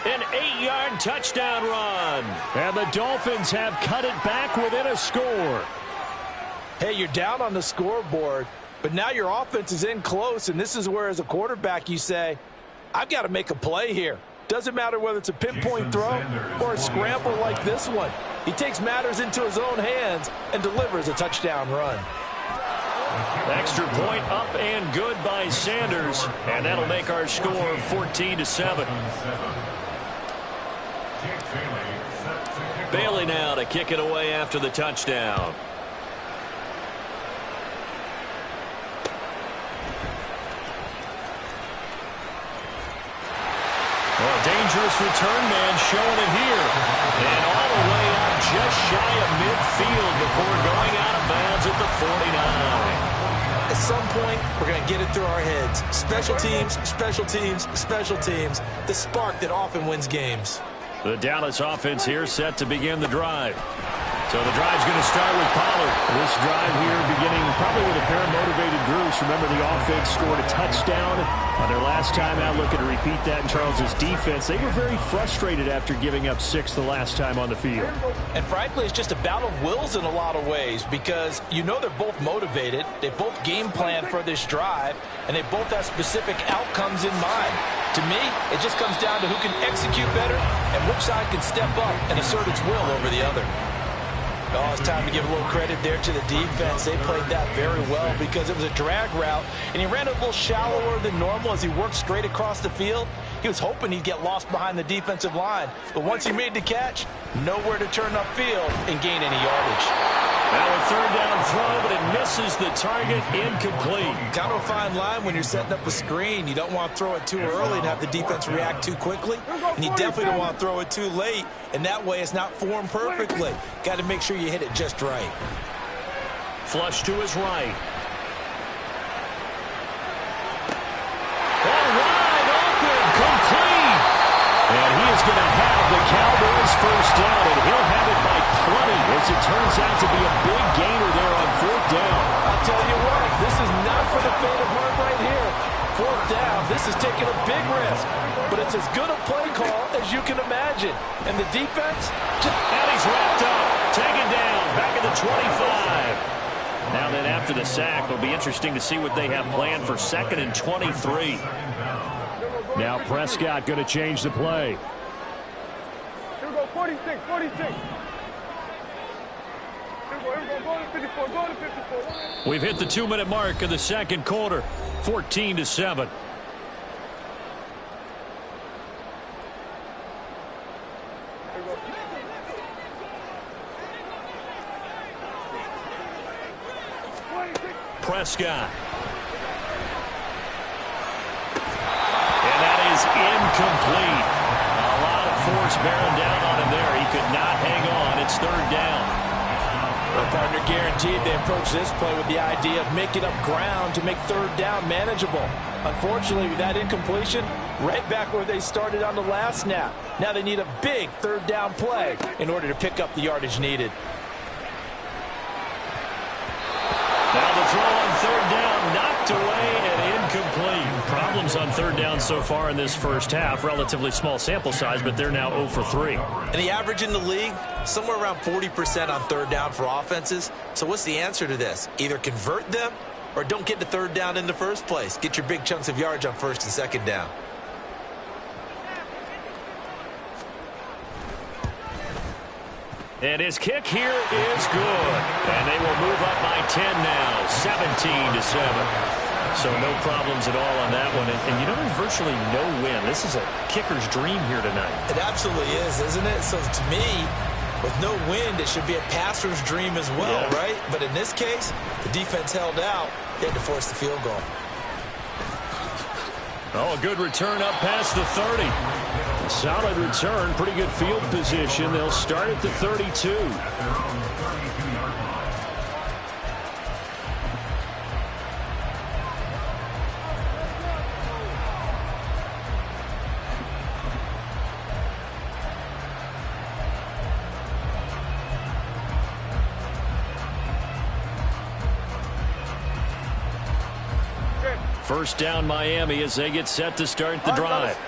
an 8-yard touchdown run. And the Dolphins have cut it back within a score. Hey, you're down on the scoreboard, but now your offense is in close, and this is where, as a quarterback, you say, I've got to make a play here. Doesn't matter whether it's a pinpoint throw or a scramble like this one. He takes matters into his own hands and delivers a touchdown run. Extra point up and good by Sanders, and that'll make our score 14-7. Bailey now to kick it away after the touchdown. Well, a dangerous return man showing it here. And all the way out just shy of midfield before going out of bounds at the 49. At some point, we're going to get it through our heads. Special teams, special teams, special teams. The spark that often wins games. The Dallas offense here set to begin the drive. So the drive's going to start with Pollard. This drive here beginning probably with a pair of motivated groups. Remember, the offense scored a touchdown on their last time out. Looking to repeat that in Charles's defense. They were very frustrated after giving up 6 the last time on the field. And frankly, it's just a battle of wills in a lot of ways because you know they're both motivated. They both game plan for this drive, and they both have specific outcomes in mind. To me, it just comes down to who can execute better and which side can step up and assert its will over the other. Oh, it's time to give a little credit there to the defense. They played that very well because it was a drag route, and he ran a little shallower than normal as he worked straight across the field. He was hoping he'd get lost behind the defensive line, but once he made the catch, nowhere to turn upfield and gain any yardage. Now a 3rd down throw, but it misses the target, incomplete. Kind of a fine line when you're setting up a screen. You don't want to throw it too early and have the defense react too quickly, and you definitely don't want to throw it too late, and that way it's not formed perfectly. Got to make sure you hit it just right. Flush to his right. All wide open, complete. And he is going to have the Cowboys first down, and he'll have it by plenty as it turns out to be a big gainer there on 4th down. I'll tell you what, this is not for the faint of heart right here. 4th down, this is taking a big risk, but it's as good a play call as you can imagine. And the defense, and he's wrapped up, taken down, back at the 25. Now then, after the sack, it'll be interesting to see what they have planned for 2nd and 23. Now Prescott going to change the play. Here we go, 46, 46. Here we go, go to 54, go to 54. We've hit the 2-minute mark of the second quarter, 14-7. Prescott. And that is incomplete. A lot of force bearing down on him there. He could not hang on. It's 3rd down. Their partner guaranteed they approach this play with the idea of making up ground to make 3rd down manageable. Unfortunately, with that incompletion, right back where they started on the last snap. Now they need a big 3rd down play in order to pick up the yardage needed. Now the throw on 3rd down, knocked away and incomplete. Problems on 3rd down so far in this first half. Relatively small sample size, but they're now 0 for 3. And the average in the league, somewhere around 40% on 3rd down for offenses. So what's the answer to this? Either convert them or don't get to 3rd down in the first place. Get your big chunks of yards on 1st and 2nd down. And his kick here is good. And they will move up by 10 now, 17-7. So no problems at all on that one. And you know, there's virtually no win. This is a kicker's dream here tonight. It absolutely is, isn't it? So to me, with no wind, it should be a passer's dream as well, right? But in this case, the defense held out. They had to force the field goal. Oh, a good return up past the 30. A solid return, pretty good field position. They'll start at the 32. First down Miami as they get set to start the drive.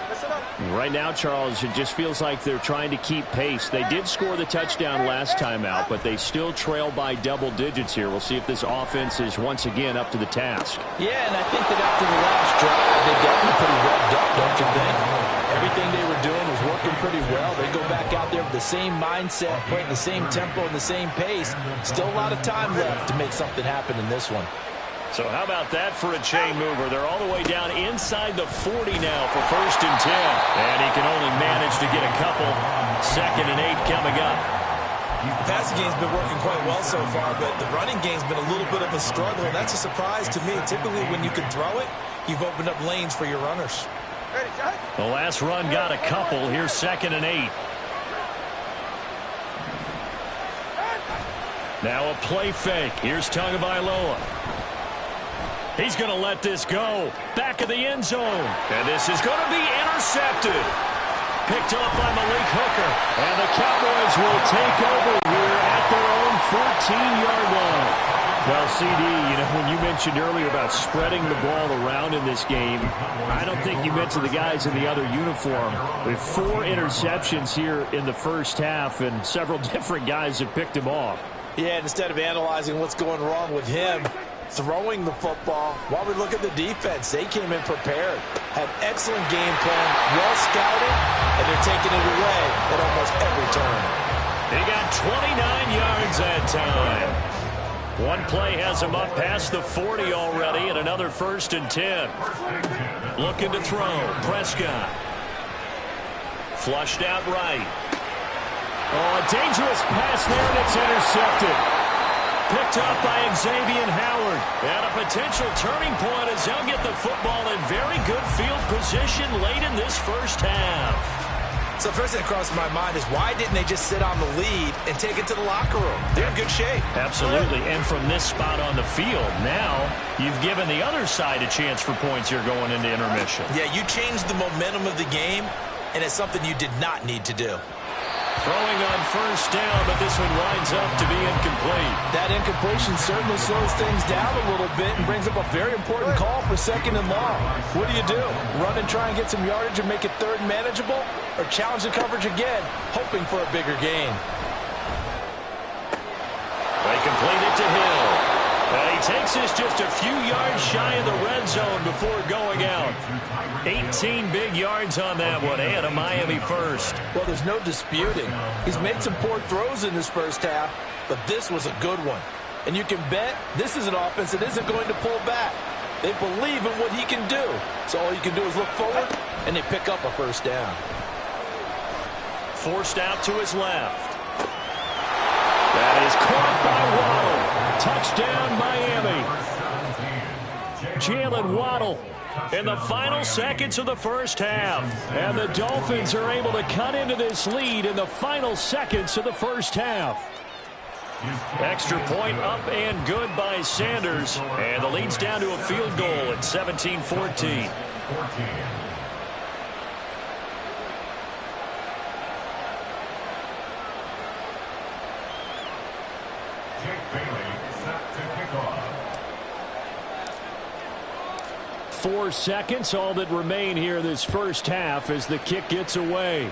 Right now, Charles, it just feels like they're trying to keep pace. They did score the touchdown last time out, but they still trail by double digits here. We'll see if this offense is once again up to the task. Yeah, and I think that after the last drive, they got them pretty revved up, don't you think? Everything they were doing was working pretty well. They go back out there with the same mindset, playing the same tempo and the same pace. Still a lot of time left to make something happen in this one. So how about that for a chain mover? They're all the way down inside the 40 now for 1st and 10. And he can only manage to get a couple. 2nd and 8 coming up. The passing game's been working quite well so far, but the running game's been a little bit of a struggle, and that's a surprise to me. Typically, when you can throw it, you've opened up lanes for your runners. The last run got a couple. Here's 2nd and 8. Now a play fake. Here's Tagovailoa. He's going to let this go. Back of the end zone. And this is going to be intercepted. Picked up by Malik Hooker. And the Cowboys will take over here at their own 14-yard line. Well, CD, you know, when you mentioned earlier about spreading the ball around in this game, I don't think you mentioned the guys in the other uniform. We have 4 interceptions here in the first half, and several different guys have picked him off. Yeah, instead of analyzing what's going wrong with him, throwing the football, while we look at the defense, they came in prepared, had excellent game plan, well scouted, and they're taking it away at almost every turn. They got 29 yards that time. One play has him up past the 40 already, and another 1st and 10. Looking to throw. Prescott. Flushed out right. Oh, a dangerous pass there, and it's intercepted. Picked up by Xavier Howard. And a potential turning point as they'll get the football in very good field position late in this first half. So first thing that crossed my mind is why didn't they just sit on the lead and take it to the locker room? They're in good shape. Absolutely. And from this spot on the field, now you've given the other side a chance for points here going into intermission. Yeah, you changed the momentum of the game, and it's something you did not need to do. Throwing on 1st down, but this one winds up to be incomplete. That incompletion certainly slows things down a little bit and brings up a very important call for 2nd and long. What do? Run and try and get some yardage and make it 3rd and manageable? Or challenge the coverage again, hoping for a bigger gain? They complete it to Hill. takes us just a few yards shy of the red zone before going out. 18 big yards on that one, and a Miami first. Well, there's no disputing. He's made some poor throws in this first half, but this was a good one. And you can bet this is an offense that isn't going to pull back. They believe in what he can do. So all you can do is look forward, and they pick up a first down. Forced out to his left. That is caught by Waddle. Touchdown, Miami. Jalen Waddle in the final seconds of the first half. And the Dolphins are able to cut into this lead in the final seconds of the first half. Extra point up and good by Sanders. And the lead's down to a field goal at 17-14. Bailey set to kick off. 4 seconds, all that remain here this first half as the kick gets away.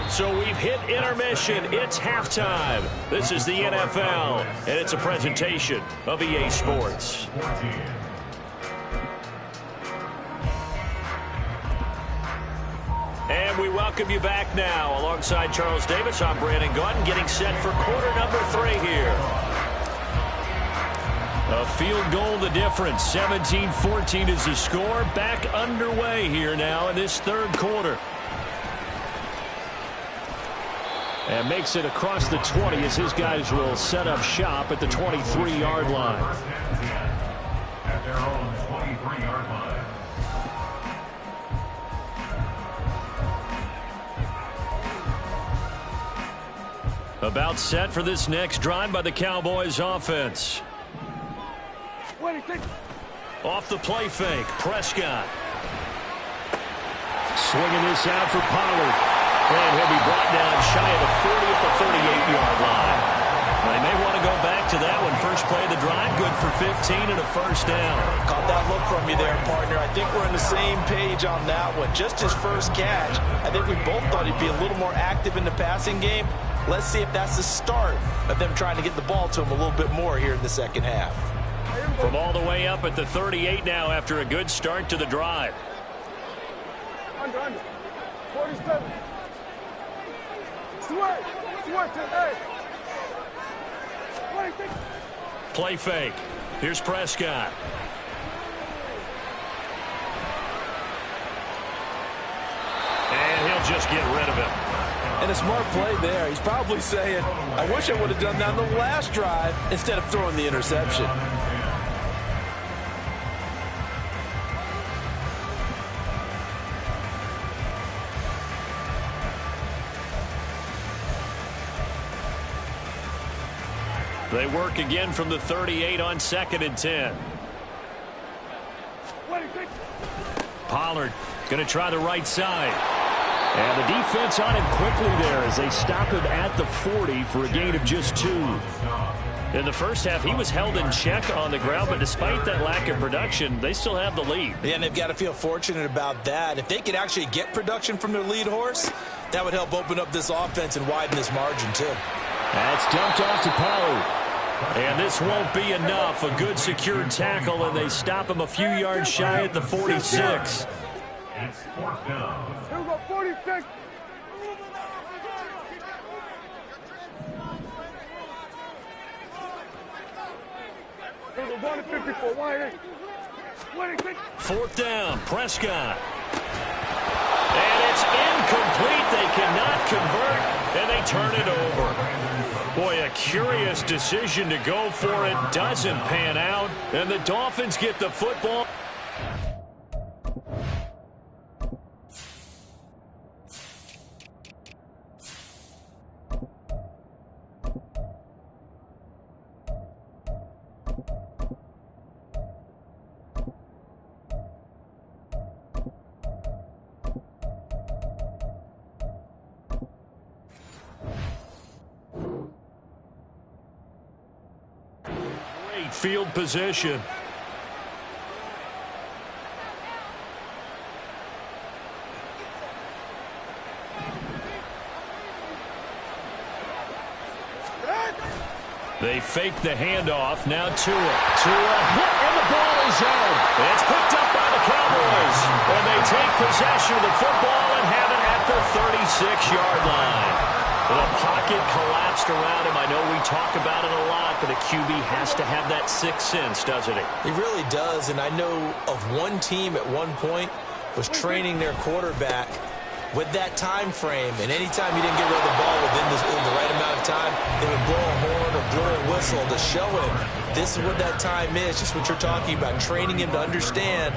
So we've hit intermission. It's halftime. This is the NFL, and it's a presentation of EA Sports. And we welcome you back now. Alongside Charles Davis, I'm Brandon Gaudin, getting set for quarter number 3 here. A field goal the difference. 17-14 is the score. Back underway here now in this third quarter. And makes it across the 20 as his guys will set up shop at the 23-yard line. At their own 23-yard line. About set for this next drive by the Cowboys offense. Off the play fake, Prescott. Swinging this out for Pollard. And he'll be brought down shy of the 40 at the 38-yard line. They may want to go back to that one. First play of the drive, good for 15 and a first down. Caught that look from you there, partner. I think we're on the same page on that one. Just his first catch. I think we both thought he'd be a little more active in the passing game. Let's see if that's the start of them trying to get the ball to him a little bit more here in the second half. From all the way up at the 38 now after a good start to the drive. Under. 47. Sweat to hey. Play fake. Here's Prescott. And he'll just get rid of him. And a smart play there. He's probably saying, I wish I would have done that on the last drive instead of throwing the interception. They work again from the 38 on 2nd and 10. Pollard going to try the right side. And the defense on him quickly there as they stop him at the 40 for a gain of just 2. In the first half, he was held in check on the ground, but despite that lack of production, they still have the lead. Yeah, and they've got to feel fortunate about that. If they could actually get production from their lead horse, that would help open up this offense and widen this margin, too. That's dumped off to Pollard. And this won't be enough. A good secured tackle, and they stop him a few yards shy at the 46. It's 4th down. Here we go, 46. Here we go, 154, 188. 4th down, Prescott. And it's incomplete. They cannot convert, and they turn it over. Boy, a curious decision to go for it. Doesn't pan out, and the Dolphins get the football. Field position. They fake the handoff. Now Tua. Tua hit, and the ball is out. It's picked up by the Cowboys. And they take possession of the football and have it at the 36-yard line. The pocket collapsed around him. I know we talk about it a lot, but a QB has to have that sixth sense, doesn't he? He really does, and I know of one team at one point was training their quarterback with that time frame, and anytime he didn't get rid of the ball within the right amount of time, they would blow a horn or blow a whistle to show him this is what that time is, just what you're talking about, training him to understand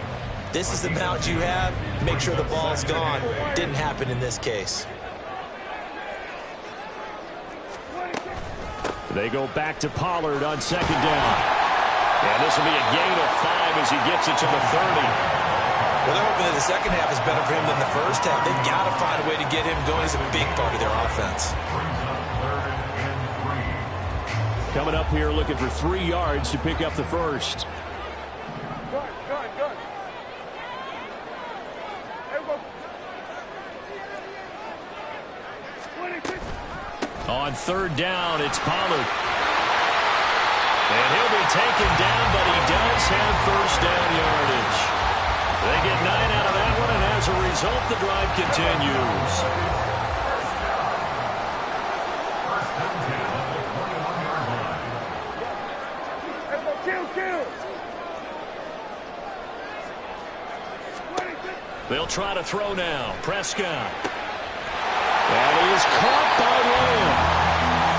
this is the amount you have, make sure the ball's gone. Didn't happen in this case. They go back to Pollard on second down. And this will be a gain of 5 as he gets it to the 30. Well, they're hoping that the second half is better for him than the first half. They've got to find a way to get him going. He's a big part of their offense. Coming up here looking for 3 yards to pick up the first. Good. On third down, it's Pollard. And he'll be taken down, but he does have first down yardage. They get 9 out of that one, and as a result, the drive continues. They'll try to throw now. Prescott. That is caught by Lamb.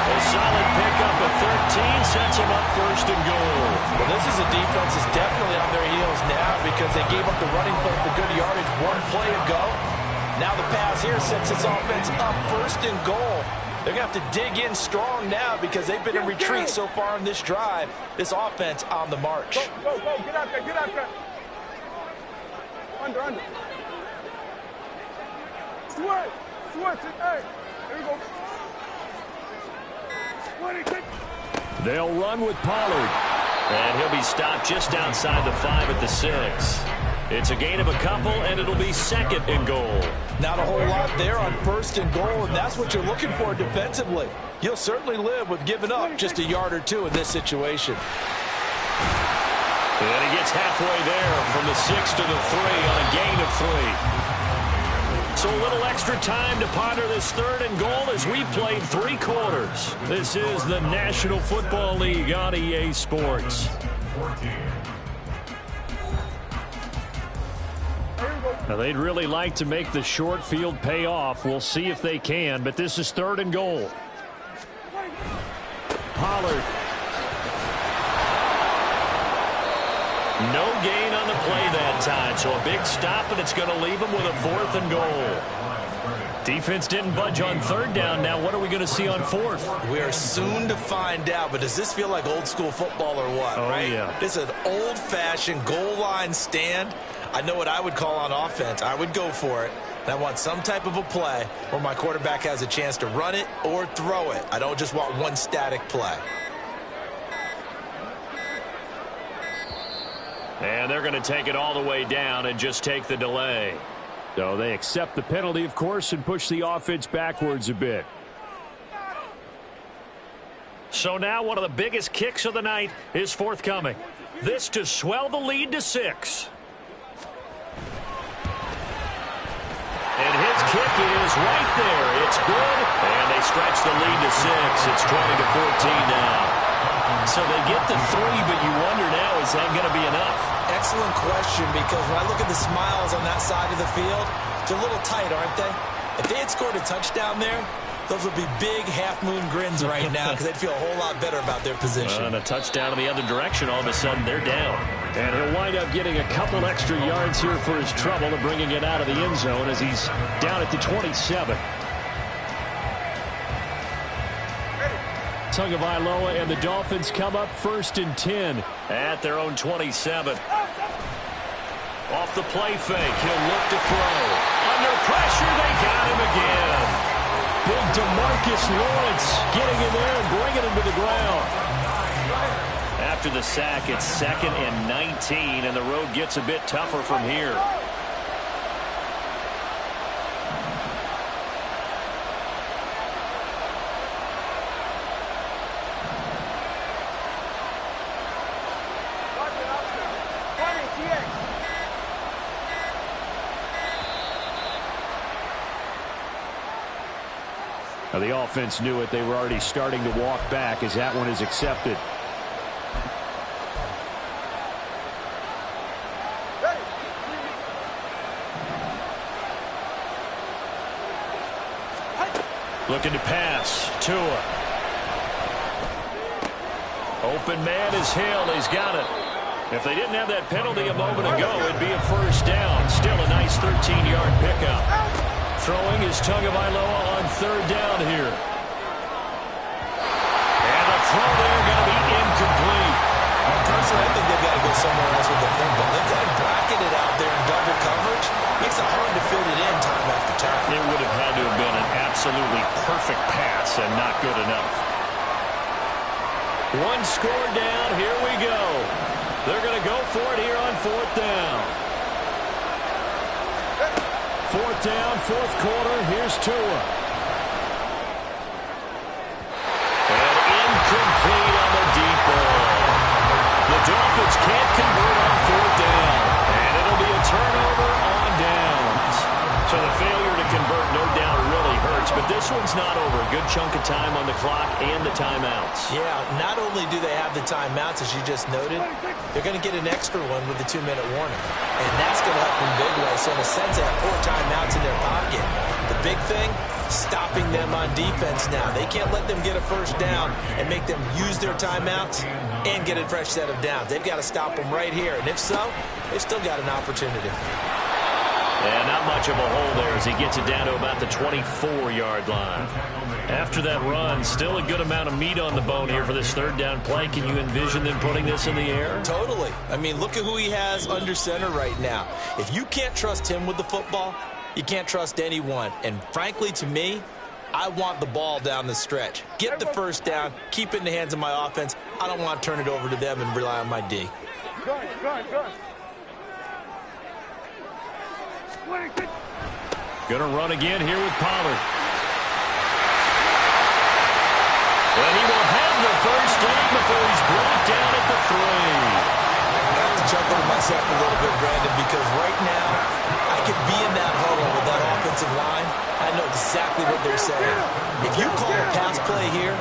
A solid pickup of 13 sets him up first and goal. Well, this is a defense that's definitely on their heels now because they gave up the running play for good yardage one play ago. Now the pass here sets this offense up first and goal. They're going to have to dig in strong now because they've been in retreat so far in this drive. This offense on the march. Go. Get out there. Under. Switch. Hey, here we go. They'll run with Pollard. And he'll be stopped just outside the 5 at the 6. It's a gain of a couple, and it'll be second and goal. Not a whole lot there on first and goal, and that's what you're looking for defensively. You'll certainly live with giving up just a yard or two in this situation. And he gets halfway there from the 6 to the 3 on a gain of 3. So a little extra time to ponder this third and goal as we played 3 quarters. This is the National Football League on EA Sports. Now they'd really like to make the short field pay off. We'll see if they can, but this is third and goal. Pollard. No gain on the play that time, so a big stop, and it's going to leave them with a 4th and goal. Defense didn't budge on third down. Now what are we going to see on 4th? We are soon to find out, but does this feel like old school football or what, right? Yeah. This is an old-fashioned goal line stand. I know what I would call on offense. I would go for it. And I want some type of a play where my quarterback has a chance to run it or throw it. I don't just want one static play. And they're going to take it all the way down and just take the delay. So they accept the penalty, of course, and push the offense backwards a bit. So now one of the biggest kicks of the night is forthcoming. This to swell the lead to 6. And his kick is right there. It's good. And they stretch the lead to 6. It's 20-14 now. So they get the 3, but you wonder now, is that going to be enough? Excellent question, because when I look at the smiles on that side of the field, they're a little tight, aren't they? If they had scored a touchdown there, those would be big half-moon grins right now because they'd feel a whole lot better about their position. And a touchdown in the other direction, all of a sudden they're down. And he'll wind up getting a couple extra yards here for his trouble and bringing it out of the end zone as he's down at the 27. Tagovailoa and the Dolphins come up 1st and 10 at their own 27. Off the play fake, he'll look to throw. Under pressure, they got him again. Big DeMarcus Lawrence getting in there and bringing him to the ground. After the sack, it's 2nd and 19, and the road gets a bit tougher from here. Now, the offense knew it. They were already starting to walk back as that one is accepted. Looking to pass. Tua. Open man is Hill. He's got it. If they didn't have that penalty a moment ago, it'd be a first down. Still a nice 13-yard pickup. Throwing is Tagovailoa on third down here. And the throw there going to be incomplete. Personally, I think they've got to go somewhere else with the football. They've got to bracket it out there in double coverage. Makes it hard to fit it in time after time. It would have had to have been an absolutely perfect pass and not good enough. One score down. Here we go. They're going to go for it here on fourth down. Fourth down, fourth quarter. Here's Tua. And incomplete on the deep ball. The Dolphins can't convert on fourth down. And it'll be a turnover on downs. So the failure to convert, no doubt, really hurts. But this one's not over. A good chunk of time on the clock and the timeouts. Yeah, not only do they have the timeouts, as you just noted, they're going to get an extra one with the 2-minute warning. And that's going to help them big way. So in a sense, they have 4 timeouts in their pocket. The big thing, stopping them on defense now. They can't let them get a first down and make them use their timeouts and get a fresh set of downs. They've got to stop them right here. And if so, they've still got an opportunity. And not much of a hole there as he gets it down to about the 24-yard line. After that run, still a good amount of meat on the bone here for this third down play. Can you envision them putting this in the air? Totally. I mean, look at who he has under center right now. If you can't trust him with the football, you can't trust anyone. And frankly, to me, I want the ball down the stretch. Get the first down, keep it in the hands of my offense. I don't want to turn it over to them and rely on my D. Good. Gonna run again here with Pollard. And he will have the first down before he's brought down at the 3. I have to chuckle to myself a little bit, Brandon, because right now I could be in that huddle with that offensive line. I know exactly what they're saying. If you call a pass play here,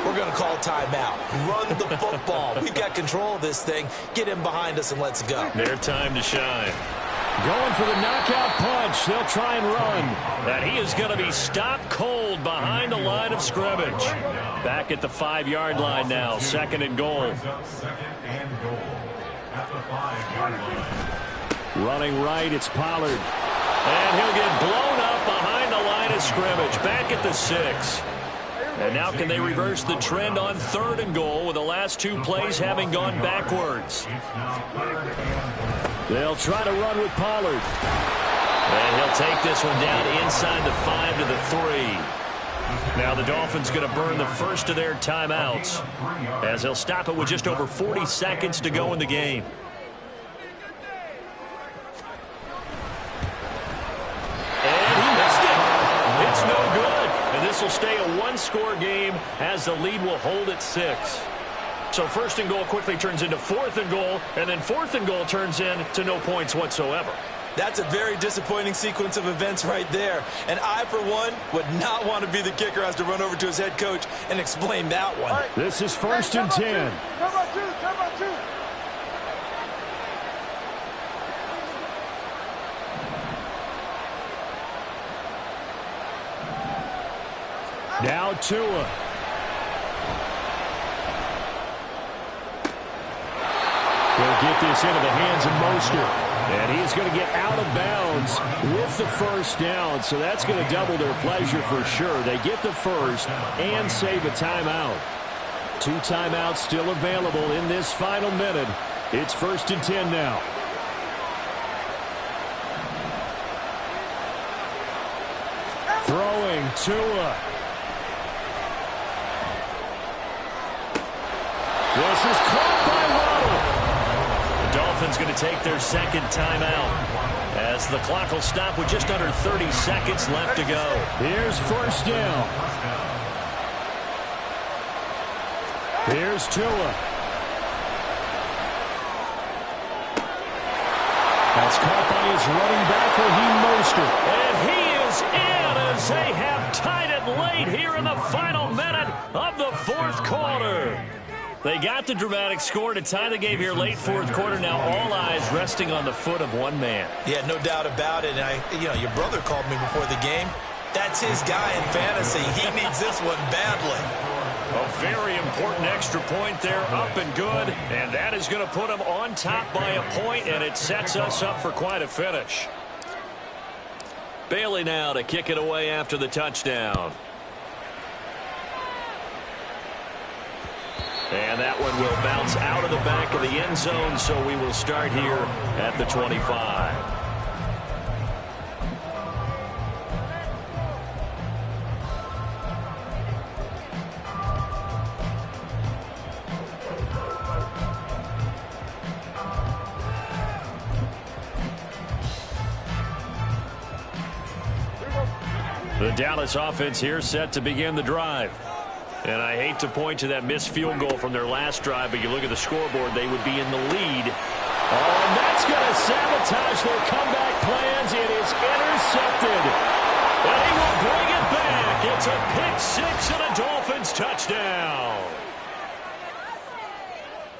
we're going to call timeout. Run the football. We've got control of this thing. Get him behind us and let's go. Their time to shine. Going for the knockout punch. They'll try and run. And he is going to be stopped cold behind the line of scrimmage. Back at the 5-yard line now. Second and goal. Running right, it's Pollard. And he'll get blown up behind the line of scrimmage. Back at the 6. And now can they reverse the trend on third and goal with the last 2 plays having gone backwards? They'll try to run with Pollard. And he'll take this one down inside the 5 to the 3. Now the Dolphins going to burn the first of their timeouts as they'll stop it with just over 40 seconds to go in the game. And he missed it. It's no good. And this will stay a 1-score game as the lead will hold at 6. So first and goal quickly turns into fourth and goal, and then fourth and goal turns into no points whatsoever. That's a very disappointing sequence of events right there. And I, for one, would not want to be the kicker who has to run over to his head coach and explain that one. Right. This is first and 10. Come on, two. Now Tua. He'll get this into the hands of Mostert. And he's going to get out of bounds with the first down. So that's going to double their pleasure for sure. They get the first and save a timeout. 2 timeouts still available in this final minute. It's first and 10 now. Throwing Tua. This is caught by Waddle. The Dolphins going to take their second timeout as the clock will stop with just under 30 seconds left to go. Here's first down. Here's Tua. That's caught by his running back, Raheem Mostert. And he is in as they have tied it late right here in the final minute of the fourth quarter. They got the dramatic score to tie the game here late fourth quarter. Now all eyes resting on the foot of one man. Yeah, no doubt about it. And your brother called me before the game. That's his guy in fantasy. He needs this one badly. A very important extra point there, up and good. And that is going to put them on top by a point, and it sets us up for quite a finish. Bailey now to kick it away after the touchdown. And that one will bounce out of the back of the end zone, so we will start here at the 25. The Dallas offense here set to begin the drive. And I hate to point to that missed field goal from their last drive, but you look at the scoreboard, they would be in the lead. Oh, and that's going to sabotage their comeback plans. It is intercepted. And he will bring it back. It's a pick six and a Dolphins touchdown.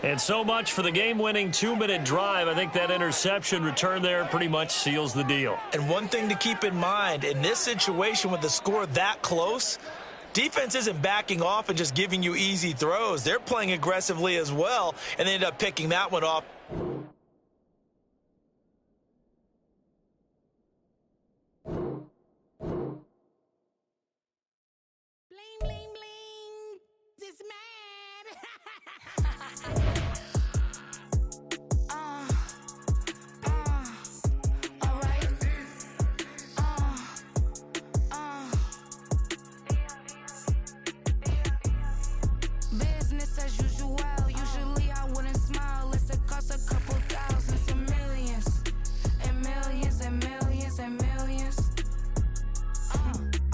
And so much for the game-winning 2-minute drive. I think that interception return there pretty much seals the deal. And one thing to keep in mind, in this situation with the score that close, defense isn't backing off and just giving you easy throws. They're playing aggressively as well, and they end up picking that one off. Bling, bling, bling. This man. Business as usual. Usually I wouldn't smile. It's a cost a couple thousands and millions. And millions and millions and millions.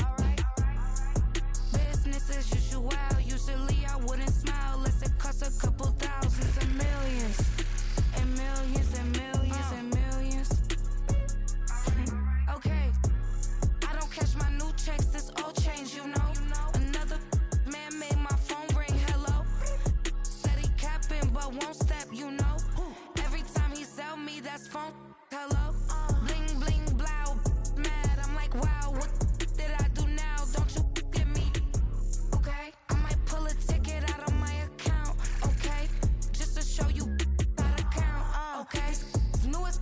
Alright. Business as usual. Usually I wouldn't smile. Unless it costs a couple thousands and millions. And millions and millions and millions. Okay. I don't catch my new checks. This old change, you know. Another man made my phone ring. Hello. Said he capping but won't step, you know. Every time he sell me, that's phone. Hello. Bling, bling, blow. Mad. I'm like, wow, what did I do now? Don't you get me? Okay. I might pull a ticket out of my account. Okay. Just to show you how to count. Okay. New as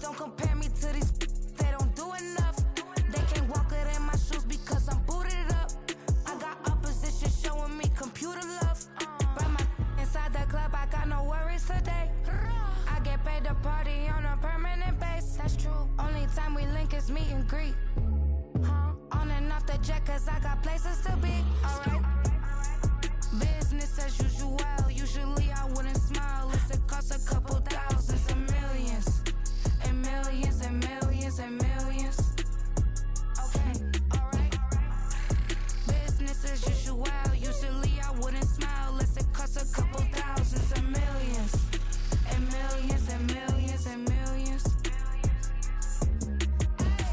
don't compare me to these. They don't do enough. They can't walk it in my shoes because I'm booted up. I got opposition showing me computer love. Brought my inside the club, I got no worries today. I get paid to party on a permanent base. That's true. Only time we link is meet and greet. On and off the jet, cause I got places to be. Alright. Business as usual. Usually I wouldn't smile. Unless it costs a couple thousands and millions. And millions and millions and millions. Okay, alright. Business as usual. Usually I wouldn't smile unless it costs a couple thousands and millions. And millions and millions and millions.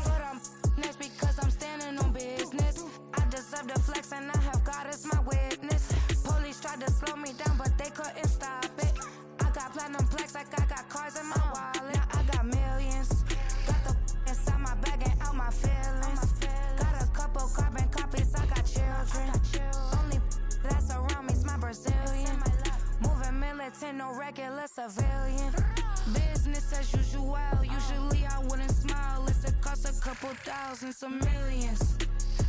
But I'm next because I'm standing on business. I deserve the flex and I have God as my witness. Police tried to slow me down but they couldn't stop it. I got platinum plaques like I got cars in my wallet. I got millions. Got the inside my bag and out my feelings. Got a couple carbon copies, I got children. Only that's around me's my Brazilian. Moving militant, no regular civilian. Business as usual. Usually I wouldn't smile unless it costs a couple thousands of millions.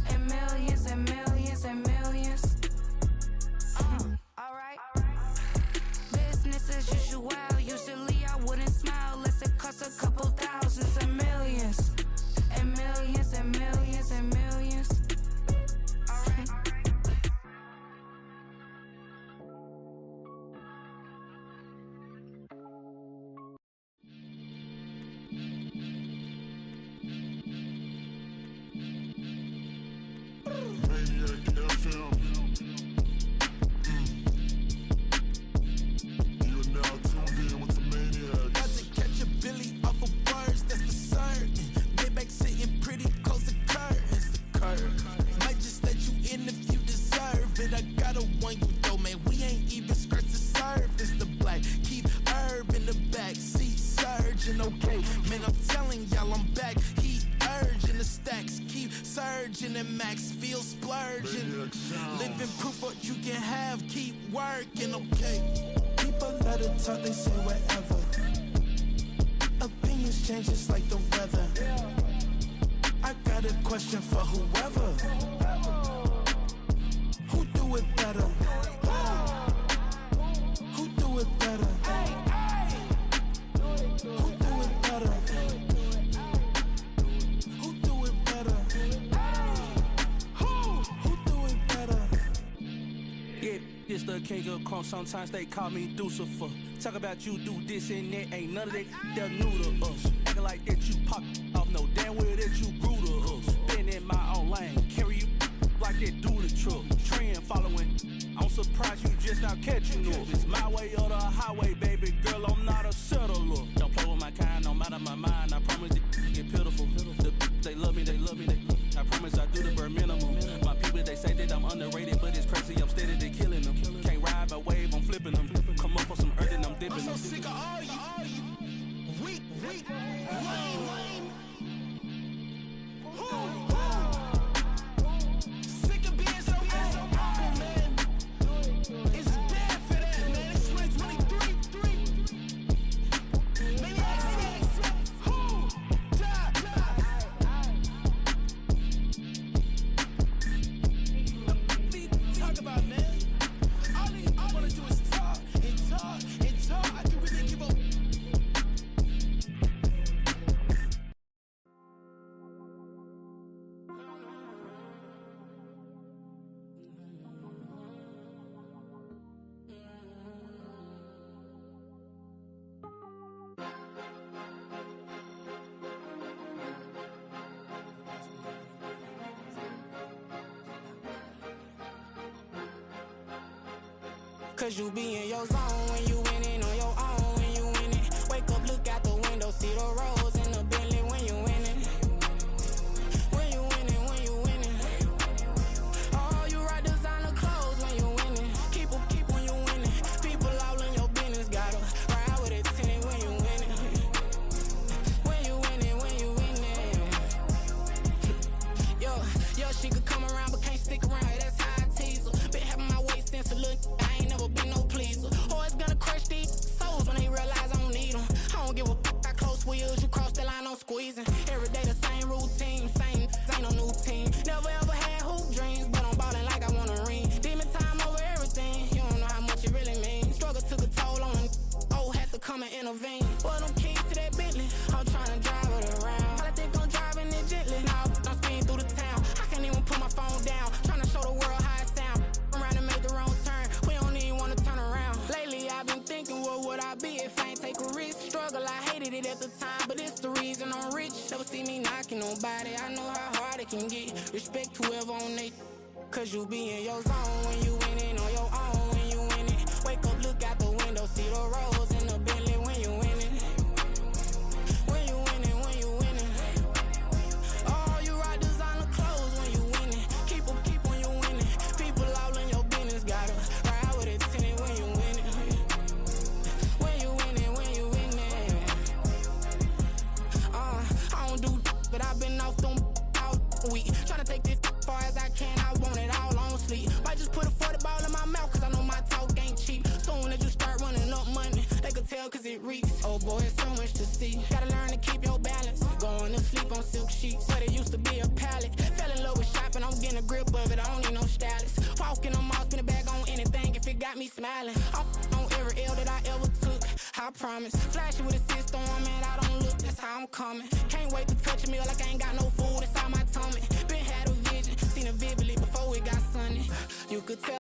And millions and millions and millions. Alright. Business as usual. Usually I wouldn't smile unless it costs a couple thousands and millions. And millions and millions and millions. Alright. You're now tuned in virgin and max feel splurging. Living proof what you can have, keep working, okay? People let it talk, they say whatever. Opinions change just like the weather. I got a question for whoever. Who do it better? Who do it better? Who do it better? Who do it better? Who do it better? Yeah, this the king of crunk. Sometimes they call me Lucifer. Talk about you do this and that. Ain't none of that they're new to us. Acting like that you pop off. No damn well that you grew to us. Been in my own lane. Carry you like that do the truck. Trend following. I'm surprised you just now catching up. It's my way or the highway, baby girl. I'm not a settler. Don't play with my kind, no matter my mind. I promise it get pitiful. They love me, they love me, I promise I do the bare minimum. My people, they say that I'm underrated, but it's crazy, I'm steady, they killing them. Can't ride my wave, I'm flipping them. Come up for some earth and I'm dipping them. I'm so sick of all you weak, lame. Sick of being so humble, man. It's bad for that, man. It's 2023. Maniacs. Who? Die. Talk about, man. All I wanna do is talk and talk and talk. I can really give a Cause you be in your zone when you winning on your own when you winning. Wake up, look out the window, see the rose in the Bentley when you winning. When you winning, when you winning. Oh, you ride designer clothes when you winning. Keep when you winning. People all in your business, gotta ride with it tinted when you winning. When you winning, when you winning. Yo, she could come around but can't stick around. That's how I tease her. Been having my waist since a little. I ain't never been no pleaser. Always gonna crush these souls when they realize I don't need them. I don't give a f***, I close wheels, you cross the line, I'm squeezing. Every day the same routine, same, ain't no new team. Never ever had hoop dreams, but I'm ballin' like I want a ring. Demon time over everything, you don't know how much it really means. Struggle took a toll on them, had to come and intervene. Well, them keys to that Bentley, I'm tryna drive it around. I think I'm driving it gently, now I'm speeding through the town. I can't even put my phone down, tryna show the world how it sound. Around and make the wrong turn, we don't even wanna turn around. Lately I've been thinking, what would I be if I ain't take a risk? Struggle, I hated it at the time, but it's the reason I'm rich. Never see me knocking nobody, I know how hard it can get. Respect whoever on they, cause you be in your zone when you winning on your own when you winning. Wake up, look out the window, see the rose in the Bentley when you winning. When you winning, when you winning. Oh, you ride designer clothes when you winning. Keep when you winning. People all in your business, gotta ride with it tinted when you winning. When you winning, when you winning. I don't do but I've been off them all week. Tryna take this far as I can, I want it all on sleep. Might just put a 40 ball in my mouth, cause I know my talk ain't cheap. Soon as you start running up money, they could tell cause it reeks. Oh boy, it's so much to see. Gotta learn to keep your balance. Going to sleep on silk sheets, but it used to be a pallet. Fell in love with shopping, I'm getting a grip of it, I don't need no stylist. Walking on mouth, spin a bag on anything if it got me smiling. I'm on every L that I ever took, I promise. Flashy with a system on, man, I don't look, that's how I'm coming. Can't wait to touch a meal like I ain't got no food inside my tummy. Been had a vision, seen it vividly before it got sunny. You could tell